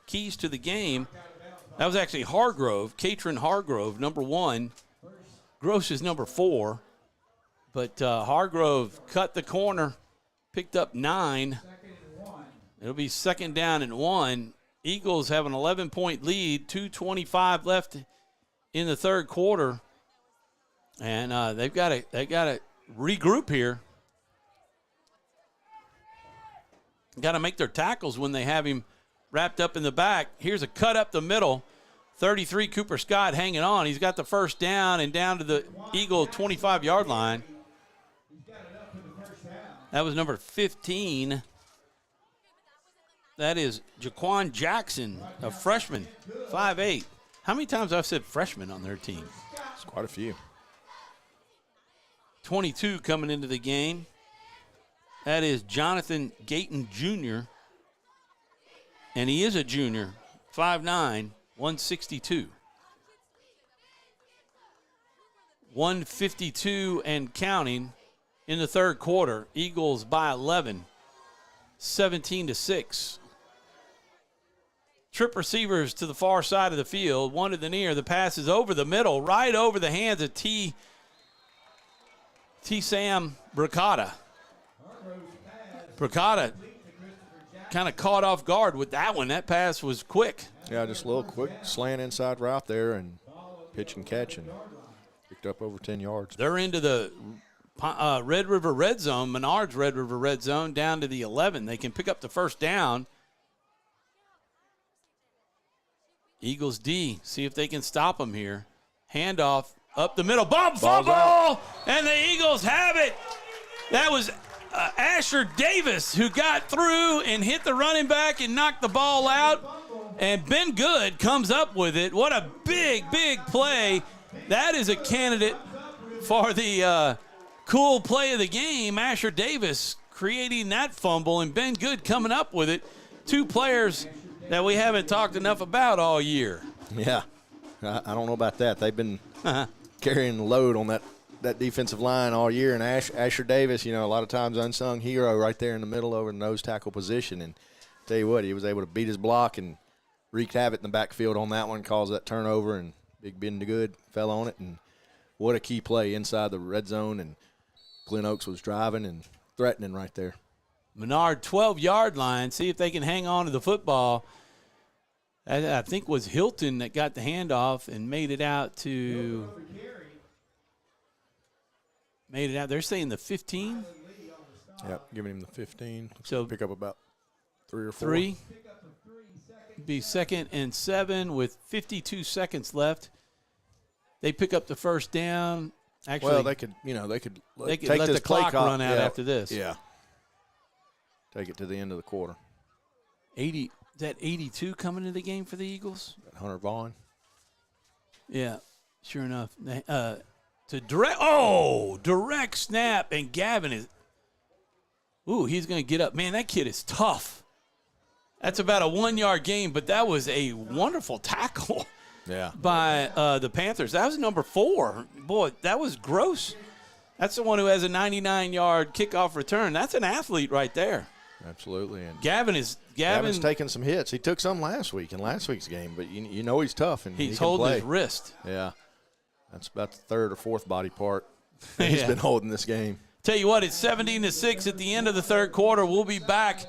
keys to the game. That was actually Hargrove, Katrin Hargrove, number 1. Gross is number 4. But Hargrove cut the corner, picked up 9. It'll be 2nd down and 1. Eagles have an 11-point lead, 2:25 left in the 3rd quarter. And they've got to regroup here. Got to make their tackles when they have him wrapped up in the back. Here's a cut up the middle. 33, Cooper Scott hanging on. He's got the first down and down to the Eagle 25-yard line. That was number 15. That is Jaquan Jackson, a freshman, 5'8". How many times I've said freshman on their team? It's quite a few. 22 coming into the game. That is Jonathan Gayton Jr., and he is a junior, 5'9", 162. 152 and counting in the third quarter. Eagles by 11, 17-6. Trip receivers to the far side of the field, one to the near. The pass is over the middle, right over the hands of T. Sam Bricata. Bricata kind of caught off guard with that one. That pass was quick. Yeah, just a little quick slant inside route there and pitch and catch and picked up over 10 yards. They're into the Red River red zone, Menard's Red River red zone, down to the 11. They can pick up the first down. Eagles D, see if they can stop them here. Handoff up the middle. Fumble! And the Eagles have it. That was Asher Davis who got through and hit the running back and knocked the ball out. And Ben Good comes up with it. What a big, big play. That is a candidate for the cool play of the game. Asher Davis creating that fumble and Ben Good coming up with it. Two players that we haven't talked enough about all year. Yeah, I don't know about that. They've been carrying the load on that defensive line all year. And Asher Davis, a lot of times unsung hero right there in the middle over the nose tackle position. And tell you what, he was able to beat his block and wreaked havoc in the backfield on that one, caused that turnover, and Big Ben Good fell on it. And what a key play inside the red zone. And Glen Oaks was driving and threatening right there. Menard 12-yard line. See if they can hang on to the football. I think it was Hilton that got the handoff and made it out to – they're saying the 15? Yep, giving him the 15. So pick up about 3 or 4. 3. Be 2nd and 7 with 52 seconds left. They pick up the first down. Actually, well, they could let this the clock run out yeah, after this. Yeah. Take it to the end of the quarter. 80. Is that 82 coming into the game for the Eagles? Hunter Vaughn. Yeah, sure enough. Direct snap, and Gavin is. He's going to get up. Man, that kid is tough. That's about a 1-yard gain, but that was a wonderful tackle. Yeah. By the Panthers. That was number 4. Boy, that was gross. That's the one who has a 99-yard kickoff return. That's an athlete right there. Absolutely. And Gavin's taking some hits. He took some last week in last week's game, but he's tough and he's he can holding play. his wrist. Yeah. That's about the third or fourth body part he's been holding this game. Tell you what, it's 17-6 at the end of the third quarter. We'll be back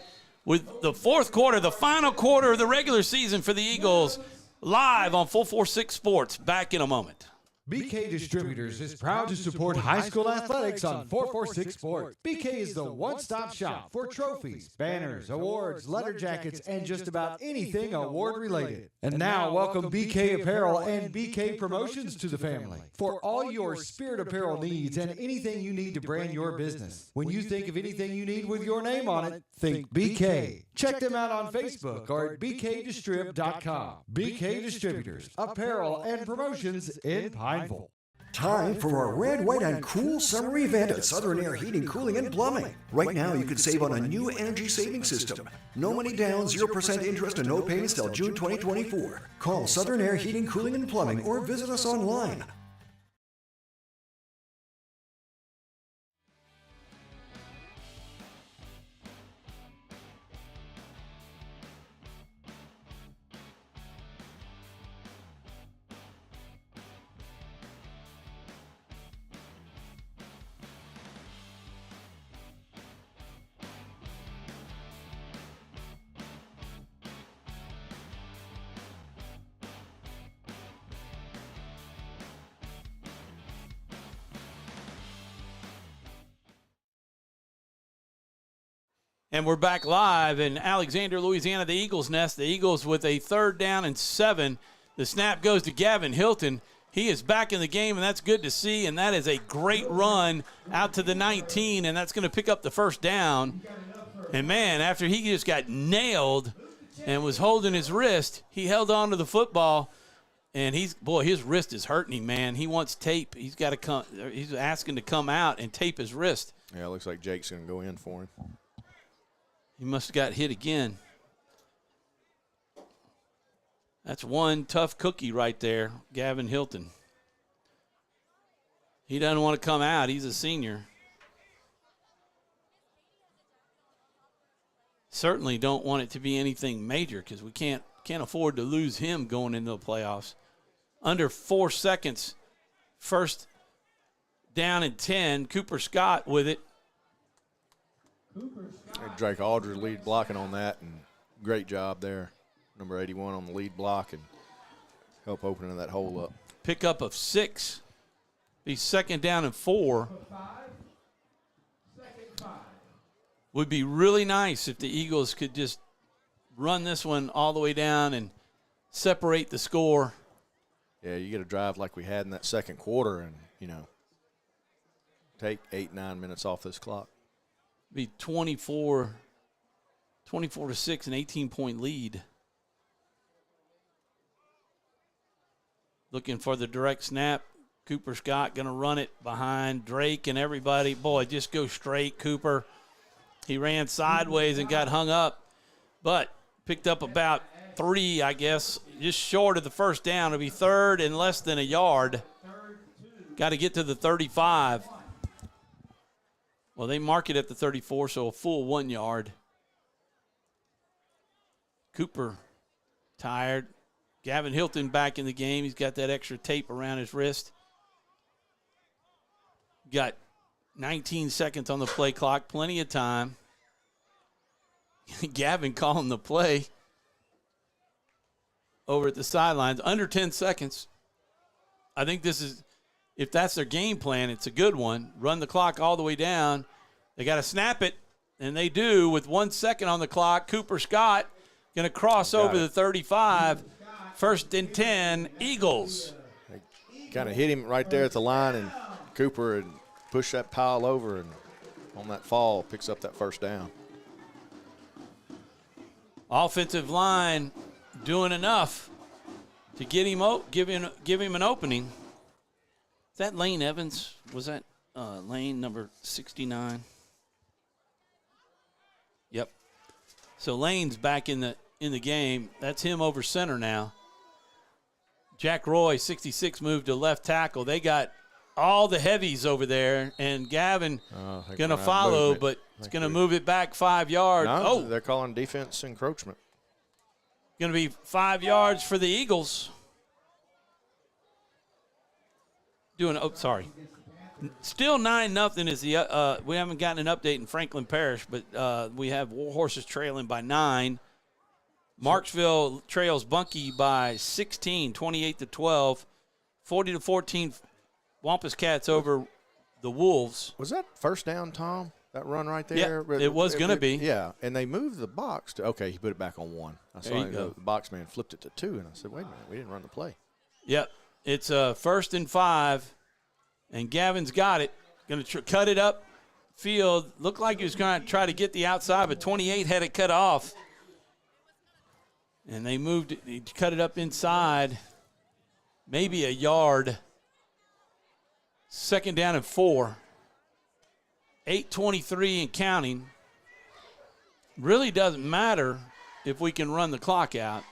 with the fourth quarter, the final quarter of the regular season for the Eagles, live on 446 Sports. Back in a moment. BK Distributors is proud to support high school athletics on 446 Sports. BK is the one-stop shop for trophies, banners, awards, letter jackets, and just about anything award-related. And now, welcome BK Apparel and BK Promotions to the family for all your spirit apparel needs and anything you need to brand your business. When you think of anything you need with your name on it, think BK. Check them out on Facebook or at bkdistrib.com. BK Distributors, apparel and promotions in Pineville. Time for our red, white, and cool summer event at Southern Air Heating, Cooling, and Plumbing. Right now, you can save on a new energy saving system. No money down, 0% interest, and no payments till June 2024. Call Southern Air Heating, Cooling, and Plumbing or visit us online. And we're back live in Alexander, Louisiana, the Eagles nest. The Eagles with a 3rd down and 7. The snap goes to Gavin Hilton. He is back in the game, and that's good to see, and that is a great run out to the 19, and that's going to pick up the first down. And, man, after he just got nailed and was holding his wrist, he held on to the football, and his wrist is hurting him, man. He wants tape. He's got to come. He's asking to come out and tape his wrist. Yeah, it looks like Jake's going to go in for him. He must have got hit again. That's one tough cookie right there, Gavin Hilton. He doesn't want to come out. He's a senior. Certainly don't want it to be anything major because we can't afford to lose him going into the playoffs. Under 4 seconds, first down and 10. Cooper Scott with it. Drake Aldridge lead blocking on that, and great job there. Number 81 on the lead block and help opening that hole up. Pickup of 6. Be second down and 4. Would be really nice if the Eagles could just run this one all the way down and separate the score. Yeah, you get a drive like we had in that second quarter and, take 8-9 minutes off this clock. Be 24-6, an 18-point lead. Looking for the direct snap. Cooper Scott going to run it behind Drake and everybody. Boy, just go straight, Cooper. He ran sideways and got hung up, but picked up about 3, I guess, just short of the first down. It'll be third and less than a yard. Got to get to the 35. Well, they mark it at the 34, so a full 1 yard. Cooper tired. Gavin Hilton back in the game. He's got that extra tape around his wrist. Got 19 seconds on the play clock, plenty of time. Gavin calling the play over at the sidelines. Under 10 seconds. I think this is, if that's their game plan, it's a good one. Run the clock all the way down. They got to snap it, and they do with 1 second on the clock. Cooper Scott going to cross over the 35. First and 10, Eagles. They kind of hit him right there at the line, and Cooper had pushed that pile over, and on that fall picks up that first down. Offensive line doing enough to get him give him an opening. Is that Lane Evans? Was that Lane number 69? Yep. So Lane's back in the game. That's him over center now. Jack Roy, 66, moved to left tackle. They got all the heavies over there, and Gavin going to follow, but it's going to move it back 5 yards. No, they're calling defense encroachment. Going to be 5 yards for the Eagles. Sorry. Still 9-0 is the we haven't gotten an update in Franklin Parish, but we have War Horses trailing by 9. Marksville trails Bunkie by 16, 28-12, 40-14. Wampus Cats over the Wolves. Was that first down, Tom? That run right there? Yeah, it was going to be. Yeah, and they moved the box to, okay, he put it back on 1. I saw the box man flipped it to 2, and I said, wait a minute, we didn't run the play. Yep, it's first and 5, and Gavin's got it. Going to cut it up field. Looked like he was going to try to get the outside, but 28 had it cut off. And they moved it, he cut it up inside, maybe a yard. Second down and 4. 8:23 and counting. Really doesn't matter if we can run the clock out.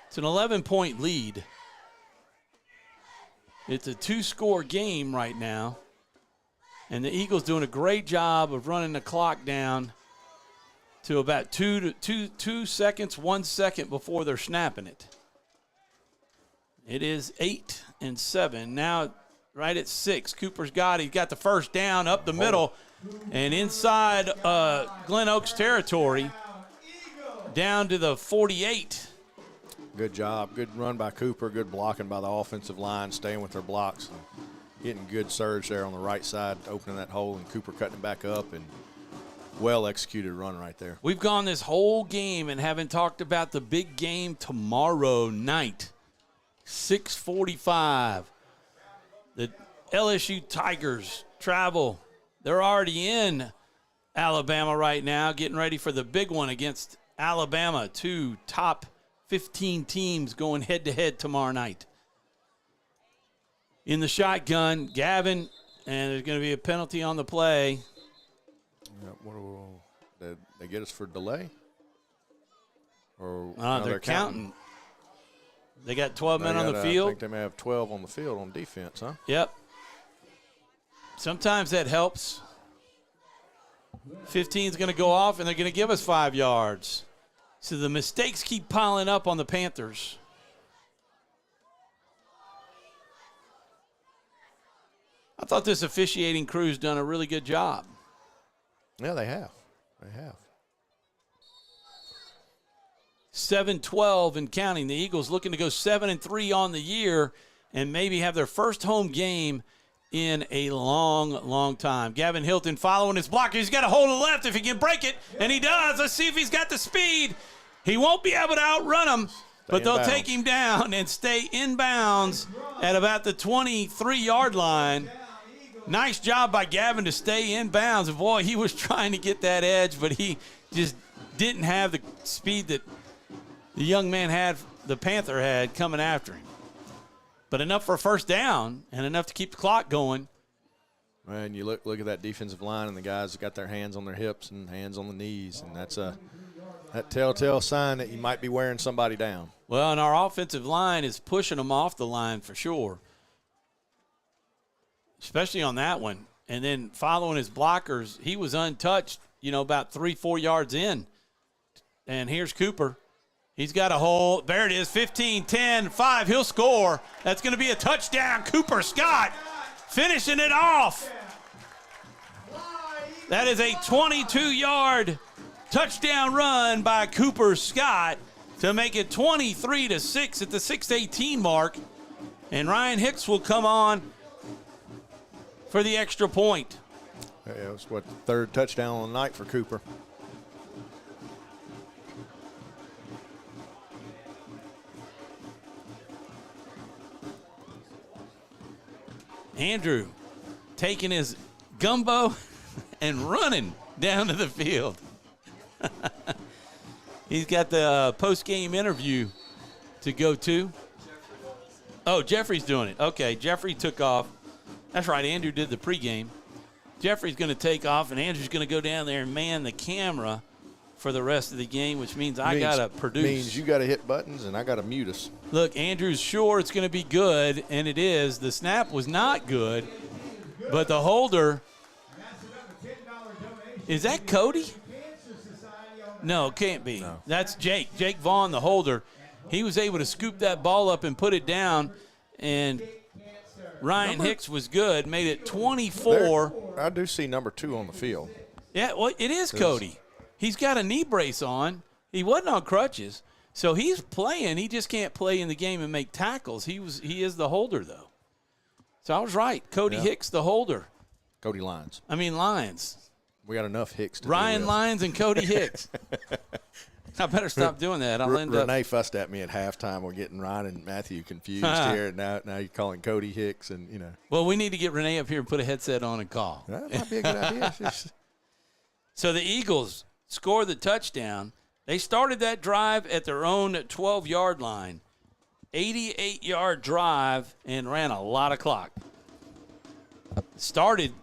It's an 11-point lead. It's a 2-score game right now. And the Eagles doing a great job of running the clock down to about 2 seconds, 1 second before they're snapping it. It is 8-7. Now right at 6. Cooper's got it. He's got the first down up the middle and inside Glen Oaks territory down to the 48. Good job. Good run by Cooper. Good blocking by the offensive line, staying with their blocks. Getting good surge there on the right side, opening that hole, and Cooper cutting it back up, and well-executed run right there. We've gone this whole game and haven't talked about the big game tomorrow night. 6:45. The LSU Tigers travel. They're already in Alabama right now, getting ready for the big one against Alabama. 2 top 15 teams going head-to-head tomorrow night. In the shotgun, Gavin, and there's going to be a penalty on the play. Did they get us for delay? Or they're counting. They got 12 men on the field. I think they may have 12 on the field on defense, huh? Yep. Sometimes that helps. 15 is going to go off, and they're going to give us 5 yards. So the mistakes keep piling up on the Panthers. I thought this officiating crew's done a really good job. Yeah, they have. They have. 7-12 and counting. The Eagles looking to go 7-3 on the year and maybe have their first home game in a long, long time. Gavin Hilton following his blocker. He's got a hold of the left if he can break it, and he does. Let's see if he's got the speed. He won't be able to outrun him, but they'll take him down and stay in bounds at about the 23-yard line. Nice job by Gavin to stay in bounds. Boy, he was trying to get that edge, but he just didn't have the speed that the young man had, the Panther had, coming after him. But enough for a first down and enough to keep the clock going. And you look at that defensive line, and the guys got their hands on their hips and hands on the knees, and that's that telltale sign that you might be wearing somebody down. Well, and our offensive line is pushing them off the line for sure, especially on that one. And then following his blockers, he was untouched, about 3-4 yards in. And here's Cooper. He's got a hold. There it is, 15, 10, 5. He'll score. That's going to be a touchdown. Cooper Scott finishing it off. That is a 22-yard touchdown run by Cooper Scott to make it 23-6 at the 6:18 mark. And Ryan Hicks will come on for the extra point. Yeah, it was, the third touchdown on the night for Cooper. Andrew taking his gumbo and running down to the field. He's got the post-game interview to go to. Oh, Jeffrey's doing it. Okay, Jeffrey took off. That's right, Andrew did the pregame. Jeffrey's going to take off, and Andrew's going to go down there and man the camera for the rest of the game, which means I got to produce. Means you got to hit buttons, and I got to mute us. Look, Andrew's sure it's going to be good, and it is. The snap was not good, but the holder. Is that Cody? No, can't be. No. That's Jake. Jake Vaughn, the holder. He was able to scoop that ball up and put it down, and Ryan Hicks was good, made it 24. I do see number 2 on the field. Yeah, well, it is Cody. He's got a knee brace on. He wasn't on crutches. So he's playing. He just can't play in the game and make tackles. He is the holder, though. So I was right. Cody Hicks, the holder. Cody Lyons. Lyons. We got enough Hicks to Ryan Lyons and Cody Hicks. I better stop doing that. I'll end up. Renee fussed at me at halftime. We're getting Ryan and Matthew confused here. Now you're calling Cody Hicks, and Well, we need to get Renee up here and put a headset on and call. That might be a good idea. So the Eagles score the touchdown. They started that drive at their own 12-yard line. 88-yard drive and ran a lot of clock. Started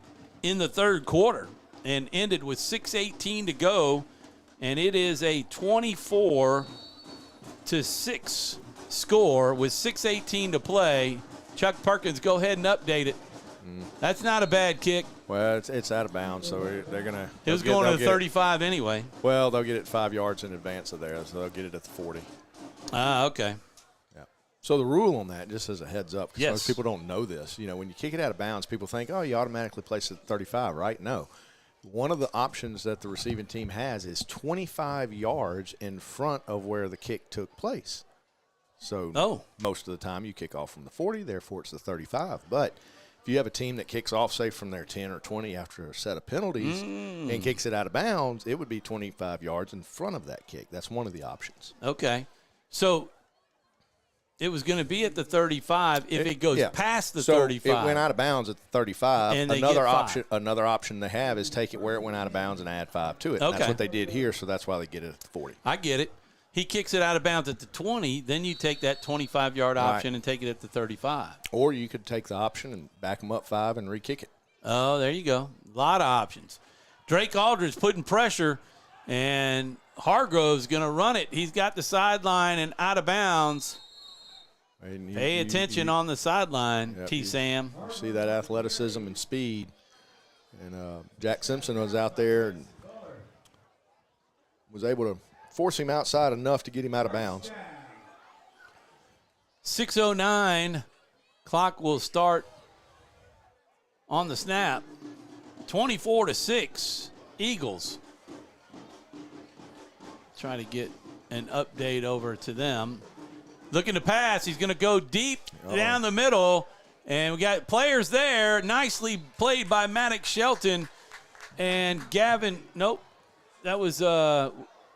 in the third quarter and ended with 6:18 to go, and it is a 24-6 score with 6:18 to play. Chuck Perkins, go ahead and update it. That's not a bad kick. Well, it's out of bounds, so they're going to. It was going to the 35 anyway. Well, they'll get it 5 yards in advance of there, so they'll get it at the 40. Okay. Yeah. So the rule on that, just as a heads up, because yes. most people don't know this. When you kick it out of bounds, people think, oh, you automatically place it at 35, right? No. One of the options that the receiving team has is 25 yards in front of where the kick took place. So most of the time you kick off from the 40, therefore it's the 35. But if you have a team that kicks off, say, from their 10 or 20 after a set of penalties and kicks it out of bounds, it would be 25 yards in front of that kick. That's one of the options. Okay. So it was going to be at the 35 if it goes past the 35. It went out of bounds at the 35. And Another option they have is take it where it went out of bounds and add 5 to it. Okay. And that's what they did here, so that's why they get it at the 40. I get it. He kicks it out of bounds at the 20, then you take that 25-yard option and take it at the 35. Or you could take the option and back them up 5 and re-kick it. Oh, there you go. A lot of options. Drake Aldridge putting pressure, and Hargrove's going to run it. He's got the sideline and out of bounds. Pay attention on the sideline, T-Sam. You see that athleticism and speed. And Jack Simpson was out there and was able to force him outside enough to get him out of bounds. 6:09. Clock will start on the snap. 24-6. Eagles. Try to get an update over to them. Looking to pass. He's going to go deep down the middle. And we got players there. Nicely played by Maddox Shelton and Gavin. Nope. That was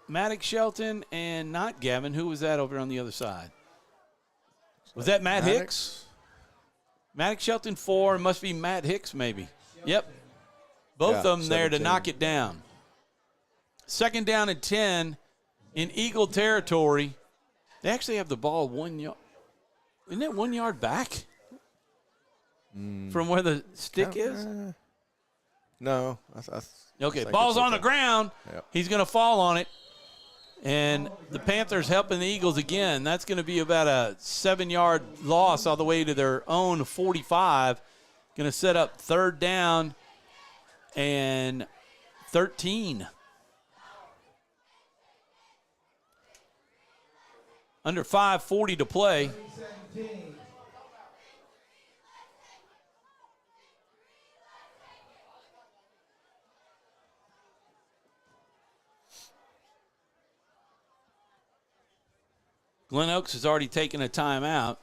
Maddox Shelton and not Gavin. Who was that over on the other side? Was that Matt Hicks? Maddox Shelton 4. Must be Matt Hicks maybe. Yep. Both of them there to knock it down. 2nd down and 10 in Eagle territory. They actually have the ball 1 yard. Isn't it 1 yard back from where the stick is? No. Okay, ball's on the ground. Yep. He's going to fall on it. And the Panthers helping the Eagles again. That's going to be about a 7-yard loss all the way to their own 45. Going to set up 3rd down and 13. Under 5:40 to play. Glen Oaks has already taken a timeout.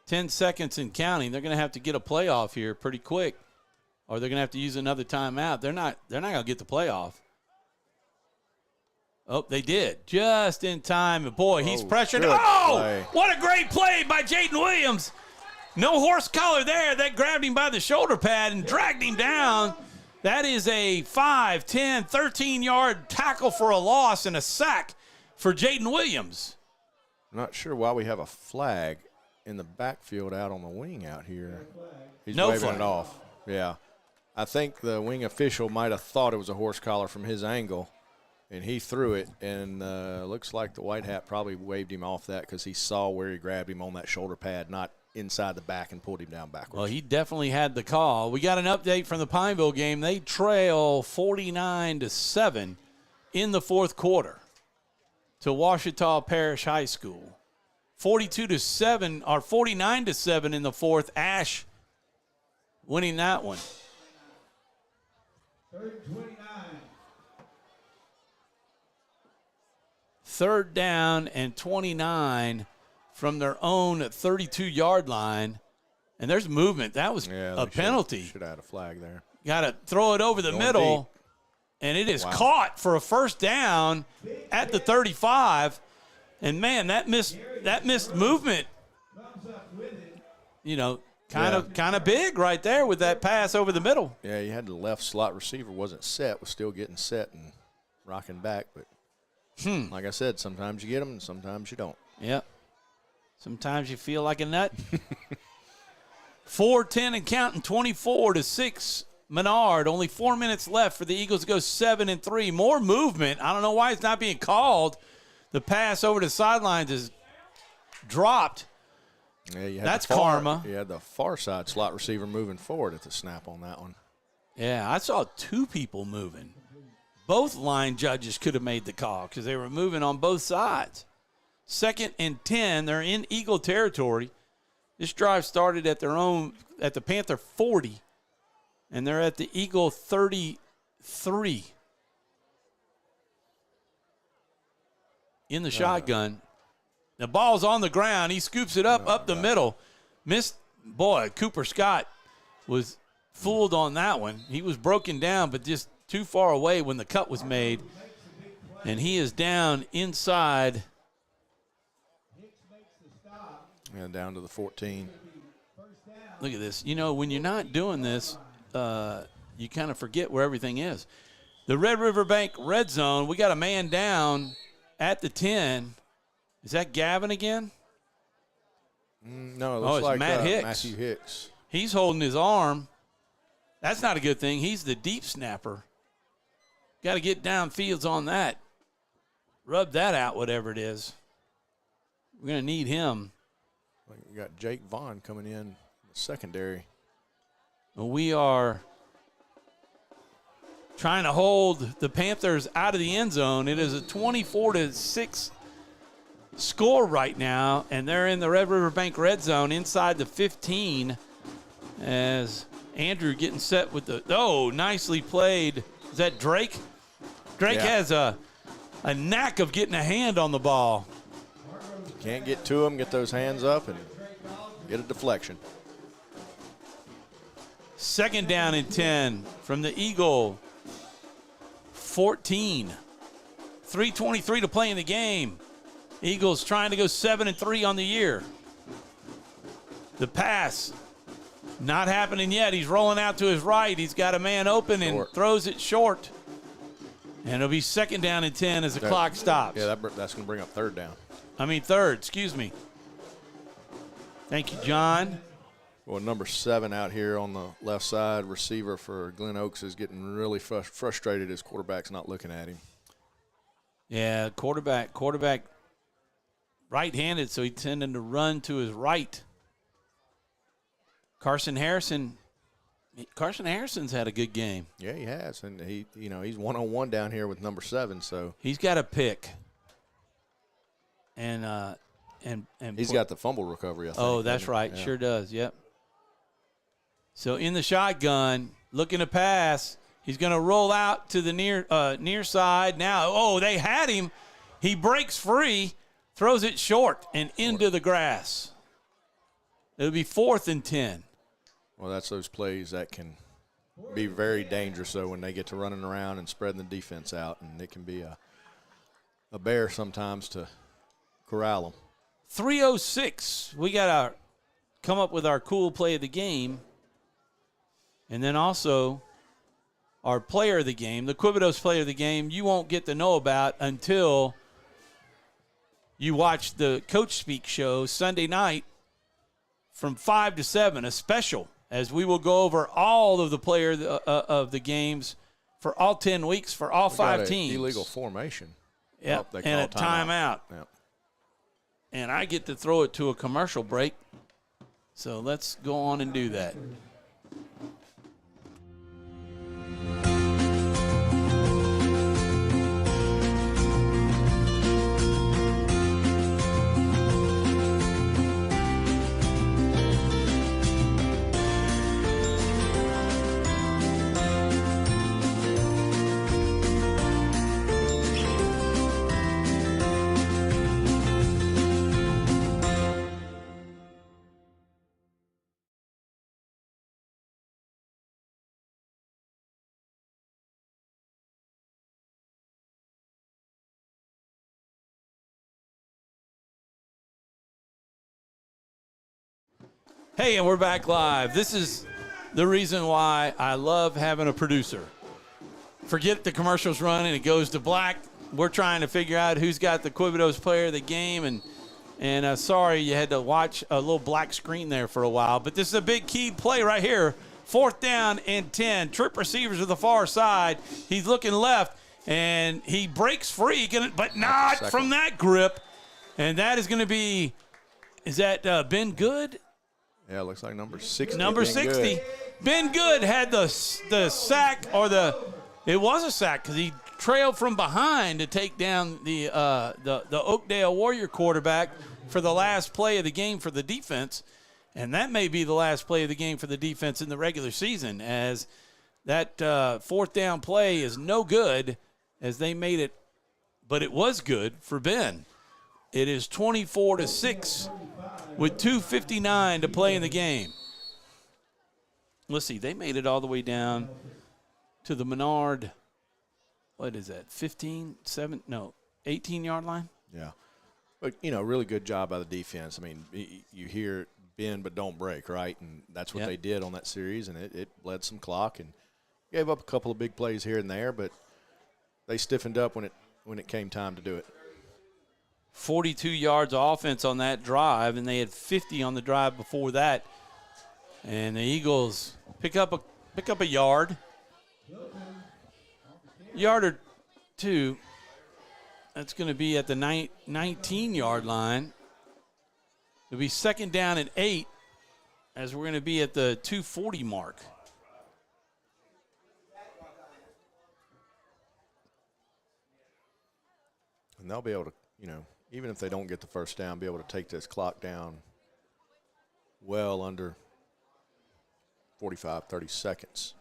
10 seconds and counting. They're going to have to get a playoff here pretty quick, or they're going to have to use another timeout. They're not going to get the playoff. Oh, they did. Just in time. Boy, he's pressured. Oh, what a great play by Jaden Williams. No horse collar there. That grabbed him by the shoulder pad and dragged him down. That is a 5, 10, 13-yard tackle for a loss and a sack for Jaden Williams. I'm not sure why we have a flag in the backfield out on the wing out here. He's waving it off. Yeah. I think the wing official might have thought it was a horse collar from his angle. And he threw it, and looks like the white hat probably waved him off that because he saw where he grabbed him on that shoulder pad, not inside the back, and pulled him down backwards. Well, he definitely had the call. We got an update from the Pineville game. They trail 49-7 in the 4th quarter to Ouachita Parish High School. 42-7 or 49-7 in the 4th. Ash winning that one. 29. 3rd down and 29 from their own 32-yard line. And there's movement. That was a penalty. Should have had a flag there. Got to throw it over the middle, and it is caught for a 1st down at the 35. And, man, that missed movement, you know, kind of big right there with that pass over the middle. Yeah, you had the left slot receiver wasn't set, was still getting set and rocking back, but like I said, sometimes you get them and sometimes you don't. Yep. Sometimes you feel like a nut. 4-10 and counting, 24-6. Menard, only 4 minutes left for the Eagles to go 7-3. More movement. I don't know why it's not being called. The pass over the sidelines is dropped. Yeah, that's karma. You had the far side slot receiver moving forward at the snap on that one. Yeah, I saw 2 people moving. Both line judges could have made the call because they were moving on both sides. 2nd and 10. They're in Eagle territory. This drive started at the Panther 40, and they're at the Eagle 33. In the shotgun. The ball's on the ground. He scoops it up the middle. Missed. Boy, Cooper Scott was fooled on that one. He was broken down, but just too far away when the cut was made. And he is down inside And down to the 14. Look at this. You know, when you're not doing this, you kind of forget where everything is. The Red River Bank red zone, we got a man down at the 10. Is that Gavin again? No, it looks it's like Matt Hicks. Matthew Hicks. He's holding his arm. That's not a good thing. He's the deep snapper. Got to get downfields on that. Rub that out, whatever it is. We're going to need him. We got Jake Vaughn coming in the secondary. We are trying to hold the Panthers out of the end zone. It is a 24-6 score right now, and they're in the Red River Bank red zone inside the 15 as Andrew getting set with the, nicely played. Is that Drake? Drake has a knack of getting a hand on the ball. Can't get to him, get those hands up, and get a deflection. 2nd down and 10 from the Eagle 14. 3:23 to play in the game. Eagles trying to go 7-3 on the year. The pass not happening yet. He's rolling out to his right. He's got a man open and throws it short. And it'll be 2nd down and 10 as the clock stops. Yeah, that's going to bring up 3rd down. Third, excuse me. Thank you, John. Well, number 7 out here on the left side, receiver for Glen Oaks, is getting really frustrated. His quarterback's not looking at him. Yeah, quarterback right-handed, so he's tending to run to his right. Carson Harrison's had a good game. Yeah, he has, and he's one-on-one down here with number 7, so he's got a pick. And he's got the fumble recovery, I think. Oh, that's right. Yeah. Sure does. Yep. So in the shotgun, looking to pass. He's going to roll out to the near side. Now, they had him. He breaks free, throws it short and into the grass. It'll be 4th and 10. Well, that's those plays that can be very dangerous, though, when they get to running around and spreading the defense out, and it can be a bear sometimes to corral them. 3:06. We got to come up with our cool play of the game. And then also our player of the game, the Quibidos player of the game, you won't get to know about until you watch the Coach Speak show Sunday night from 5 to 7, a special, as we will go over all of the player of the games for all 10 weeks for all 5 teams. Illegal formation. Yep, and a timeout. Yep. And I get to throw it to a commercial break. So let's go on and do that. Hey, and we're back live. This is the reason why I love having a producer. Forget the commercials running, it goes to black. We're trying to figure out who's got the Quibidos player of the game, and sorry you had to watch a little black screen there for a while, but this is a big key play right here. 4th down and 10. Trip receivers to the far side. He's looking left, and he breaks free, but not from that grip. And that is going to be, is that Ben Good? Yeah, it looks like number 60. Number 60. Ben Good had the sack, it was a sack because he trailed from behind to take down the Oakdale Warrior quarterback for the last play of the game for the defense. And that may be the last play of the game for the defense in the regular season, as that 4th down play is no good as they made it, but it was good for Ben. It is 24-6 with 2:59 to play in the game. Let's see, they made it all the way down to the Menard, what is that, 18-yard line? Yeah. But, really good job by the defense. I mean, you hear bend but don't break, right? And that's what they did on that series, and it bled some clock and gave up a couple of big plays here and there, but they stiffened up when it came time to do it. 42 yards of offense on that drive, and they had 50 on the drive before that. And the Eagles pick up a yard or two. That's going to be at the 19-yard line. It'll be 2nd down and 8 as we're going to be at the 240 mark. And they'll be able to, even if they don't get the first down, be able to take this clock down well under 45, 30 seconds.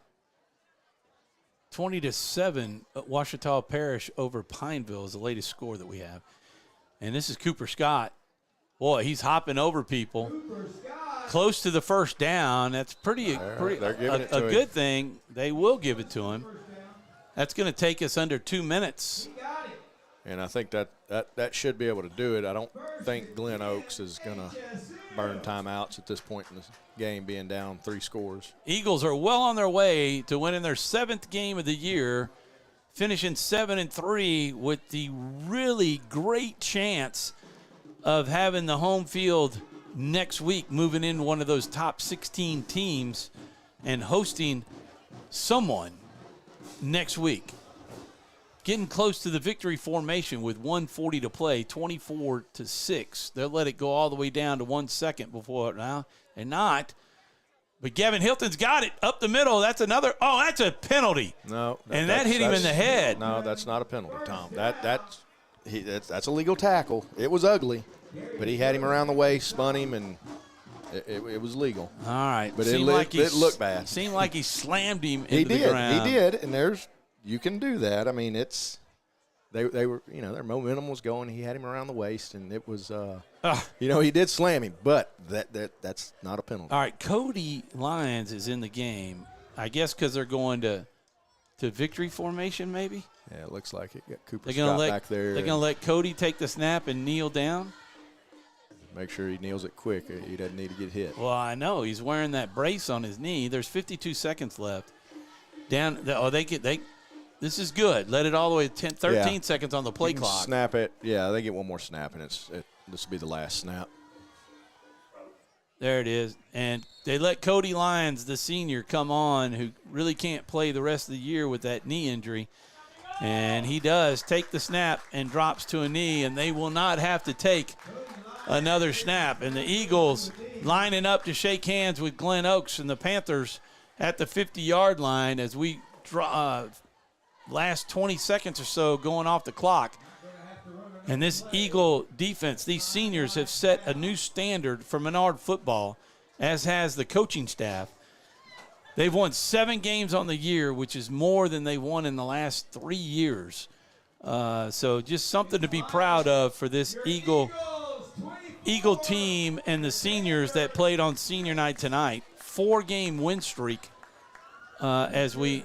20-7, Ouachita Parish over Pineville is the latest score that we have. And this is Cooper Scott. Boy, he's hopping over people. Close to the first down. That's a good thing. They will give it to him. That's going to take us under 2 minutes. And I think that should be able to do it. I don't think Glen Oaks is going to burn timeouts at this point in the game, being down 3 scores. Eagles are well on their way to winning their 7th game of the year, finishing 7-3 with the really great chance of having the home field next week, moving in one of those top 16 teams and hosting someone next week. Getting close to the victory formation with 1:40 to play, 24-6. They'll let it go all the way down to 1 second before now. They're not. But Gavin Hilton's got it up the middle. That's another. Oh, that's a penalty. No. And that hit him in the head. No, that's not a penalty, Tom. That's a legal tackle. It was ugly, but he had him around the waist, spun him, and it was legal. All right. But it looked bad. Seemed like he slammed him into the ground. He did, and you can do that. I mean, they were, their momentum was going. He had him around the waist, and it was, he did slam him, but that's not a penalty. All right, Cody Lyons is in the game, I guess because they're going to victory formation maybe? Yeah, it looks like it. Got Cooper Scott back there. They're going to let Cody take the snap and kneel down? Make sure he kneels it quick. He doesn't need to get hit. Well, I know. He's wearing that brace on his knee. There's 52 seconds left. This is good. Let it all the way to 13 seconds on the play clock. Snap it. Yeah, they get one more snap, and this will be the last snap. There it is. And they let Cody Lyons, the senior, come on, who really can't play the rest of the year with that knee injury. And he does take the snap and drops to a knee, and they will not have to take another snap. And the Eagles lining up to shake hands with Glen Oaks and the Panthers at the 50-yard line as we last 20 seconds or so going off the clock. And this Eagle defense, these seniors have set a new standard for Menard football, as has the coaching staff. They've won 7 games on the year, which is more than they won in the last 3 years. So just something to be proud of for this Eagle team and the seniors that played on senior night tonight. 4-game win streak as we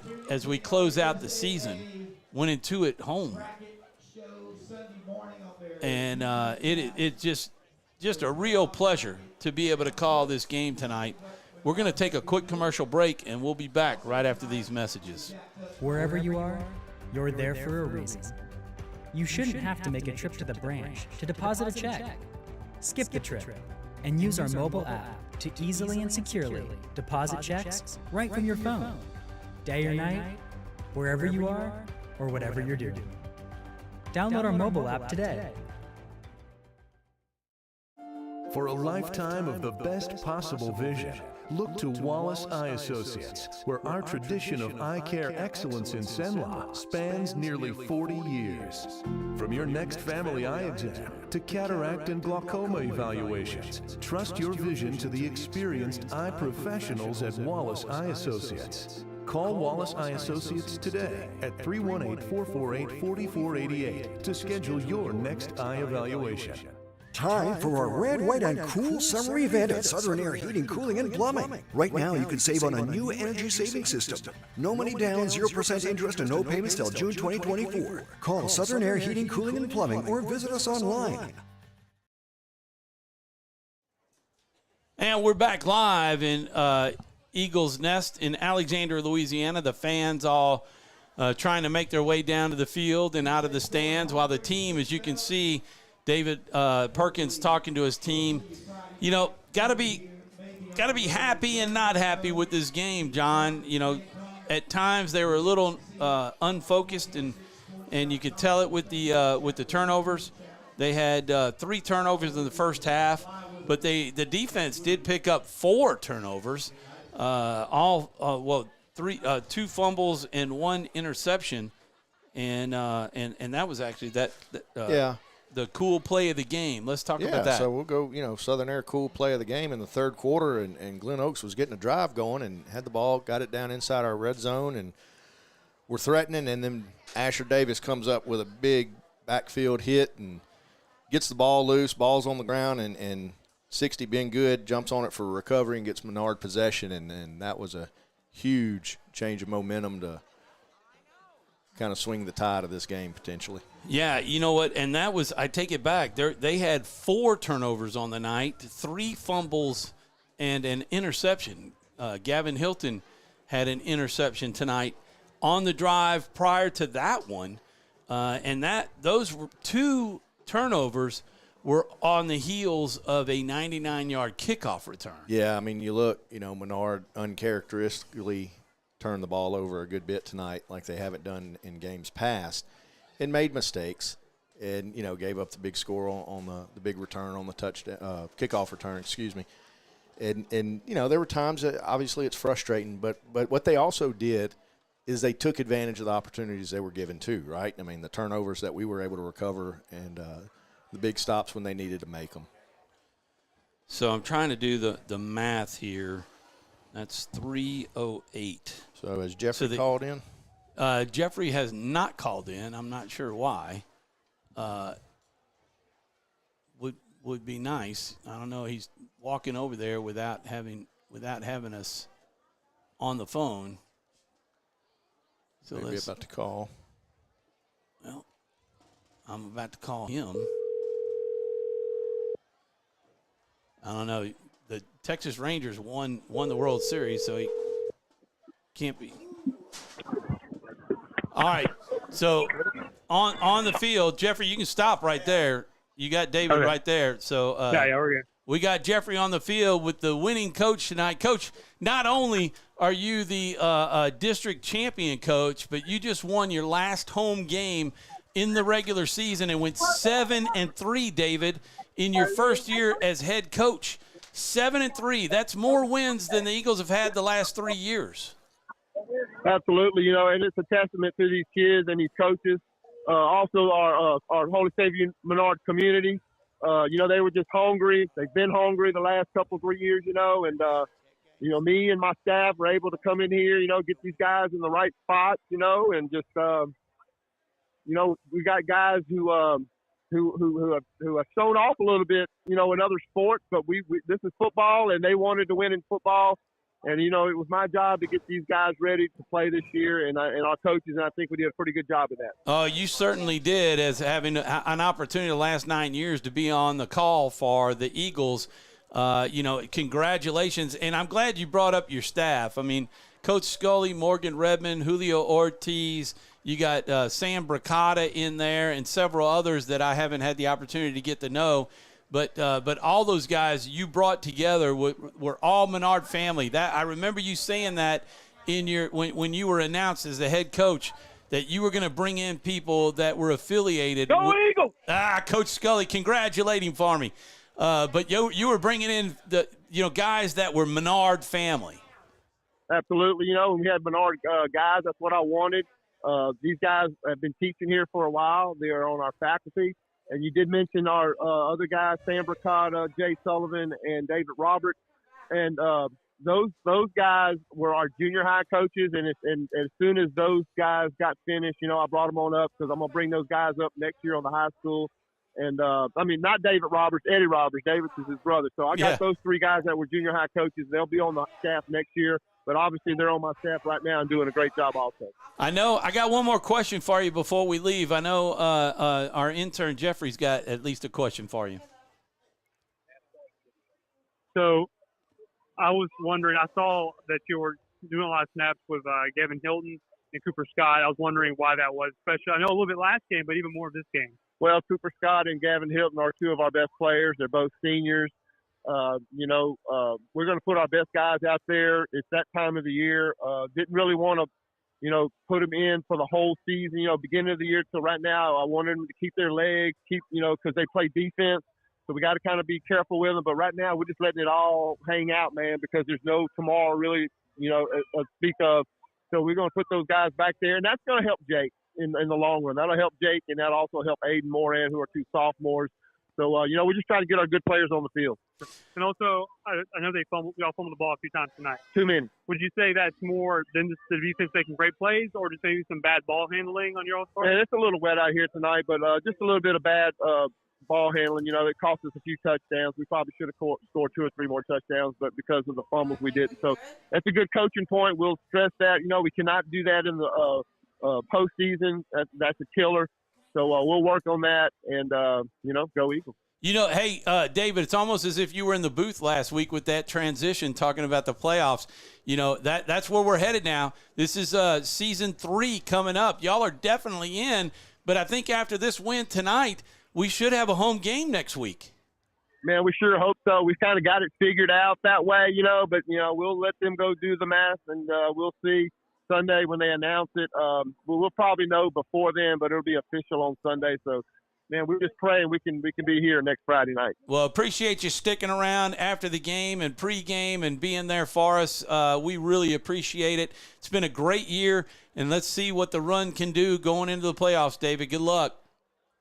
close out the season, winning 2 at home. And it's just a real pleasure to be able to call this game tonight. We're going to take a quick commercial break, and we'll be back right after these messages. Wherever you are, you're there for a reason. You shouldn't have to make a trip to the branch to deposit a check. Skip the trip and use our mobile app to easily and securely deposit checks right from your phone. Day or night, wherever you are or whatever you're doing. Download our mobile app today. For a lifetime of the best possible vision, look to Wallace Eye Associates, where our tradition of eye care excellence in Cenla spans nearly 40 years. From your next family eye exam to cataract and glaucoma evaluations, trust your vision to the experienced eye professionals at Wallace Eye Associates. Call Wallace Eye Associates today at 318-448-4488 to schedule your next eye evaluation. Time for our red, white, and cool summer event at Southern Air Heating, Cooling, and Plumbing. Right now, you can save on a new energy saving system. No money down, 0% interest, and no payments till June 2024. Call Southern Air Heating, Cooling, and Plumbing or visit us online. And we're back live in Eagles Nest in Alexandria, Louisiana. The fans all trying to make their way down to the field and out of the stands, while the team, as you can see, David Perkins talking to his team. You know, got to be happy and not happy with this game, John. You know, at times they were a little unfocused, and you could tell it with the turnovers. They had 3 turnovers in the first half. But the defense did pick up 4 turnovers, 2 fumbles and 1 interception, and that was actually the cool play of the game. Let's talk about that. So we'll go, Southern Air cool play of the game in the third quarter, and Glen Oaks was getting a drive going and had the ball, got it down inside our red zone, and we're threatening, and then Asher Davis comes up with a big backfield hit and gets the ball loose, ball's on the ground, and 60 being good, jumps on it for recovery and gets Menard possession, and that was a huge change of momentum to kind of swing the tide of this game potentially. Yeah, you know what, and that was, I take it back, they had 4 turnovers on the night, 3 fumbles and an interception. Gavin Hilton had an interception tonight on the drive prior to that one, and those were 2 turnovers were on the heels of a 99-yard kickoff return. Yeah, I mean, you look, Menard uncharacteristically turned the ball over a good bit tonight like they haven't done in games past, and made mistakes and, gave up the big score on the big return on the touchdown, kickoff return, excuse me. And there were times that obviously it's frustrating, but what they also did is they took advantage of the opportunities they were given too, right? I mean, the turnovers that we were able to recover and the big stops when they needed to make them. So I'm trying to do the math here. That's 308. So has Jeffrey called in? Jeffrey has not called in. I'm not sure why. Would be nice. I don't know. He's walking over there without having us on the phone. So maybe about to call. Well, I'm about to call him. I don't know. The Texas Rangers won the World Series, so he can't be. All right. So on the field, Jeffrey, you can stop right there. You got David right there. So yeah, we're good. We got Jeffrey on the field with the winning coach tonight. Coach, not only are you the district champion coach, but you just won your last home game in the regular season and went 7-3, David, in your first year as head coach. 7-3. That's more wins than the Eagles have had the last 3 years. Absolutely, and it's a testament to these kids and these coaches. Also, our Holy Savior Menard community. They were just hungry. They've been hungry the last 3 years, and me and my staff were able to come in here, get these guys in the right spots, and just, we got guys who have shown off a little bit, in other sports, but this is football, and they wanted to win in football. And, it was my job to get these guys ready to play this year, and our coaches, and I think we did a pretty good job of that. Oh, you certainly did, as having an opportunity the last 9 years to be on the call for the Eagles. Congratulations. And I'm glad you brought up your staff. I mean, Coach Scully, Morgan Redmond, Julio Ortiz, you got Sam Bricata in there and several others that I haven't had the opportunity to get to know. But all those guys you brought together were all Menard family. That I remember you saying that in your when you were announced as the head coach, that you were going to bring in people that were affiliated. Go Eagles! Coach Scully, congratulating for me. But you were bringing in the guys that were Menard family. Absolutely, we had Menard guys. That's what I wanted. These guys have been teaching here for a while. They are on our faculty. And you did mention our other guys, Sam Bricata, Jay Sullivan, and David Roberts. And those guys were our junior high coaches. And as soon as those guys got finished, I brought them on up because I'm going to bring those guys up next year on the high school. And, not David Roberts, Eddie Roberts. Davis is his brother. So I got those 3 guys that were junior high coaches. They'll be on the staff next year. But obviously they're on my staff right now and doing a great job also. I know. I got one more question for you before we leave. I know our intern Jeffrey's got at least a question for you. So I was wondering, I saw that you were doing a lot of snaps with Gavin Hilton and Cooper Scott. I was wondering why that was, especially, I know a little bit last game, but even more this game. Well, Cooper Scott and Gavin Hilton are two of our best players. They're both seniors. We're going to put our best guys out there. It's that time of the year. Didn't really want to, put them in for the whole season, beginning of the year till right now. I wanted them to keep their legs, because they play defense. So we got to kind of be careful with them. But right now, we're just letting it all hang out, man, because there's no tomorrow really, speak of. So we're going to put those guys back there, and that's going to help Jake in the long run. That'll help Jake, and that'll also help Aiden Moran, who are two sophomores. So, we're just trying to get our good players on the field. And also, I know y'all fumbled the ball a few times tonight. Too many. Would you say that's more than just the defense making great plays, or just maybe some bad ball handling on your part? Yeah, it's a little wet out here tonight, but just a little bit of bad ball handling. It cost us a few touchdowns. We probably should have scored 2 or 3 more touchdowns, but because of the fumbles, we didn't. So that's a good coaching point. We'll stress that. We cannot do that in the postseason. That's a killer. So we'll work on that and, go Eagles. Hey, David, it's almost as if you were in the booth last week with that transition talking about the playoffs. That's where we're headed now. This is season 3 coming up. Y'all are definitely in, but I think after this win tonight, we should have a home game next week. Man, we sure hope so. We've kind of got it figured out that way, but, we'll let them go do the math, and we'll see Sunday when they announce it. We'll probably know before then, but it'll be official on Sunday. So, man, we're just praying we can be here next Friday night. Well, appreciate you sticking around after the game and pregame and being there for us. We really appreciate it. It's been a great year, and let's see what the run can do going into the playoffs, David. Good luck.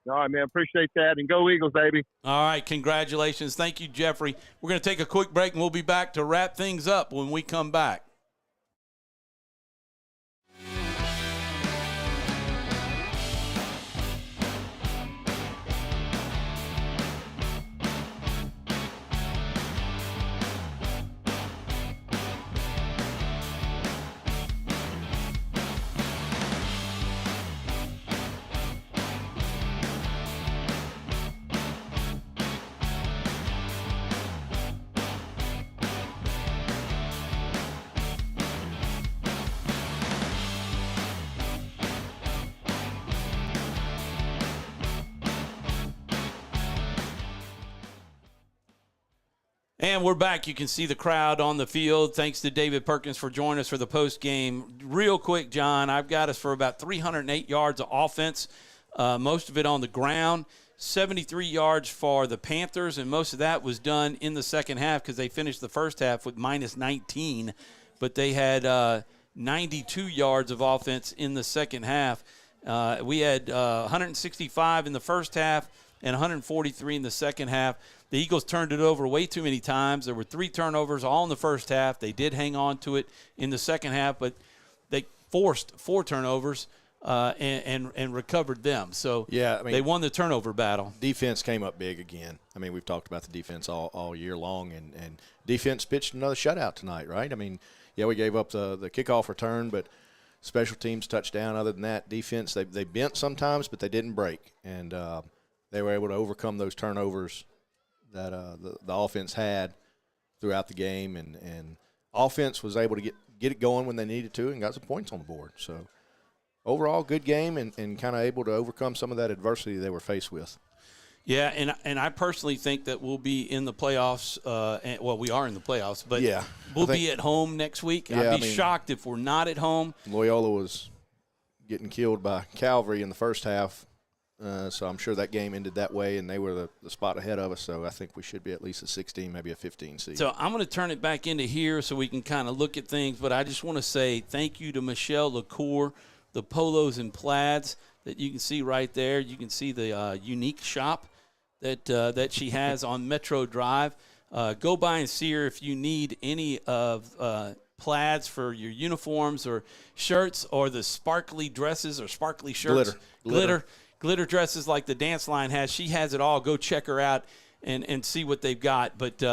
All right, man. Appreciate that. And go Eagles, baby. All right. Congratulations. Thank you, Jeffrey. We're going to take a quick break, and we'll be back to wrap things up when we come back. And we're back. You can see the crowd on the field. Thanks to David Perkins for joining us for the post game. Real quick, John, I've got us for about 308 yards of offense, most of it on the ground, 73 yards for the Panthers, and most of that was done in the second half because they finished the first half with minus 19, but they had 92 yards of offense in the second half. We had 165 in the first half and 143 in the second half. The Eagles turned it over way too many times. There were 3 turnovers all in the first half. They did hang on to it in the second half, but they forced 4 turnovers and recovered them. So yeah, they won the turnover battle. Defense came up big again. I mean, we've talked about the defense all year long, and defense pitched another shutout tonight, right? I mean, yeah, we gave up the kickoff return, but special teams touchdown. Other than that, defense, they bent sometimes, but they didn't break. And they were able to overcome those turnovers that the offense had throughout the game, and offense was able to get it going when they needed to and got some points on the board. So overall, good game and kind of able to overcome some of that adversity they were faced with. Yeah, and I personally think that we'll be in the playoffs. We are in the playoffs, but yeah, we'll be at home next week. Yeah, I'd be shocked if we're not at home. Loyola was getting killed by Calvary in the first half. So I'm sure that game ended that way, and they were the spot ahead of us. So I think we should be at least a 16, maybe a 15 seed. So I'm going to turn it back into here so we can kind of look at things. But I just want to say thank you to Michelle LaCour, the polos and plaids that you can see right there. You can see the unique shop that she has on Metro Drive. Go by and see her if you need any of plaids for your uniforms or shirts, or the sparkly dresses or sparkly shirts. Glitter dresses like the dance line has. She has it all. Go check her out and see what they've got. But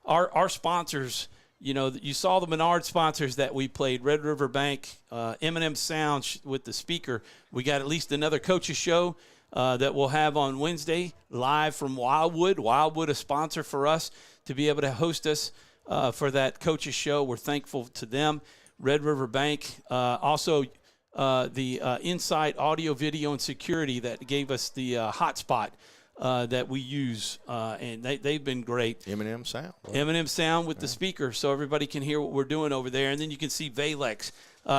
our sponsors, you saw the Menard sponsors that we played, Red River Bank, M&M Sound with the speaker. We got at least another coach's show that we'll have on Wednesday live from Wildwood. Wildwood, a sponsor for us to be able to host us for that coaches show. We're thankful to them. Red River Bank, also the Insight Audio, Video, and Security that gave us the hotspot that we use, and they've been great. M&M Sound. M&M Sound with the speaker, so everybody can hear what we're doing over there. And then you can see Valex.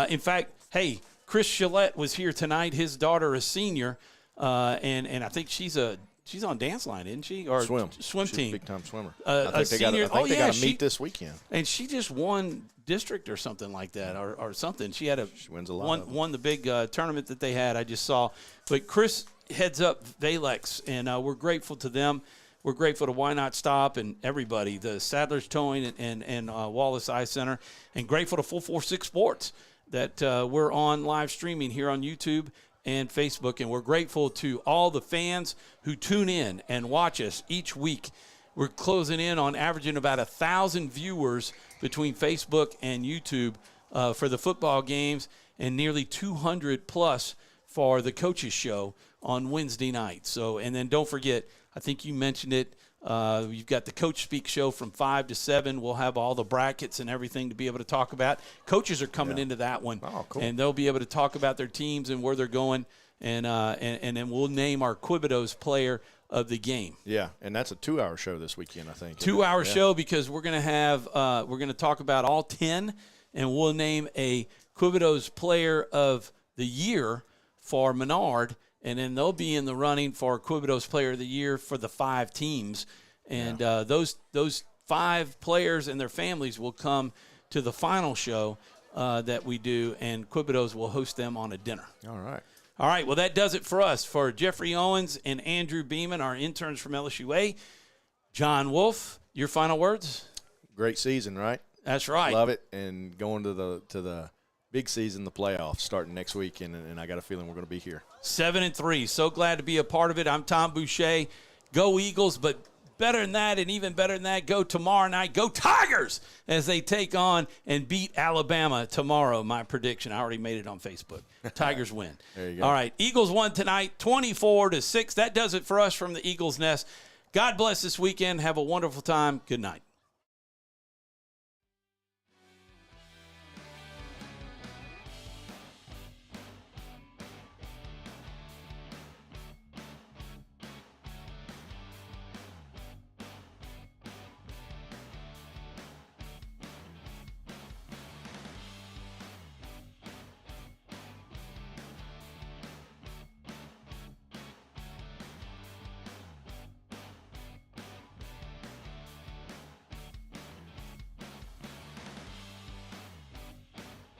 In fact, hey, Chris Gillette was here tonight. His daughter is senior, and I think she's on dance line, isn't she? Or swim team. She's a big-time swimmer. I think they got to meet this weekend. And she just won district or something like that, or something. She wins a lot. Won the big tournament that they had. I just saw. But Chris heads up Valex, and we're grateful to them. We're grateful to Why Not Stop and everybody, the Sadler's Towing and Wallace Eye Center, and grateful to 446 Sports that we're on live streaming here on YouTube and Facebook, and we're grateful to all the fans who tune in and watch us each week. We're closing in on averaging about 1,000 viewers between Facebook and YouTube for the football games, and nearly 200 plus for the coaches show on Wednesday night. So, and then don't forget, I think you mentioned it, you've got the Coach Speak show from 5 to 7. We'll have all the brackets and everything to be able to talk about. Coaches are coming into that one, and they'll be able to talk about their teams and where they're going, and then we'll name our Quibidos player of the game. Yeah, and that's a 2-hour show this weekend, I think. 2-hour show, because we're going to talk about all 10, and we'll name a Quibidos player of the year for Menard, and then they'll be in the running for Quibidos Player of the Year for the 5 teams. And those 5 players and their families will come to the final show that we do, and Quibidos will host them on a dinner. All right. All right, well, that does it for us. For Jeffrey Owens and Andrew Beeman, our interns from LSUA, John Wolf, your final words? Great season, right? That's right. Love it, and going to the big season, the playoffs, starting next week, and I got a feeling we're going to be here. 7-3. So glad to be a part of it. I'm Tom Boucher. Go Eagles, but better than that, and even better than that, go tomorrow night. Go Tigers as they take on and beat Alabama tomorrow. My prediction. I already made it on Facebook. Tigers win. There you go. All right. Eagles won tonight, 24-6. That does it for us from the Eagles Nest. God bless this weekend. Have a wonderful time. Good night.